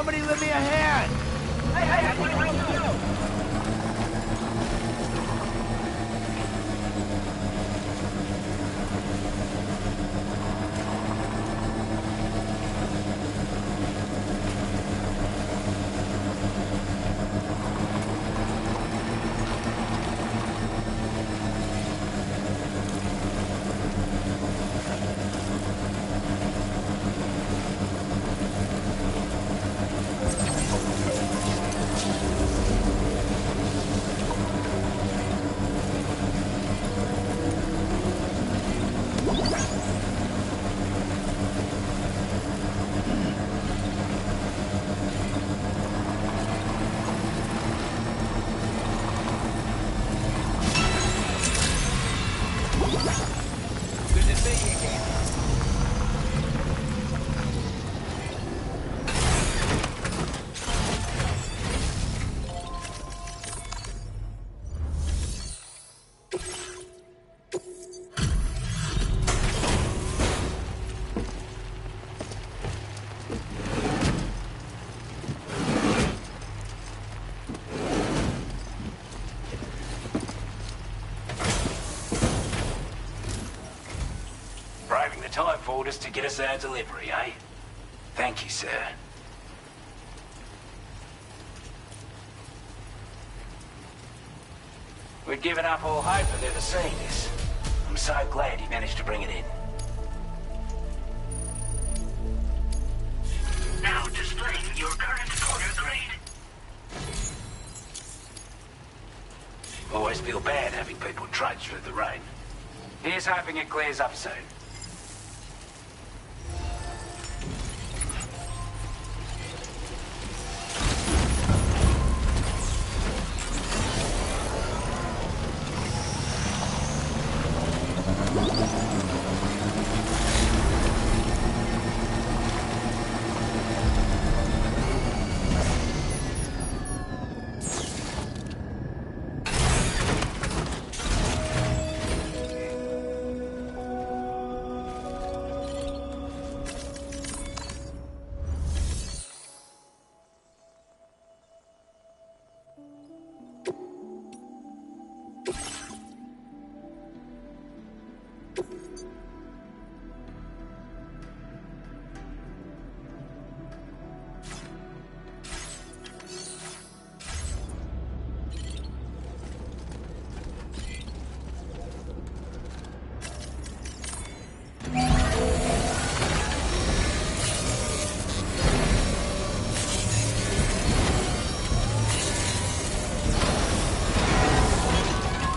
Somebody lend me a hand! Time for us to get us our delivery, eh? Thank you, sir. We'd given up all hope of ever seeing this. I'm so glad he managed to bring it in. Now displaying your current order grade. Always feel bad having people trudge through the rain. Here's hoping it clears up soon.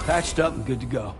Patched up and good to go.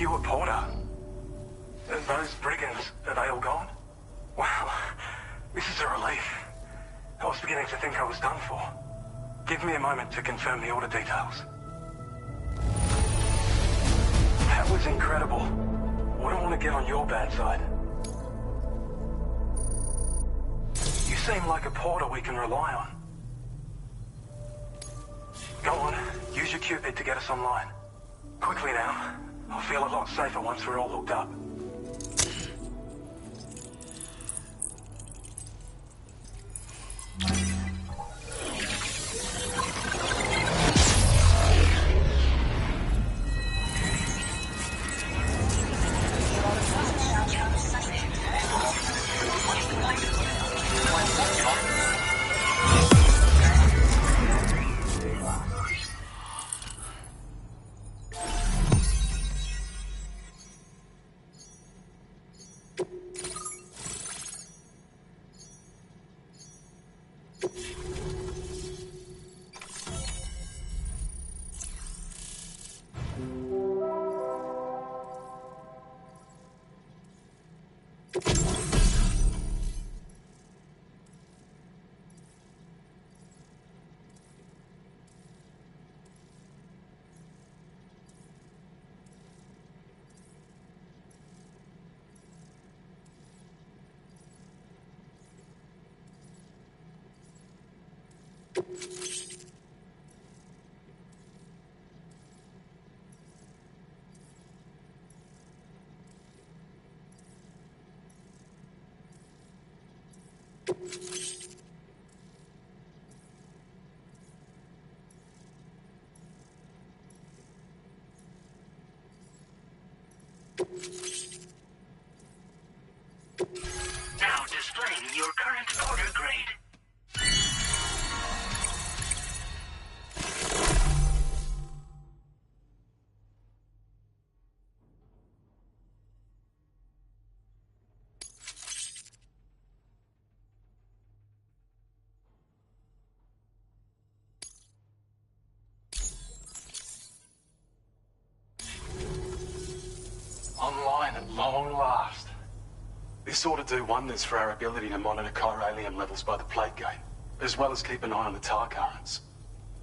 you a porter. Those brigands, are they all gone? Wow, this is a relief. I was beginning to think I was done for. Give me a moment to confirm the order details. That was incredible. Wouldn't want to get on your bad side. You seem like a porter we can rely on. Go on, use your Cupid to get us online. Quickly now. I'll feel a lot safer once we're all hooked up. Now displaying your current order grade. Online at long last. This ought to do wonders for our ability to monitor chiralium levels by the plate gate, as well as keep an eye on the tar currents.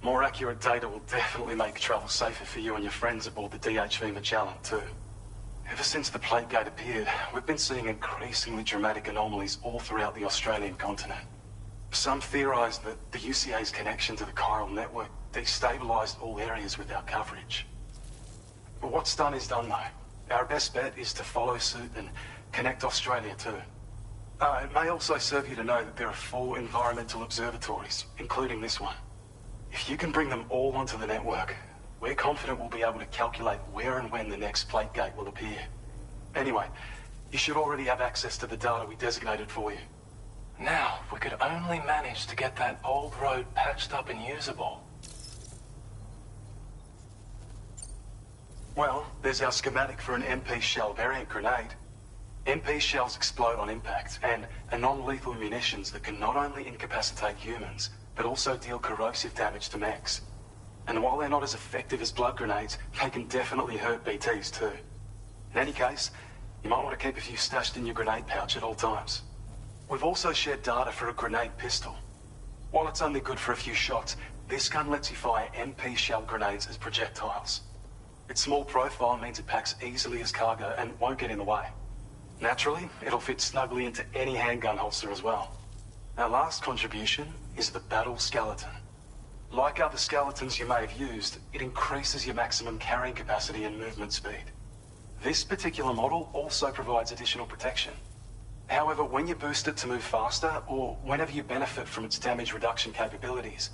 More accurate data will definitely make travel safer for you and your friends aboard the DHV Magellan too. Ever since the plate gate appeared, we've been seeing increasingly dramatic anomalies all throughout the Australian continent. Some theorise that the UCA's connection to the chiral network destabilised all areas with our coverage. But what's done is done though. Our best bet is to follow suit and connect Australia too. It may also serve you to know that there are 4 environmental observatories, including this one. If you can bring them all onto the network, we're confident we'll be able to calculate where and when the next plate gate will appear. Anyway, you should already have access to the data we designated for you. Now, if we could only manage to get that old road patched up and usable. Well, there's our schematic for an MP shell variant grenade. MP shells explode on impact and are non-lethal munitions that can not only incapacitate humans, but also deal corrosive damage to mechs. And while they're not as effective as blood grenades, they can definitely hurt BTs too. In any case, you might want to keep a few stashed in your grenade pouch at all times. We've also shared data for a grenade pistol. While it's only good for a few shots, this gun lets you fire MP shell grenades as projectiles. Its small profile means it packs easily as cargo and won't get in the way. Naturally, it'll fit snugly into any handgun holster as well. Our last contribution is the Battle Skeleton. Like other skeletons you may have used, it increases your maximum carrying capacity and movement speed. This particular model also provides additional protection. However, when you boost it to move faster, or whenever you benefit from its damage reduction capabilities,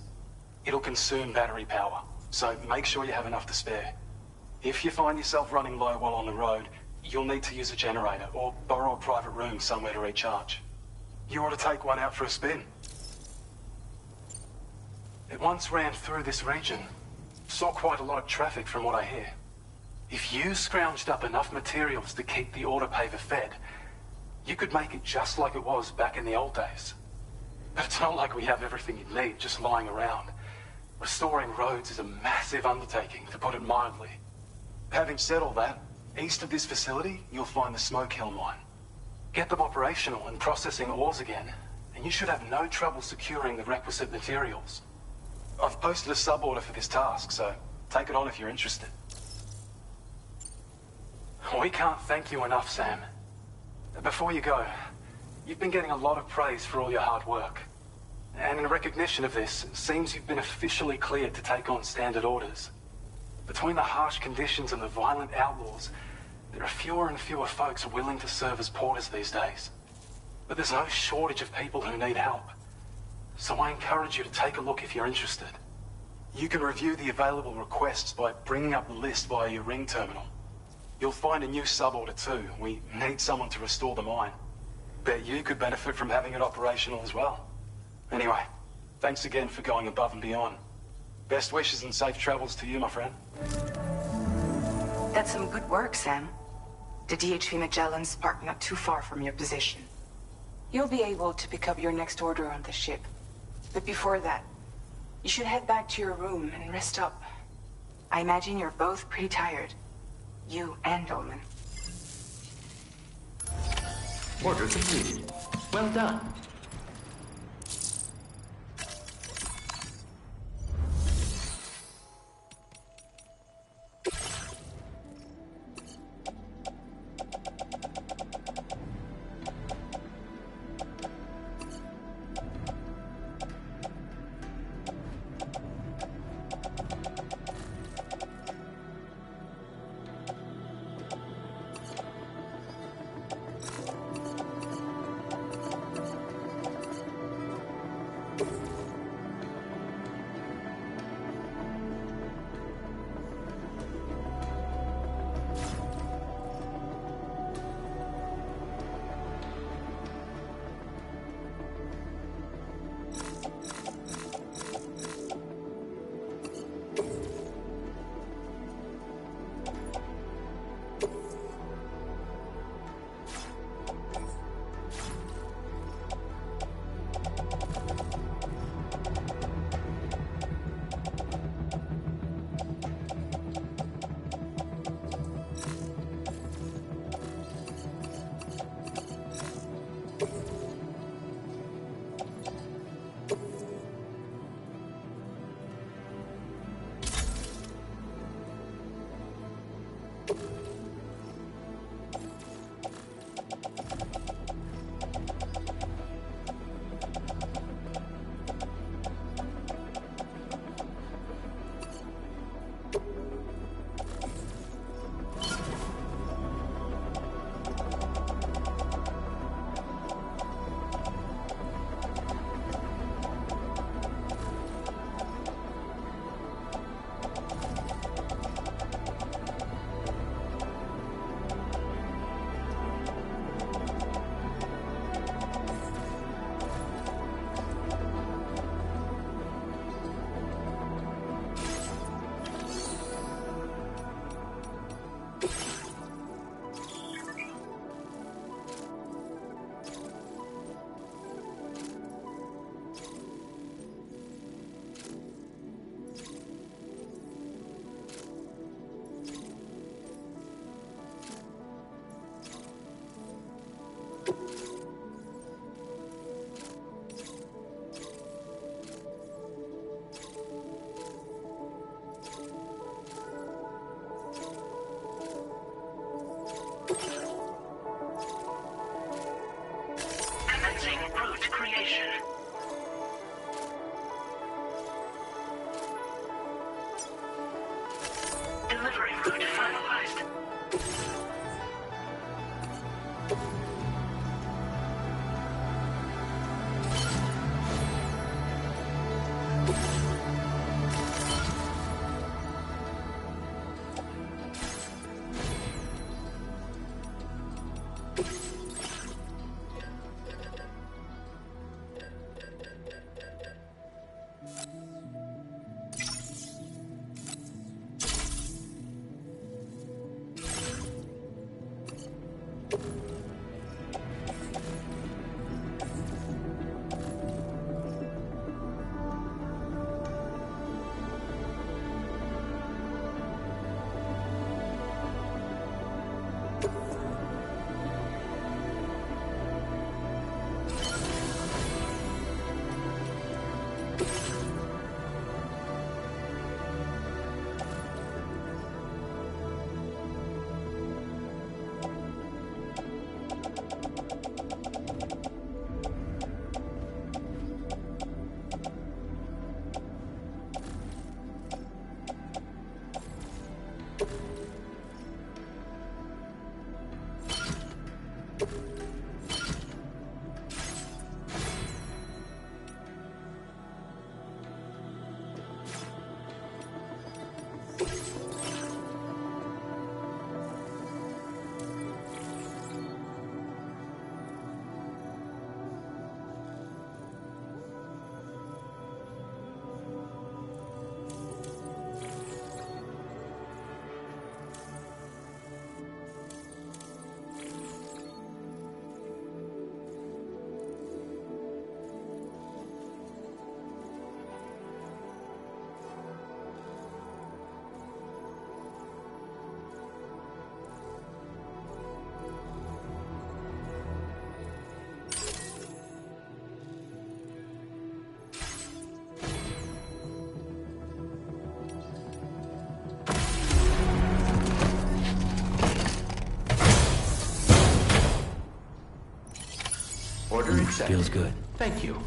it'll consume battery power, so make sure you have enough to spare. If you find yourself running low while on the road, you'll need to use a generator or borrow a private room somewhere to recharge. You ought to take one out for a spin. It once ran through this region. Saw quite a lot of traffic from what I hear. If you scrounged up enough materials to keep the autopaver fed, you could make it just like it was back in the old days. But it's not like we have everything you need just lying around. Restoring roads is a massive undertaking, to put it mildly. Having said all that, East of this facility, you'll find the Smoke Hill mine. Get them operational and processing ores again, and you should have no trouble securing the requisite materials. I've posted a sub-order for this task, so take it on if you're interested. We can't thank you enough, Sam. Before you go, you've been getting a lot of praise for all your hard work. And in recognition of this, it seems you've been officially cleared to take on standard orders. Between the harsh conditions and the violent outlaws, there are fewer and fewer folks willing to serve as porters these days. But there's no shortage of people who need help. So I encourage you to take a look if you're interested. You can review the available requests by bringing up the list via your ring terminal. You'll find a new sub-order too. We need someone to restore the mine. Bet you could benefit from having it operational as well. Anyway, thanks again for going above and beyond. Best wishes and safe travels to you, my friend. That's some good work, Sam. The DHV Magellan's parked not too far from your position. You'll be able to pick up your next order on the ship. But before that, you should head back to your room and rest up. I imagine you're both pretty tired. You and Dolman. Order completed. Well done. Exactly. Feels good. Thank you.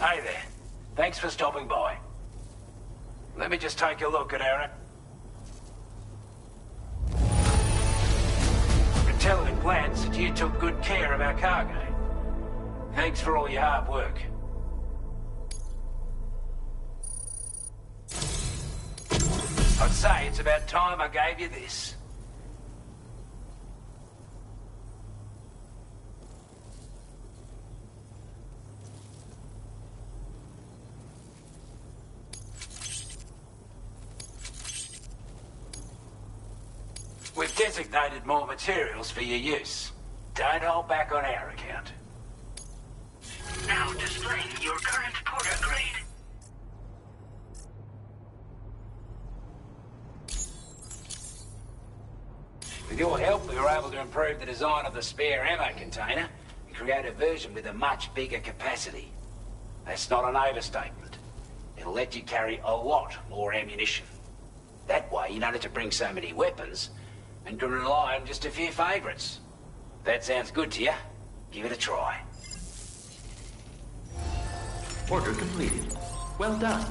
Hey there. Thanks for stopping by. Let me just take a look at Aaron. I can tell at a glance that you took good care of our cargo. Thanks for all your hard work. I'd say it's about time I gave you this. We've designated more materials for your use. Don't hold back on our account. Now displaying your current porter grade. With your help, we were able to improve the design of the spare ammo container and create a version with a much bigger capacity. That's not an overstatement. It'll let you carry a lot more ammunition. That way, you don't have to bring so many weapons and can rely on just a few favourites. That sounds good to you? Give it a try. Order completed. Well done.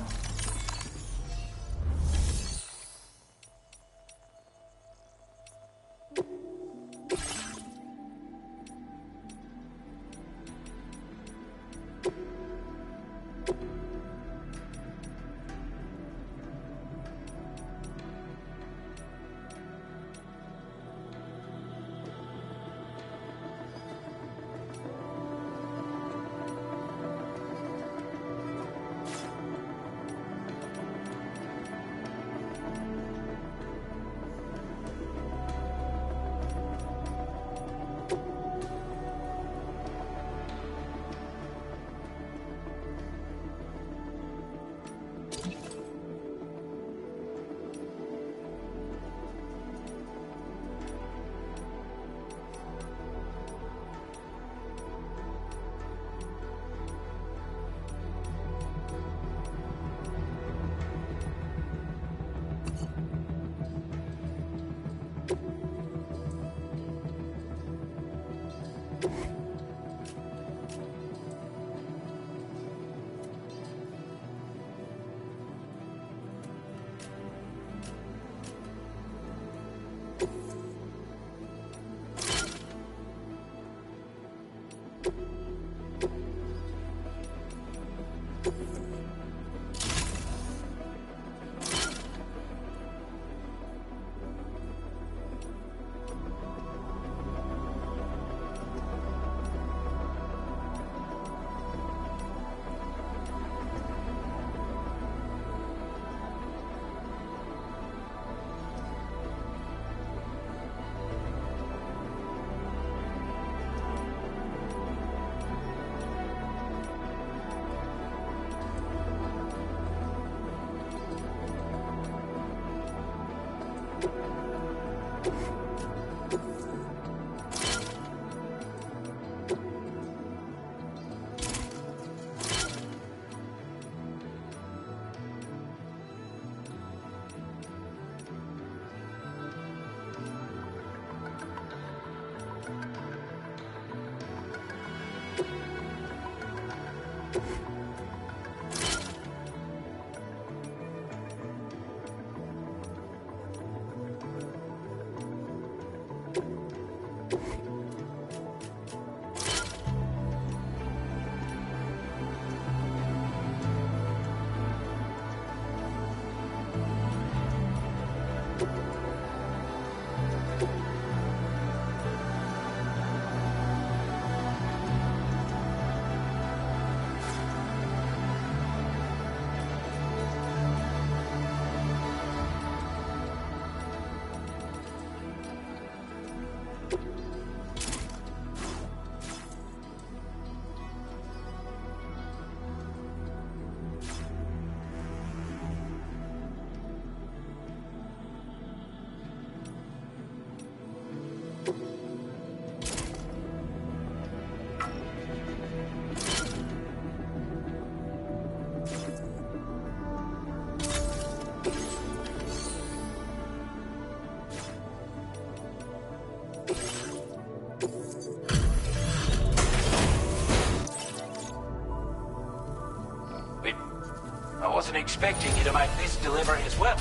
I wasn't expecting you to make this delivery as well.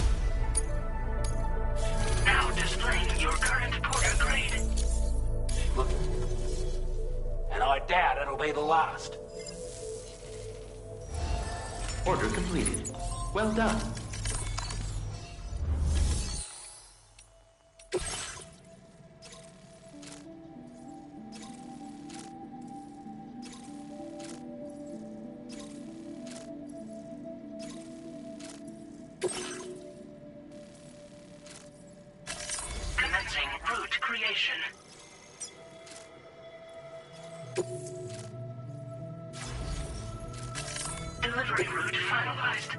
Now displaying your current porter grade. Look. And I doubt it'll be the last. Order completed. Well done. Commencing route creation. Delivery route finalized.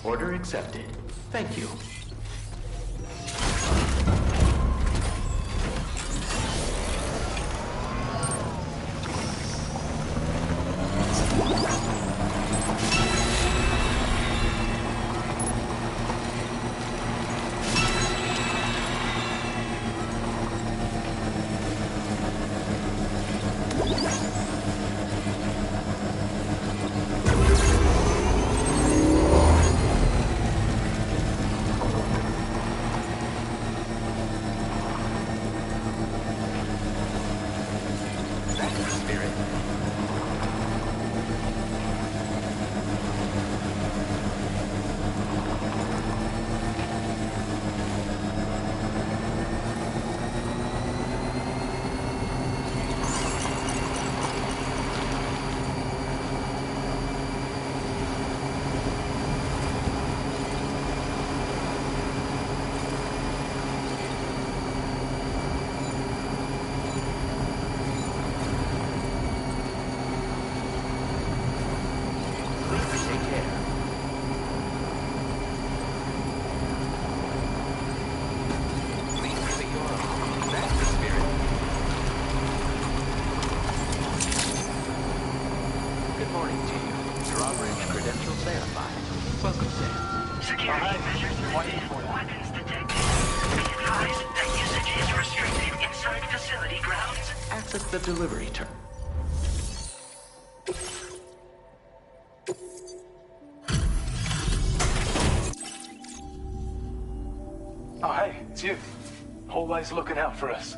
Order accepted. Thank you. The delivery turn. Oh, hey, it's you. Always looking out for us.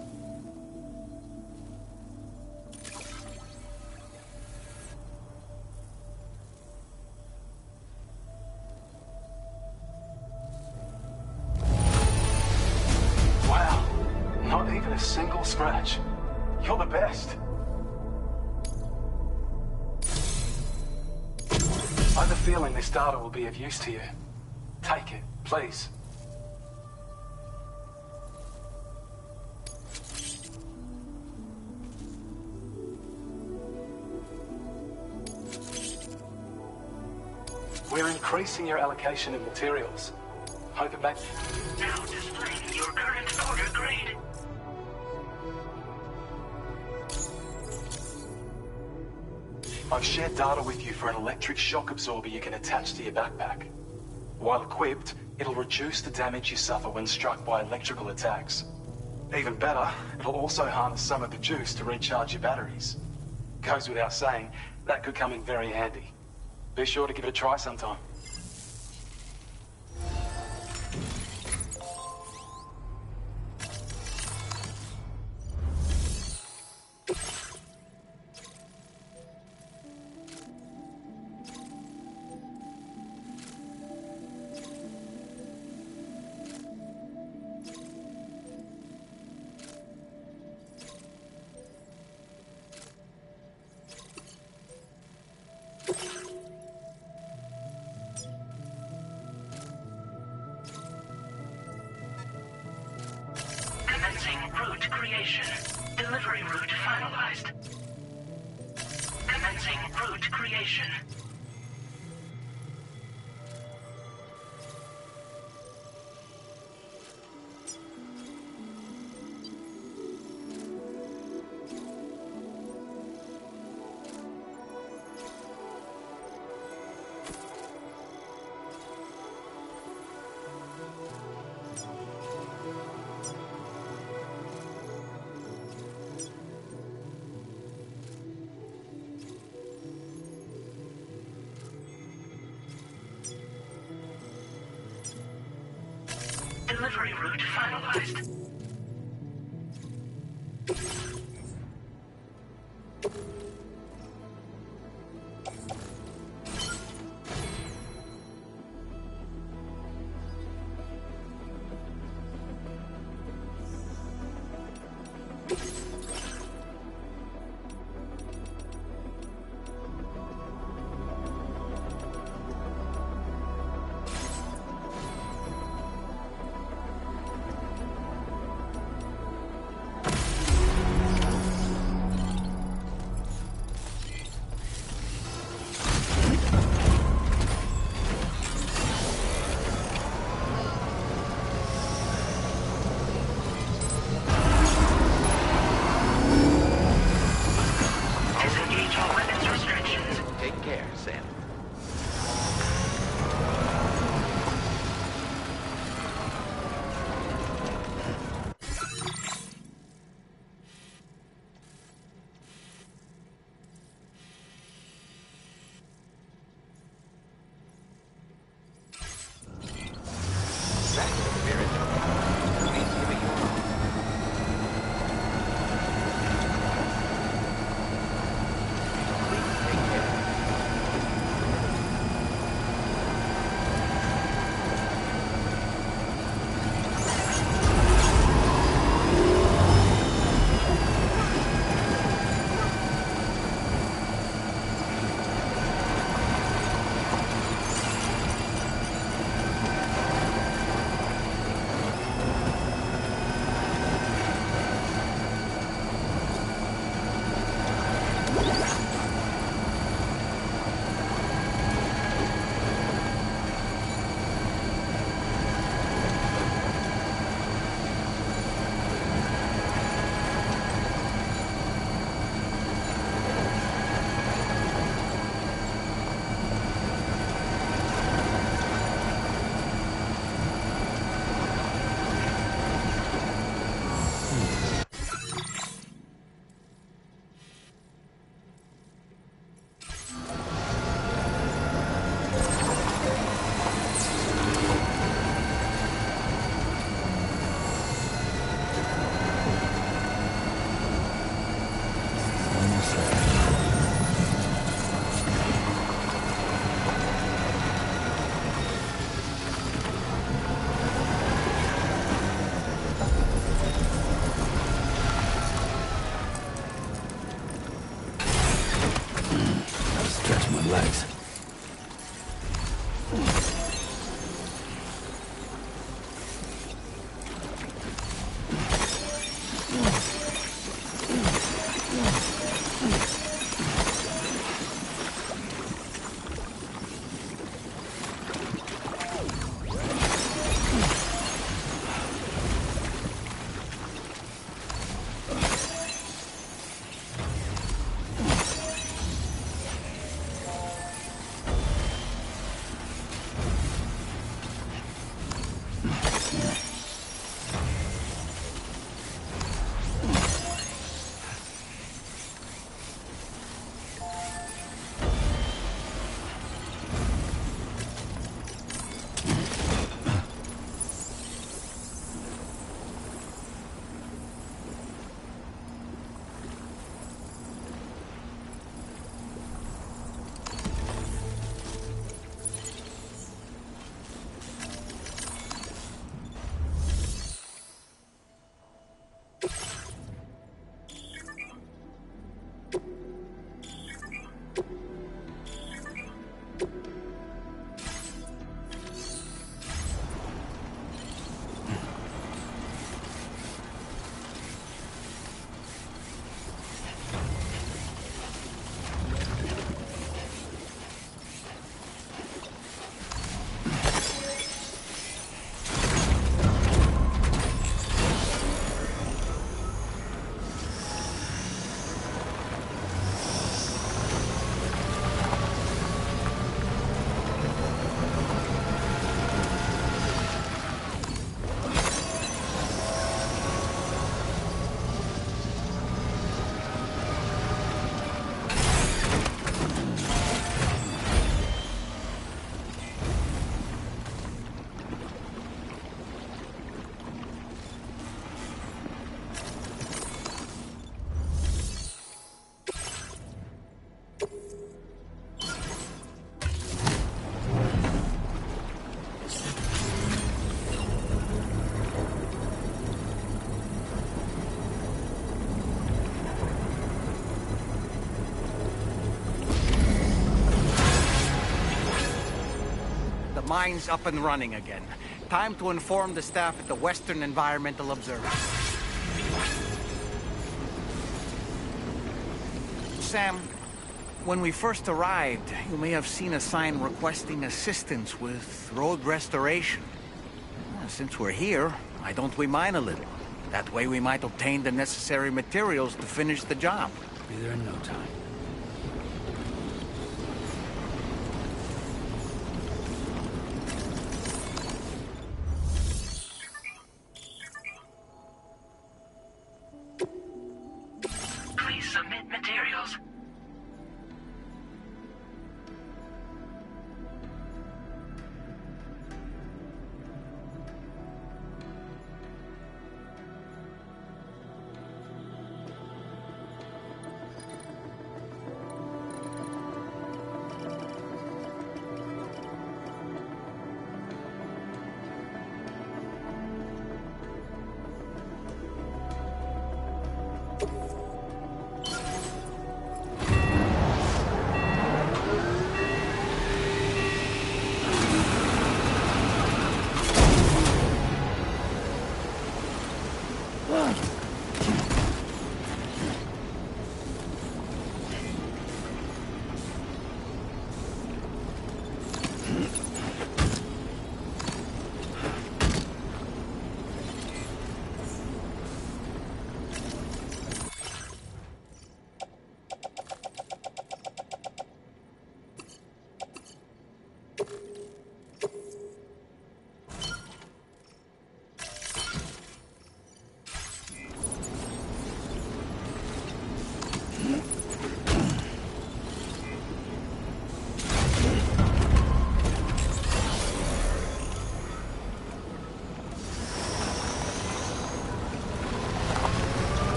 scratch. You're the best. I have a feeling this data will be of use to you. Take it, please. We're increasing your allocation of materials. Hope it makes... Now displaying your current order grade. I've shared data with you for an electric shock absorber you can attach to your backpack. While equipped, it'll reduce the damage you suffer when struck by electrical attacks. Even better, it'll also harness some of the juice to recharge your batteries. Goes without saying, that could come in very handy. Be sure to give it a try sometime. Commencing route creation. Delivery route finalized. Commencing route creation. Delivery route finalized. some legs. Mine's up and running again. Time to inform the staff at the Western Environmental Observatory. Sam, when we first arrived, you may have seen a sign requesting assistance with road restoration. Since we're here, why don't we mine a little? That way we might obtain the necessary materials to finish the job. Be there in no time. Please submit materials.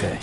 Okay.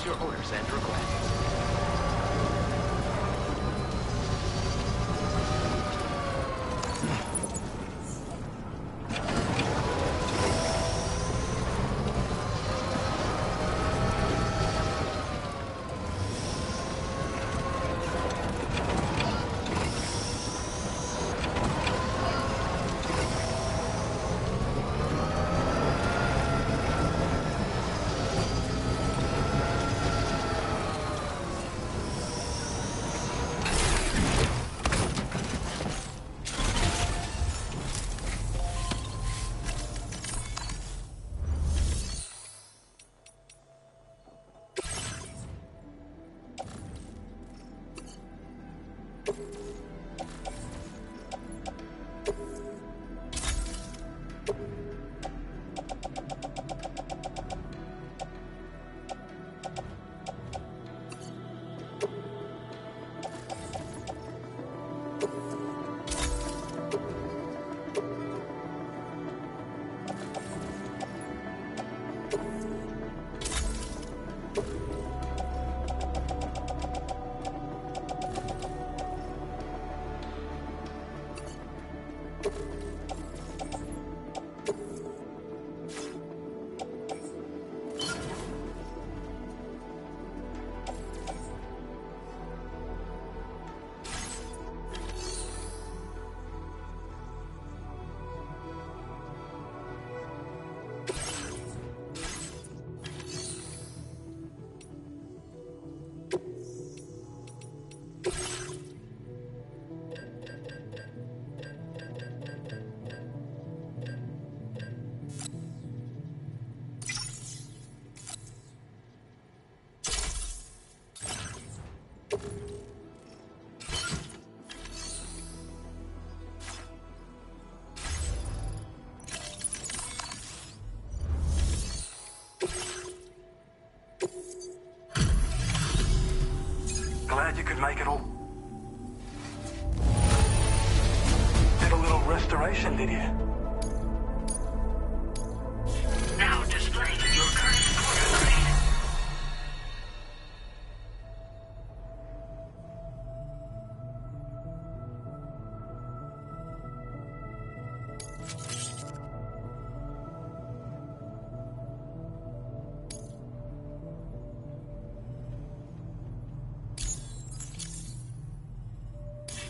Your orders and requests. Glad you could make it all. Did a little restoration, did you? Now displaying your current quarter grade.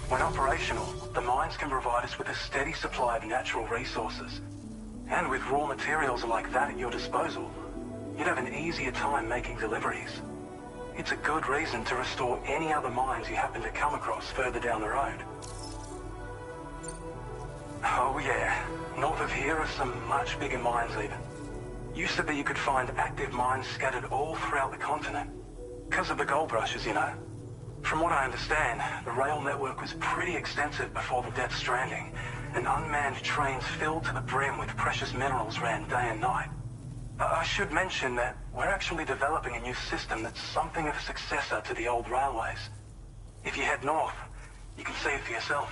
When operational, the mines can provide us with a steady supply of natural resources. And with raw materials like that at your disposal, you'd have an easier time making deliveries. It's a good reason to restore any other mines you happen to come across further down the road. Oh yeah, north of here are some much bigger mines even. Used to be you could find active mines scattered all throughout the continent. Because of the gold rushes, you know. From what I understand, the rail network was pretty extensive before the Death Stranding, and unmanned trains filled to the brim with precious minerals ran day and night. I should mention that we're actually developing a new system that's something of a successor to the old railways. If you head north, you can see it for yourself.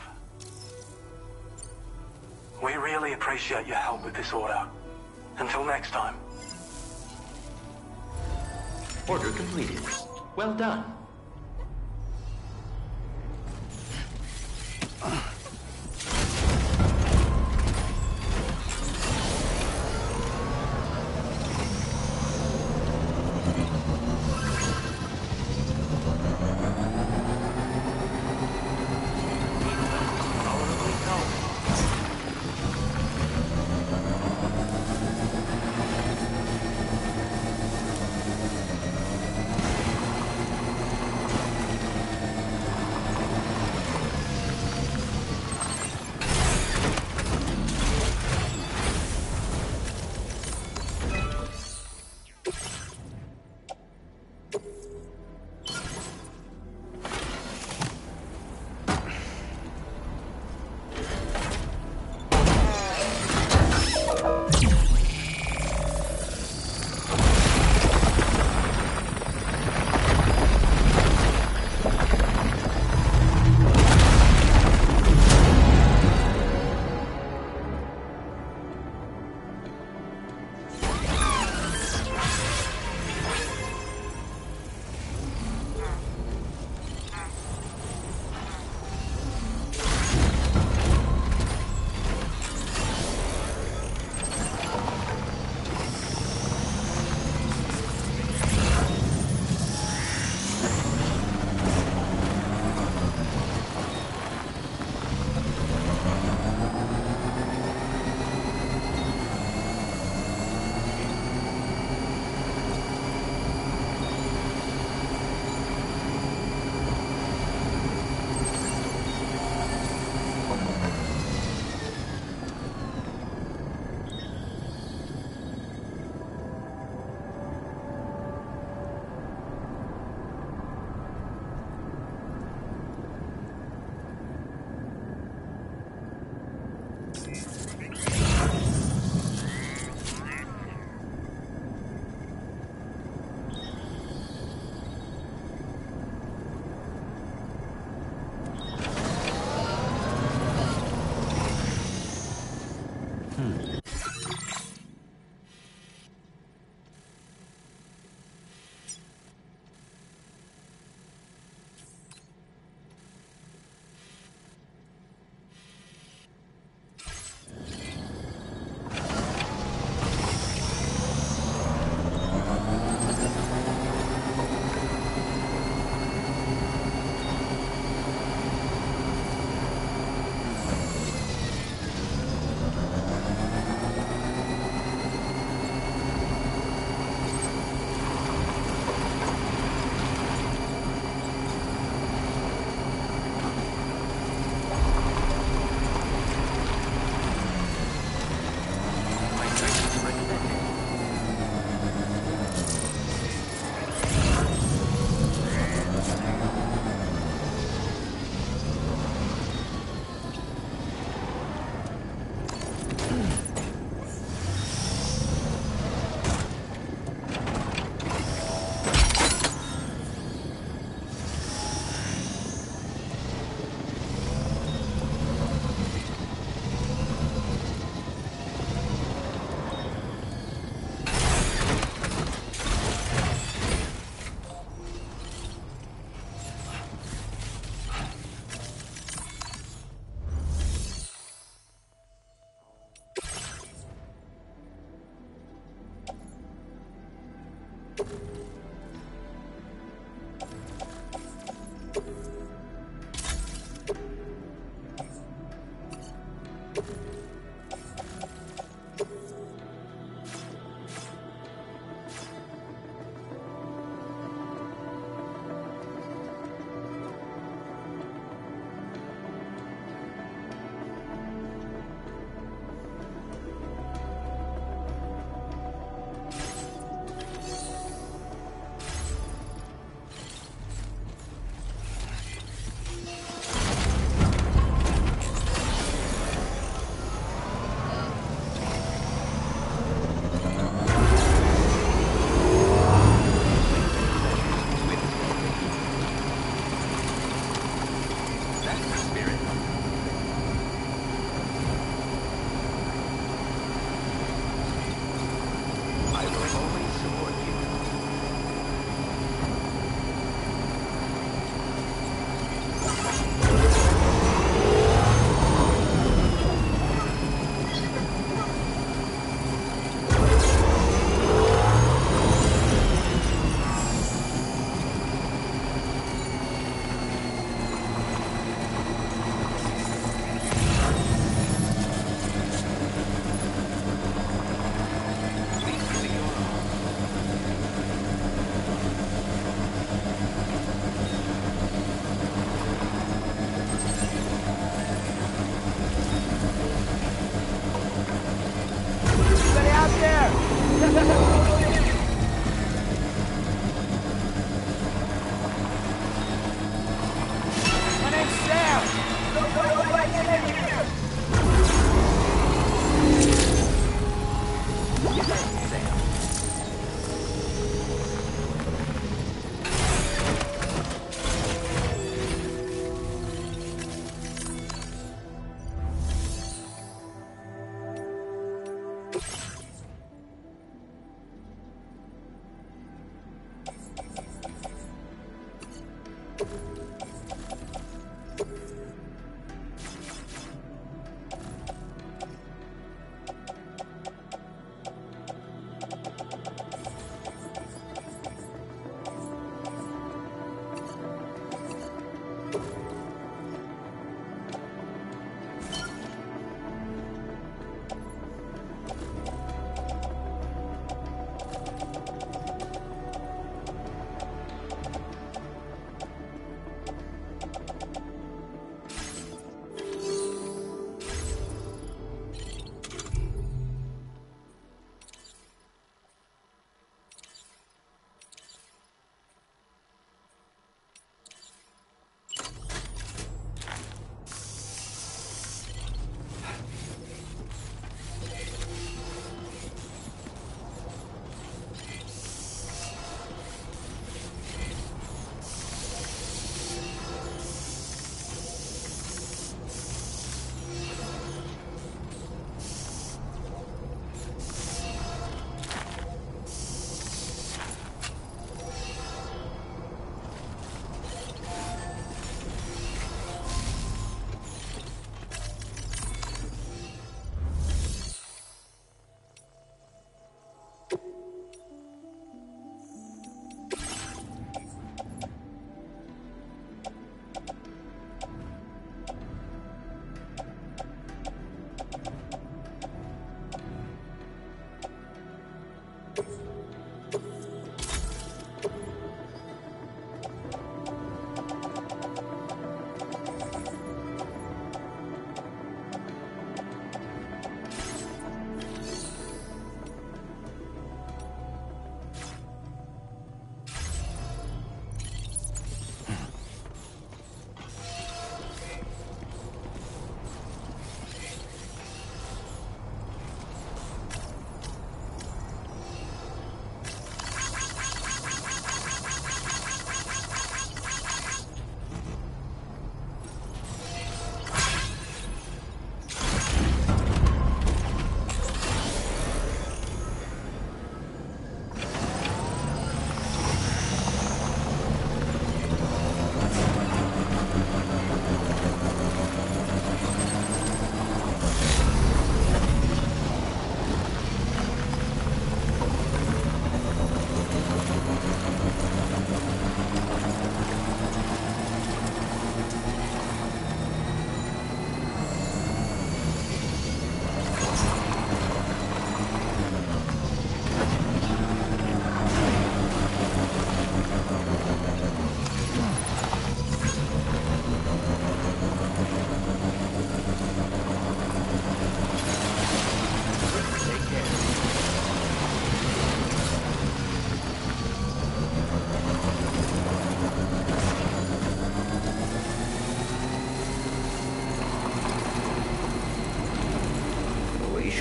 We really appreciate your help with this order. Until next time. Order completed. Well done.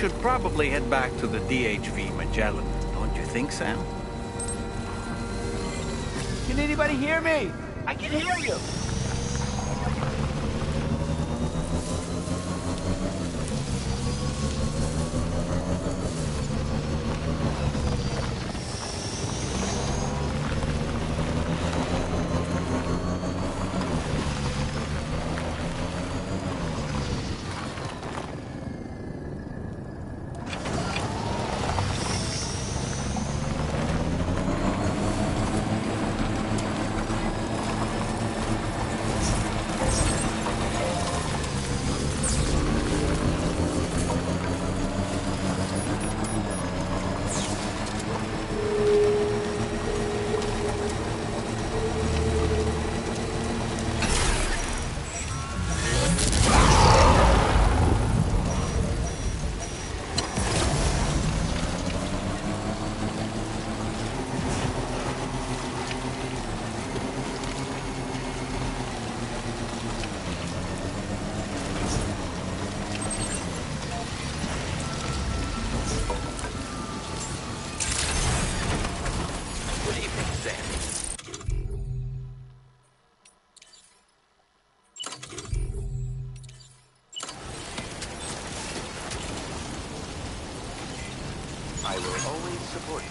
should probably head back to the DHV Magellan, don't you think, Sam? Can anybody hear me? I can hear you! I will always support you.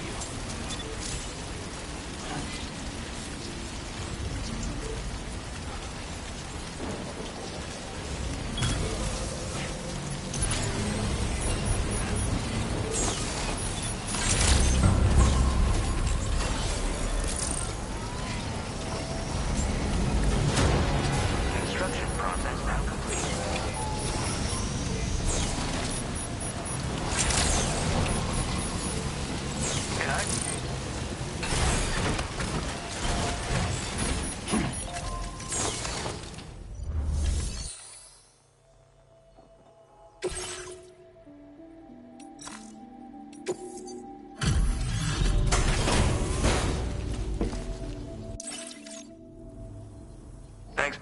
Construction process now complete. Thanks.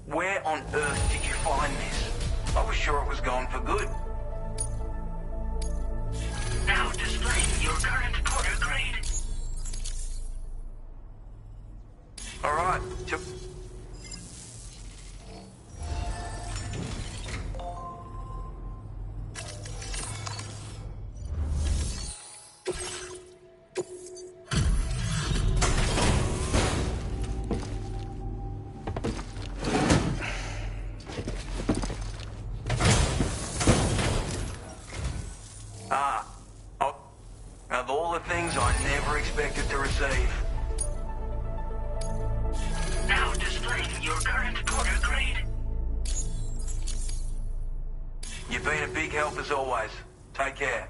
Where on earth did you find this? I was sure it was gone for good. Now displaying your current quarter grade. All right. Of all the things I never expected to receive. Now displaying your current quarter grade. You've been a big help as always. Take care.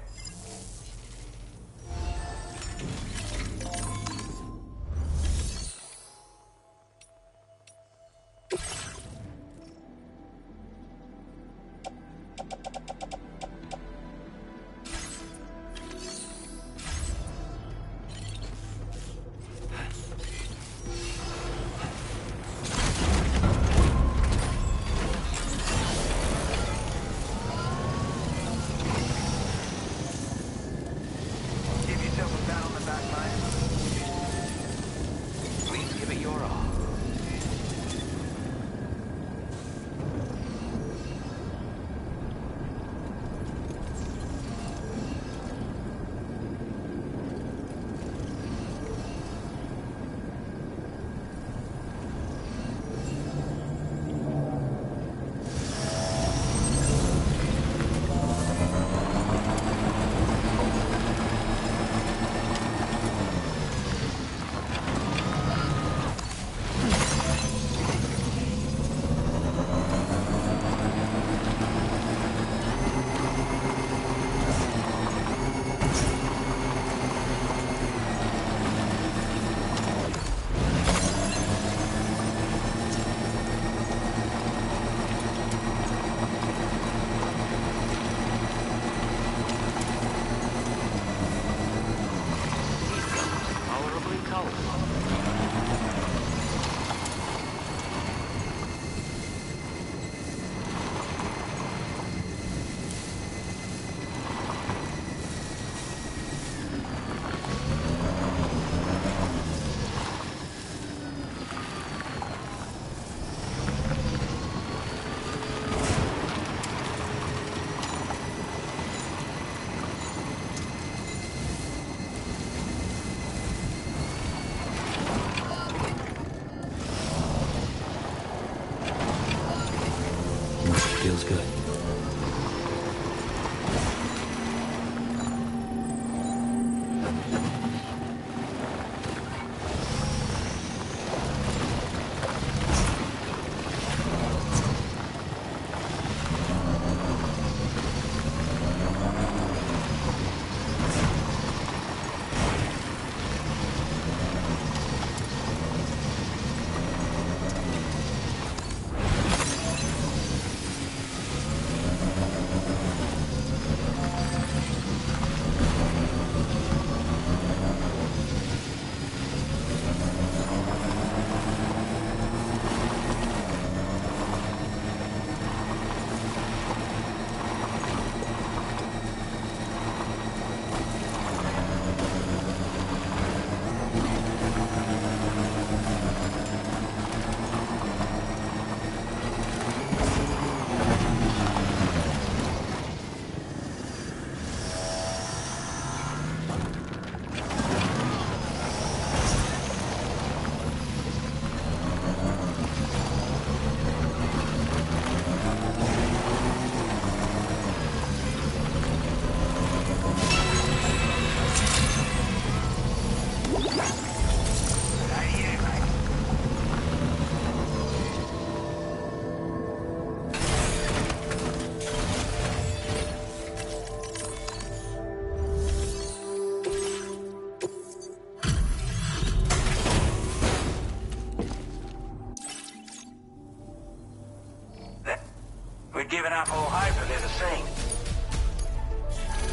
up all hope of ever seeing.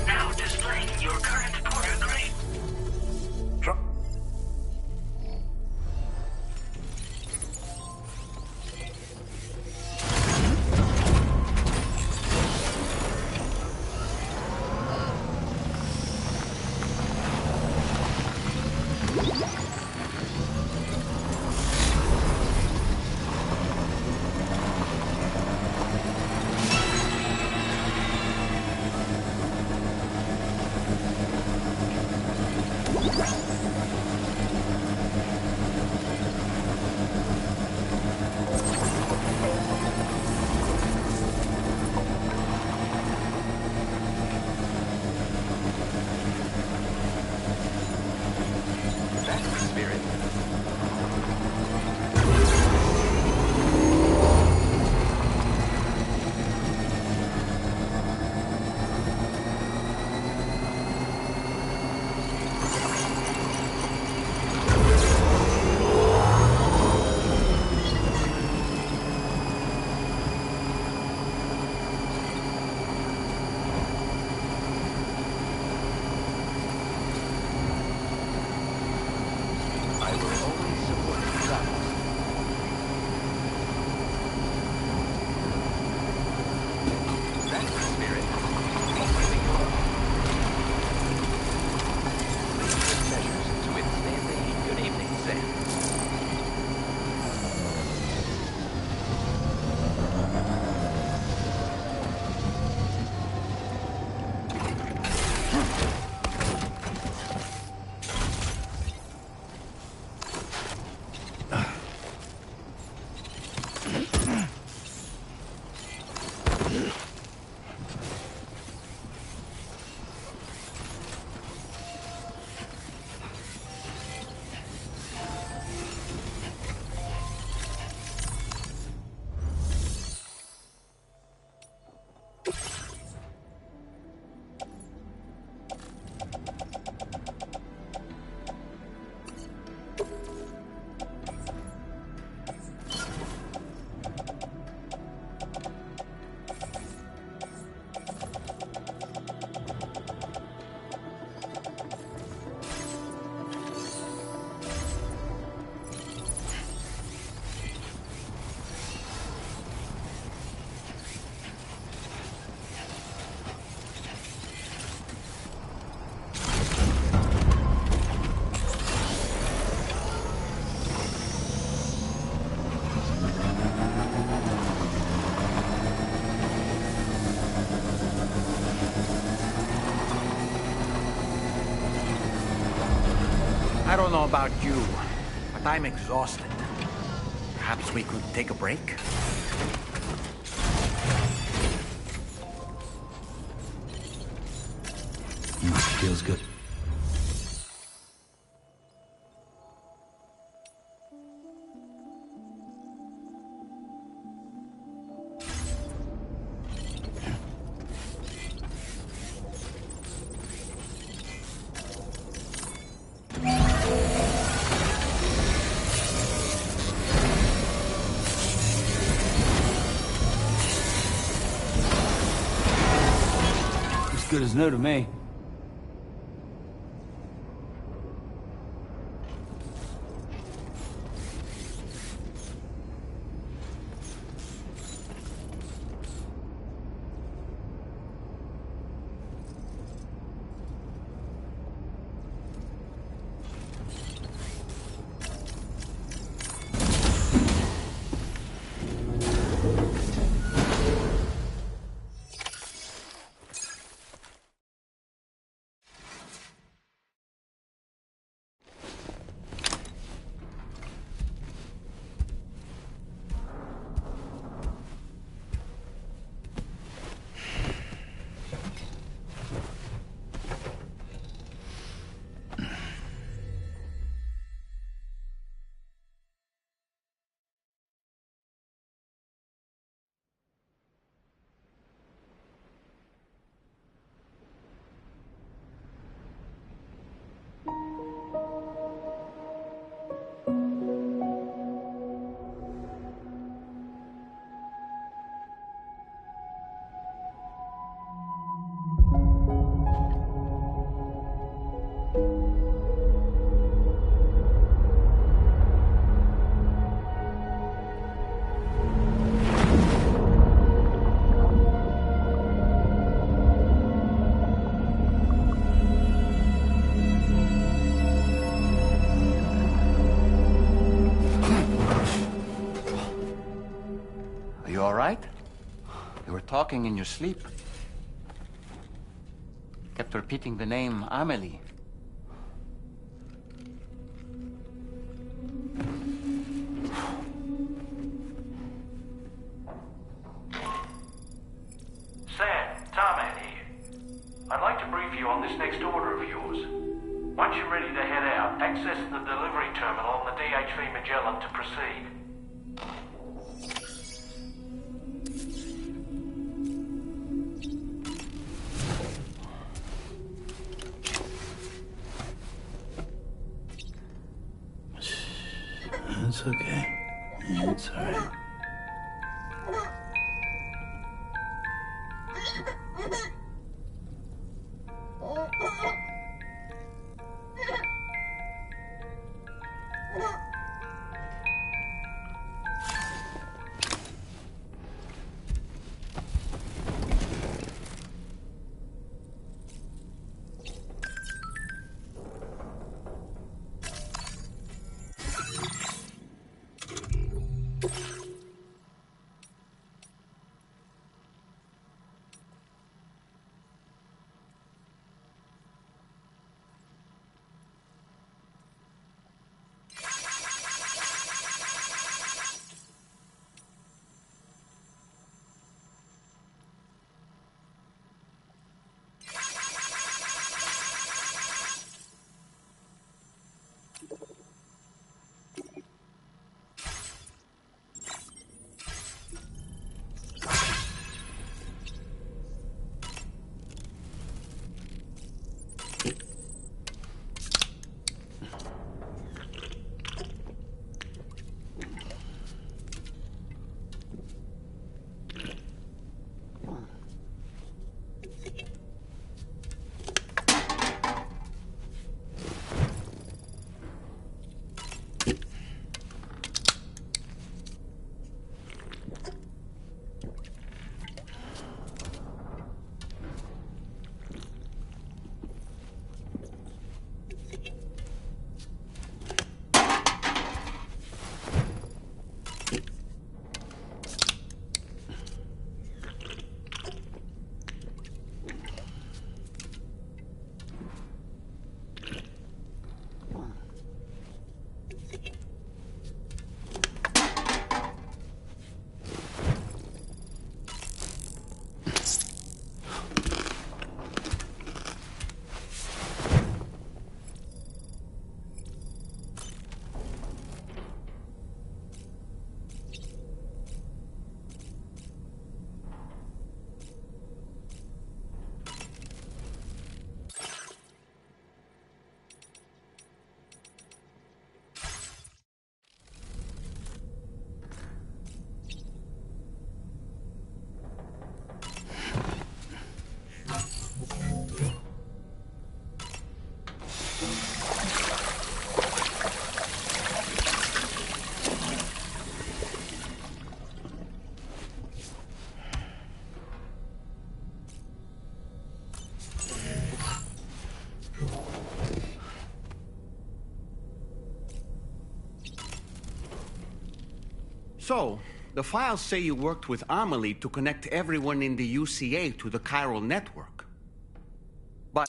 Now displaying your current border grade. I don't know about you, but I'm exhausted. Perhaps we could take a break? Feels good. Good as new to me. were talking in your sleep. Kept repeating the name Amelie. Sam, Tarman here. I'd like to brief you on this next order of yours. Once you're ready to head out, access the delivery terminal on the DHV Magellan to proceed. It's okay. It's alright. So, the files say you worked with Amelie to connect everyone in the UCA to the chiral network. But...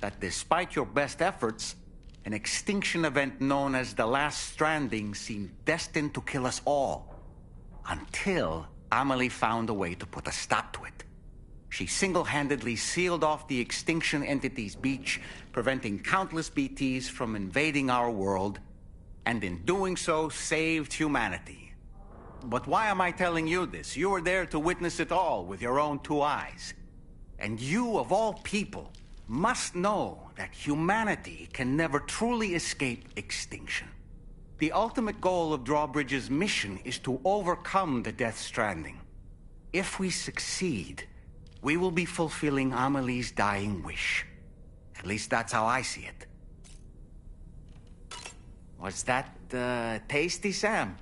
that despite your best efforts, an extinction event known as the Last Stranding seemed destined to kill us all. Until Amelie found a way to put a stop to it. She single-handedly sealed off the extinction entity's beach, preventing countless BTs from invading our world, and in doing so, saved humanity. But why am I telling you this? You were there to witness it all with your own two eyes. And you, of all people, must know that humanity can never truly escape extinction. The ultimate goal of Drawbridge's mission is to overcome the Death Stranding. If we succeed, we will be fulfilling Amelie's dying wish. At least that's how I see it. Was that tasty, Sam?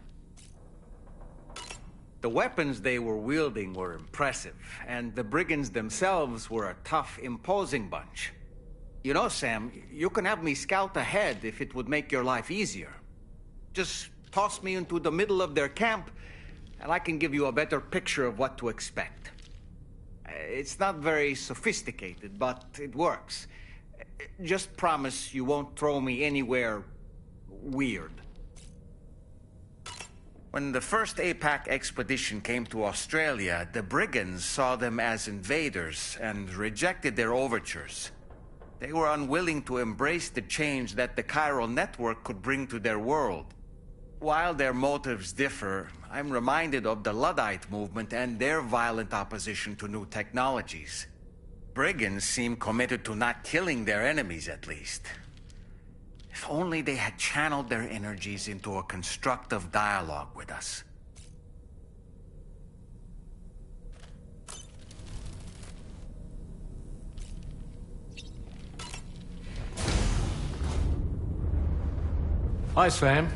The weapons they were wielding were impressive, and the brigands themselves were a tough, imposing bunch. You know, Sam, you can have me scout ahead if it would make your life easier. Just toss me into the middle of their camp, and I can give you a better picture of what to expect. It's not very sophisticated, but it works. Just promise you won't throw me anywhere weird. When the first APAC expedition came to Australia, the brigands saw them as invaders and rejected their overtures. They were unwilling to embrace the change that the chiral network could bring to their world. While their motives differ, I'm reminded of the Luddite movement and their violent opposition to new technologies. Brigands seem committed to not killing their enemies, at least. If only they had channeled their energies into a constructive dialogue with us. Hi, Sam.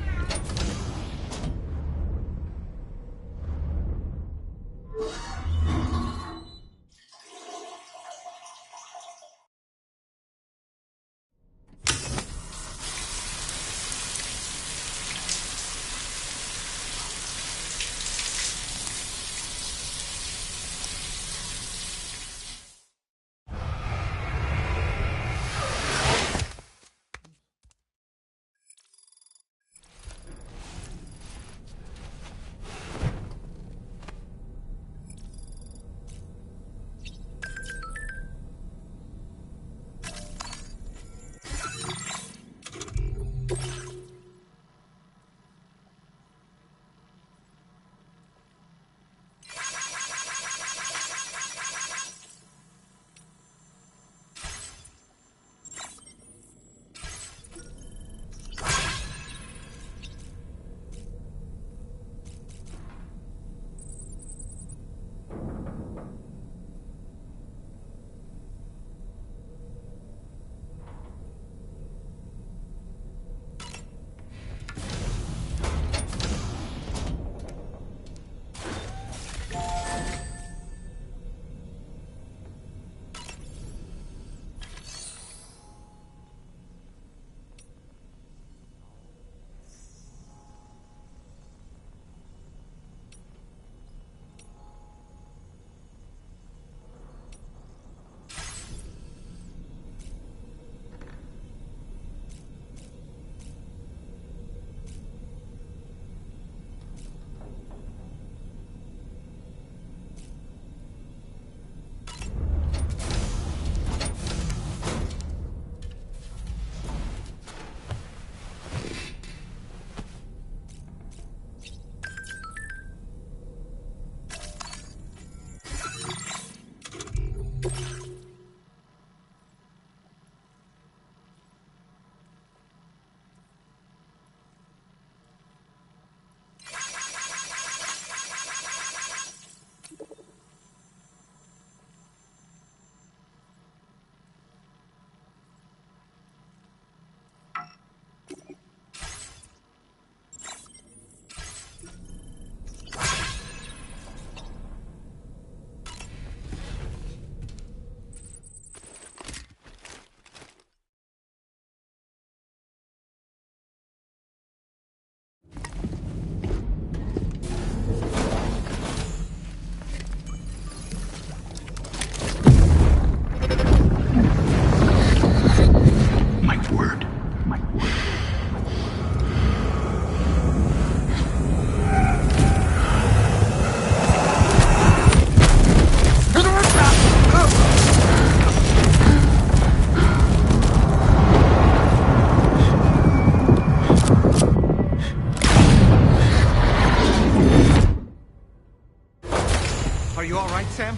Are you all right, Sam?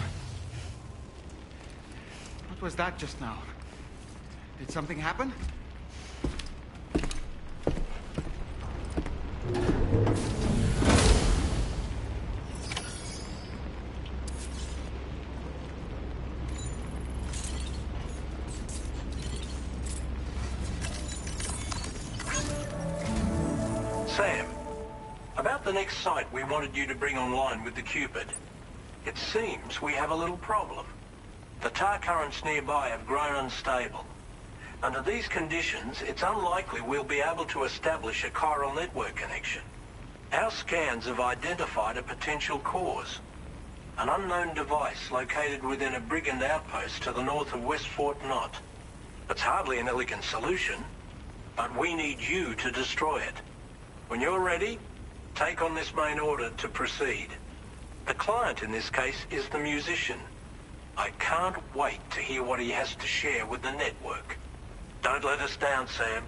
What was that just now? Did something happen? Sam, about the next site we wanted you to bring online with the Cupid. It seems we have a little problem. The tar currents nearby have grown unstable. Under these conditions, it's unlikely we'll be able to establish a chiral network connection. Our scans have identified a potential cause. An unknown device located within a brigand outpost to the north of West Fort Knot. It's hardly an elegant solution, but we need you to destroy it. When you're ready, take on this main order to proceed. The client in this case is the musician. I can't wait to hear what he has to share with the network. Don't let us down, Sam.